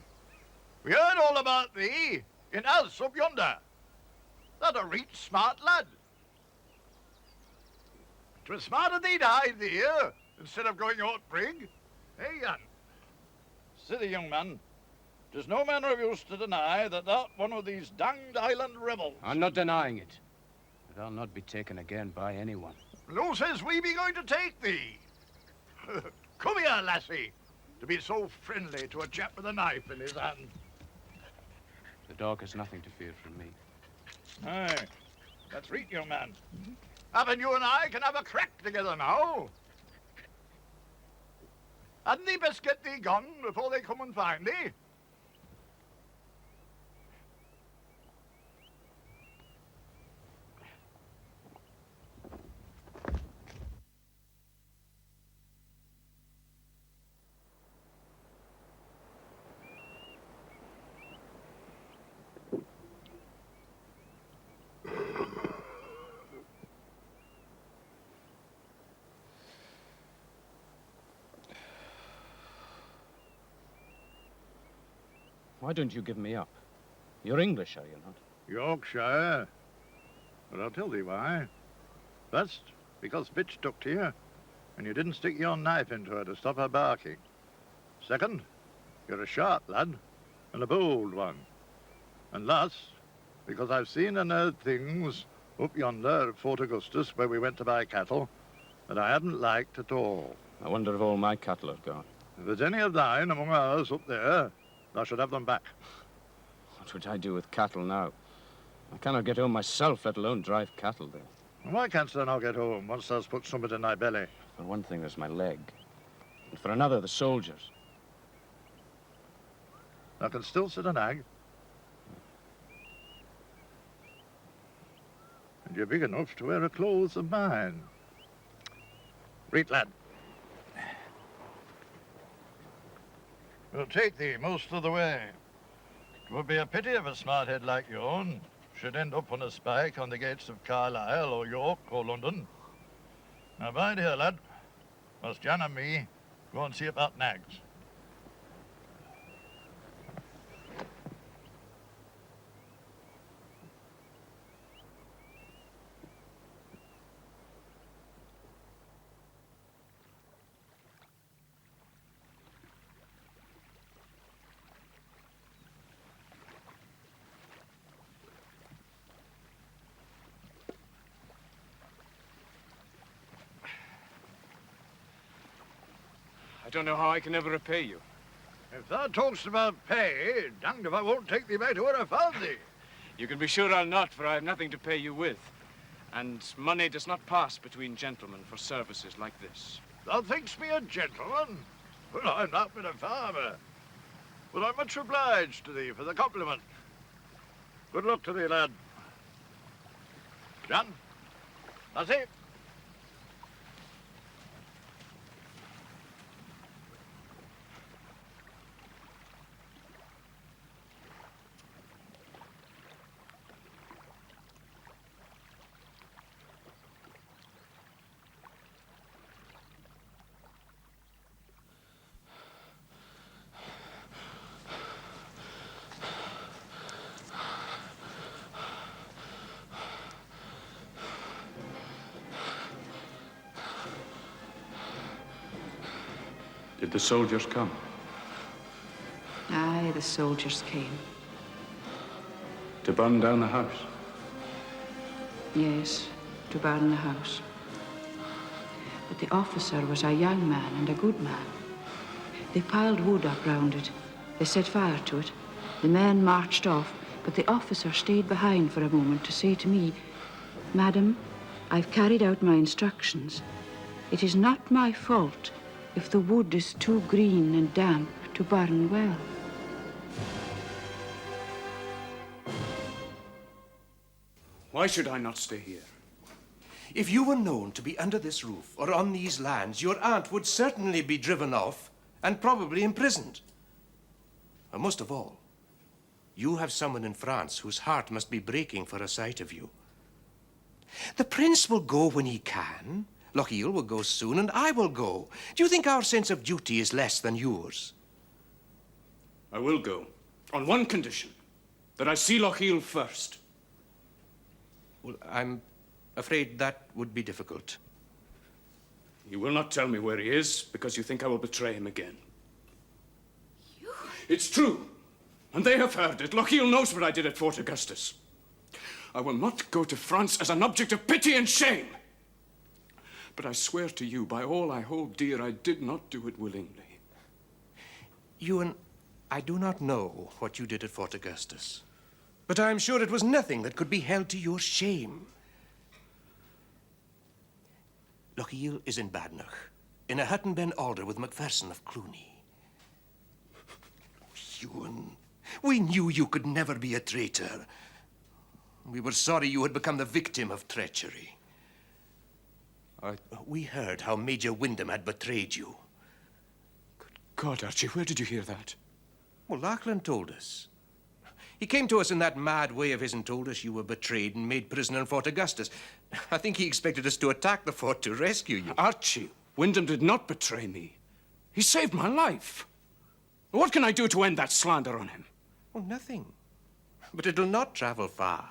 We heard all about thee in us up yonder. That a reet smart lad. 'Twas smart of thee to hide thee here instead of going out brig. Hey, Jan. See the young man. 'Tis no manner of use to deny that thou'rt one of these danged island rebels. I'm not denying it, but I'll not be taken again by anyone. Who says we be going to take thee? Come here, lassie, to be so friendly to a chap with a knife in his hand. The dog has nothing to fear from me. Aye, that's right, young man. Happen you and I can have a crack together now. Hadn't thee best get thee gone before they come and find thee? Why don't you give me up? You're English, are you not? Yorkshire. But I'll tell thee why. First, because bitch took to you, and you didn't stick your knife into her to stop her barking. Second, you're a sharp lad, and a bold one. And last, because I've seen and heard things up yonder at Fort Augustus, where we went to buy cattle, that I hadn't liked at all. I wonder if all my cattle are gone. If there's any of thine among ours up there, I should have them back. What would I do with cattle now? I cannot get home myself, let alone drive cattle there. Why canst thou not get home once thou's put something in thy belly? For one thing, there's my leg. And for another, the soldiers. I can still sit a nag. And you're big enough to wear a clothes of mine. Reet, lad. We'll take thee most of the way. It would be a pity if a smart head like yourn should end up on a spike on the gates of Carlisle or York or London. Now bide here, lad, whilst Jan and me go and see about nags. I don't know how I can ever repay you. If thou talkst about pay, danged if I won't take thee back to where I found thee. You can be sure I'll not, for I have nothing to pay you with. And money does not pass between gentlemen for services like this. Thou thinkst me a gentleman? Well, I'm not but a farmer. But I'm much obliged to thee for the compliment. Good luck to thee, lad. John, that's it. Did the soldiers come? Aye, the soldiers came. To burn down the house? Yes, to burn the house. But the officer was a young man and a good man. They piled wood up round it. They set fire to it. The men marched off, but the officer stayed behind for a moment to say to me, "Madam, I've carried out my instructions. It is not my fault if the wood is too green and damp to burn well." Why should I not stay here? If you were known to be under this roof or on these lands, your aunt would certainly be driven off and probably imprisoned. And most of all, you have someone in France whose heart must be breaking for a sight of you. The prince will go when he can. Lochiel will go soon, and I will go. Do you think our sense of duty is less than yours? I will go, on one condition, that I see Lochiel first. Well, I'm afraid that would be difficult. You will not tell me where he is, because you think I will betray him again. You? It's true, and they have heard it. Lochiel knows what I did at Fort Augustus. I will not go to France as an object of pity and shame. But I swear to you, by all I hold dear, I did not do it willingly. Ewan, I do not know what you did at Fort Augustus, but I am sure it was nothing that could be held to your shame. Lochiel is in Badenoch, in a hut in Ben Alder with Macpherson of Cluny. Ewan, we knew you could never be a traitor. We were sorry you had become the victim of treachery. We heard how Major Wyndham had betrayed you. Good God, Archie, where did you hear that? Well, Lachlan told us. He came to us in that mad way of his and told us you were betrayed and made prisoner in Fort Augustus. I think he expected us to attack the fort to rescue you. Archie, Wyndham did not betray me. He saved my life. What can I do to end that slander on him? Oh, nothing. But it'll not travel far,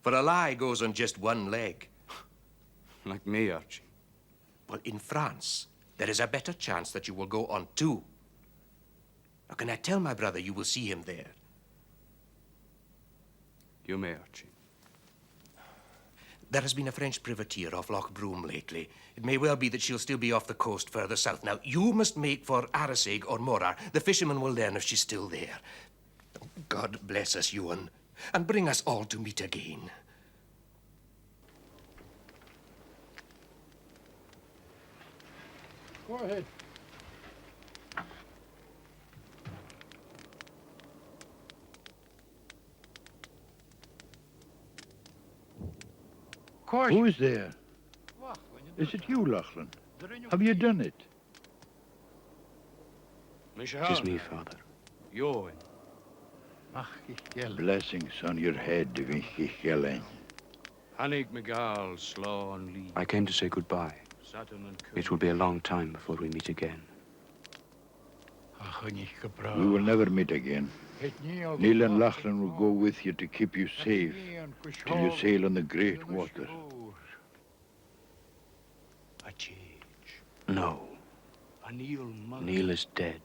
for a lie goes on just one leg. Like me, Archie. Well, in France, there is a better chance that you will go on two. Now, can I tell my brother you will see him there? You may, Archie. There has been a French privateer off Loch Broom lately. It may well be that she'll still be off the coast further south. Now, you must make for Arisaig or Morar. The fishermen will learn if she's still there. God bless us, Ewan, and bring us all to meet again. Go ahead. Who's there? Is it you, Lachlan? Have you done it? It is me, Father. Ewan. Blessings on your head, Vinchichelin. Hanig Megal, Slán Lee. I came to say goodbye. It will be a long time before we meet again. We will never meet again. Neil and Lachlan will go with you to keep you safe till you sail on the great water. No. Neil is dead.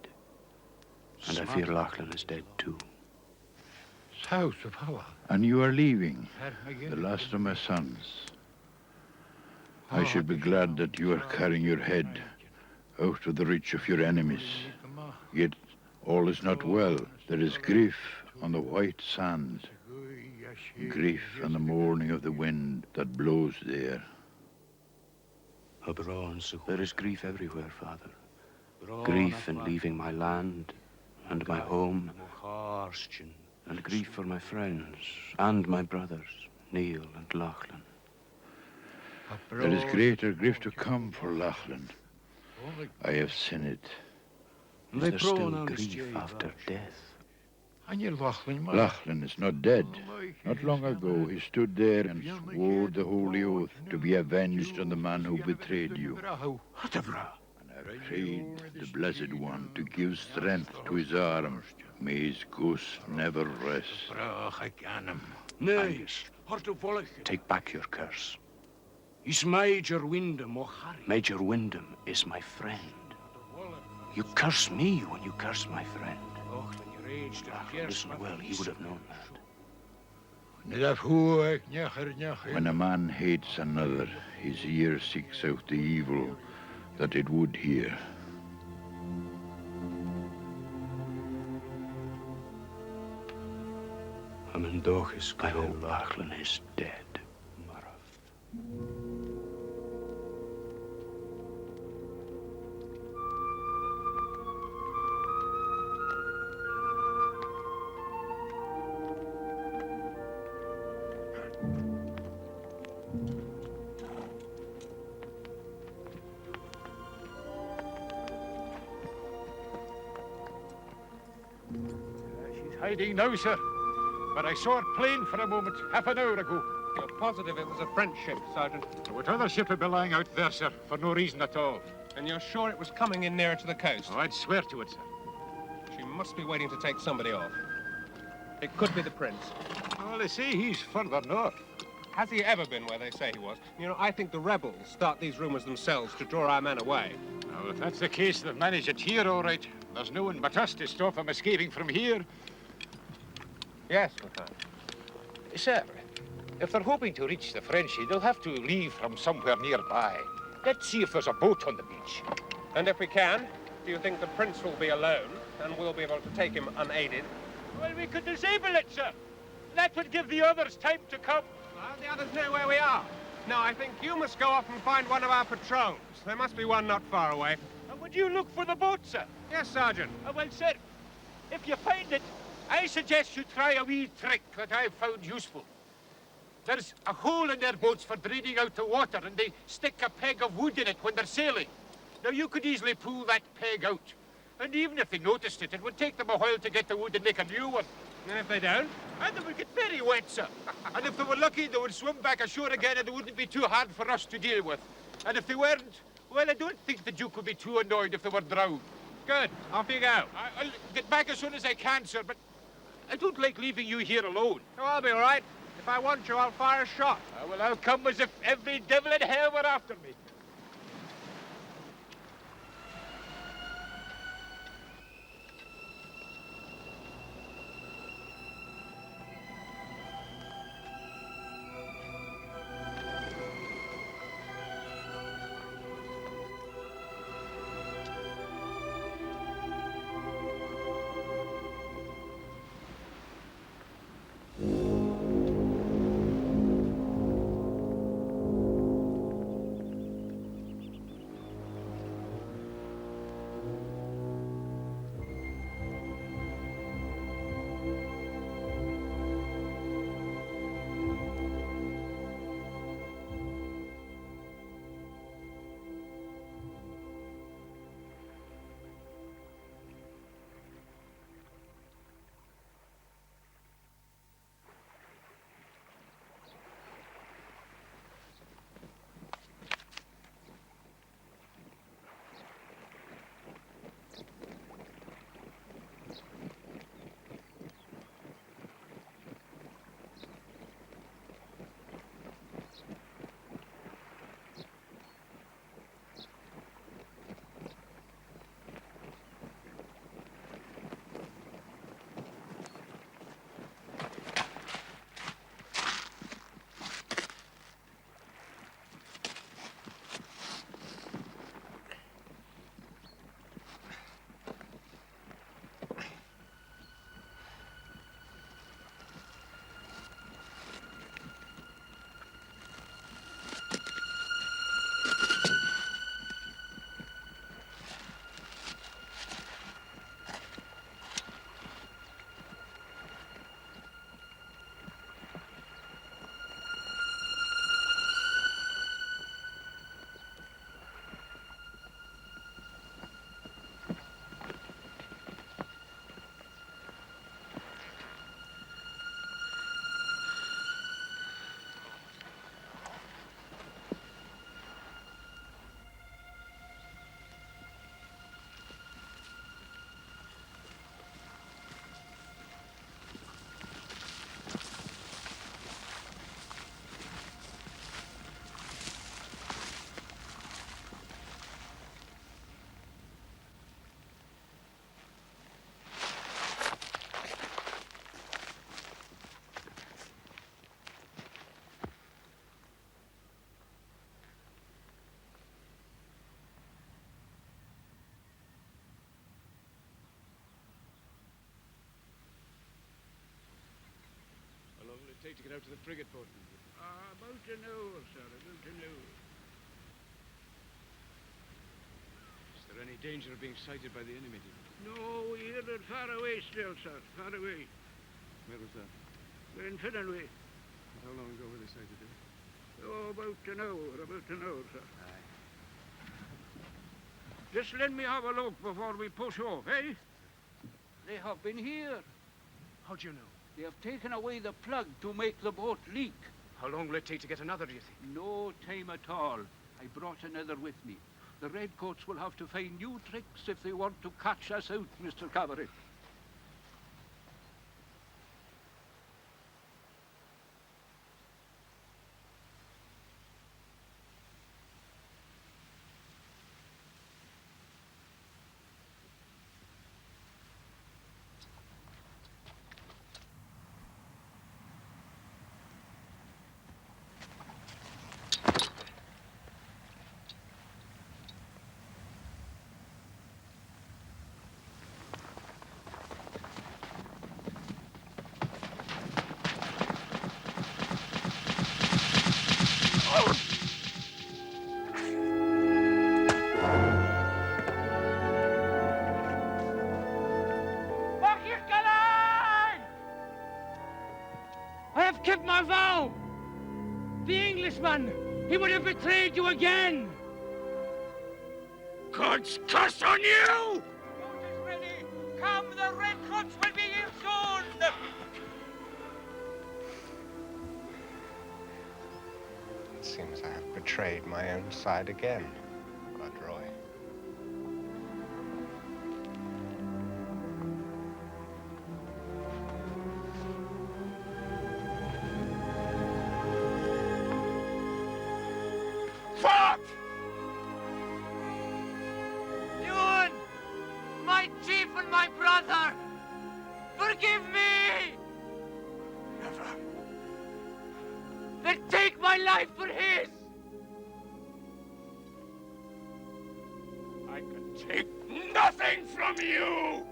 And I fear Lachlan is dead too. And you are leaving, the last of my sons. I should be glad that you are carrying your head out of the reach of your enemies. Yet all is not well. There is grief on the white sand, grief and the mourning of the wind that blows there. There is grief everywhere, Father. Grief in leaving my land and my home, and grief for my friends and my brothers, Neil and Lachlan. There is greater grief to come for Lachlan. I have seen it. Is there still grief after death? Lachlan is not dead. Not long ago, he stood there and swore the holy oath to be avenged on the man who betrayed you. And I prayed the Blessed One to give strength to his arm. May his ghost never rest. Take back your curse. Major Wyndham is my friend. You curse me when you curse my friend. Listen well, he would have known that. When a man hates another, his ear seeks out the evil that it would hear. I hope Lachlan is dead. hiding now, sir. But I saw it plain for a moment, half an hour ago. You're positive it was a French ship, Sergeant? What other ship would be lying out there, sir, for no reason at all? And you're sure it was coming in nearer to the coast? Oh, I'd swear to it, sir. She must be waiting to take somebody off. It could be the Prince. Well, they say he's further north. Has he ever been where they say he was? You know, I think the rebels start these rumors themselves to draw our men away. Well, if that's the case, they've managed it here all right. There's no one but us to stop them escaping from here. Yes, Lieutenant. Sir, if they're hoping to reach the Frenchie, they'll have to leave from somewhere nearby. Let's see if there's a boat on the beach. And if we can, do you think the Prince will be alone and we'll be able to take him unaided? Well, we could disable it, sir. That would give the others time to come. Well, the others know where we are. No, I think you must go off and find one of our patrols. There must be one not far away. And would you look for the boat, sir? Yes, Sergeant. Well, sir, if you find it, I suggest you try a wee trick that I've found useful. There's a hole in their boats for draining out the water, and they stick a peg of wood in it when they're sailing. Now, you could easily pull that peg out. And even if they noticed it, it would take them a while to get the wood and make a new one. And if they don't? And they would get very wet, sir. And if they were lucky, they would swim back ashore again and it wouldn't be too hard for us to deal with. And if they weren't, well, I don't think the Duke would be too annoyed if they were drowned. Good. Off you go. I'll get back as soon as I can, sir, but I don't like leaving you here alone. Oh, I'll be all right. If I want you, I'll fire a shot. Well, I'll come as if every devil in hell were after me. Take to get out to the frigate port? About an hour, sir, about an hour. Is there any danger of being sighted by the enemy? No, we hear it far away still, sir, far away. Where was that? We're in Finlanway. How long ago were they sighted there? Oh, about an hour, sir. Aye. Just let me have a look before we push off, eh? They have been here. How do you know? They have taken away the plug to make the boat leak. How long will it take to get another, do you think? No time at all. I brought another with me. The redcoats will have to find new tricks if they want to catch us out, Mr. Cameron. I have kept my vow. The Englishman, he would have betrayed you again. God's curse on you! Boat is ready. Come, the redcoats will be here soon. It seems I have betrayed my own side again, Godroy. Fuck! Ewan! My chief and my brother! Forgive me! Never. Then take my life for his! I can take nothing from you!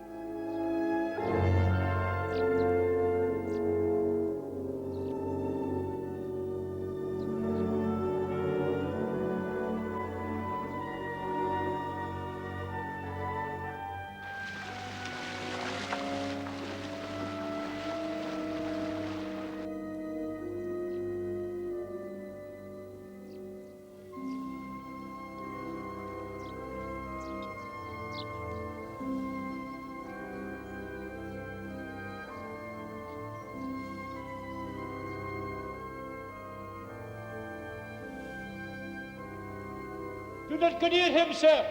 Do not go near him, sir.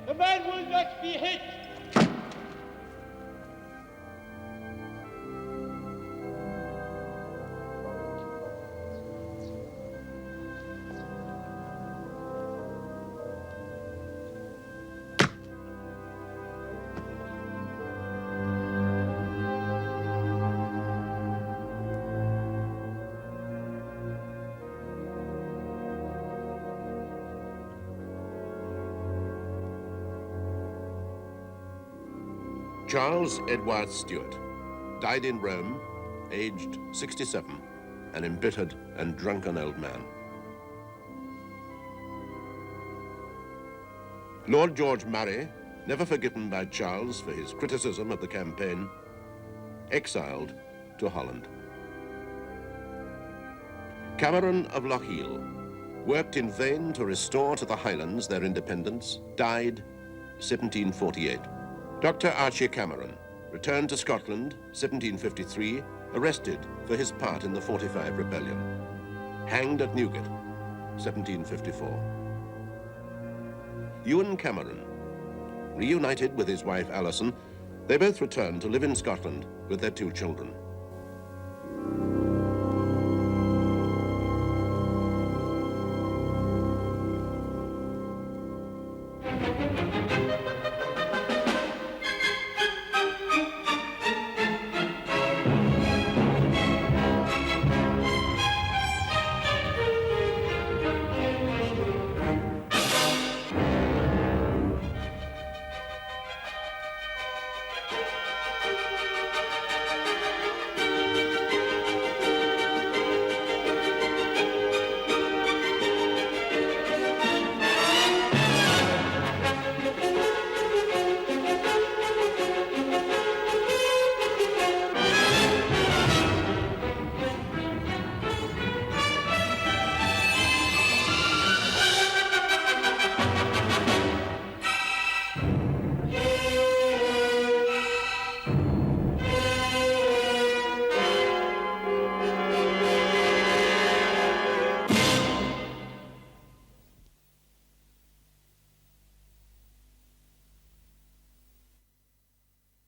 The man will not be hit. Charles Edward Stuart died in Rome, aged 67, an embittered and drunken old man. Lord George Murray, never forgiven by Charles for his criticism of the campaign, exiled to Holland. Cameron of Lochiel worked in vain to restore to the Highlands their independence, died 1748. Dr. Archie Cameron returned to Scotland, 1753, arrested for his part in the 45 rebellion. Hanged at Newgate, 1754. Ewan Cameron, reunited with his wife Alison, they both returned to live in Scotland with their 2 children.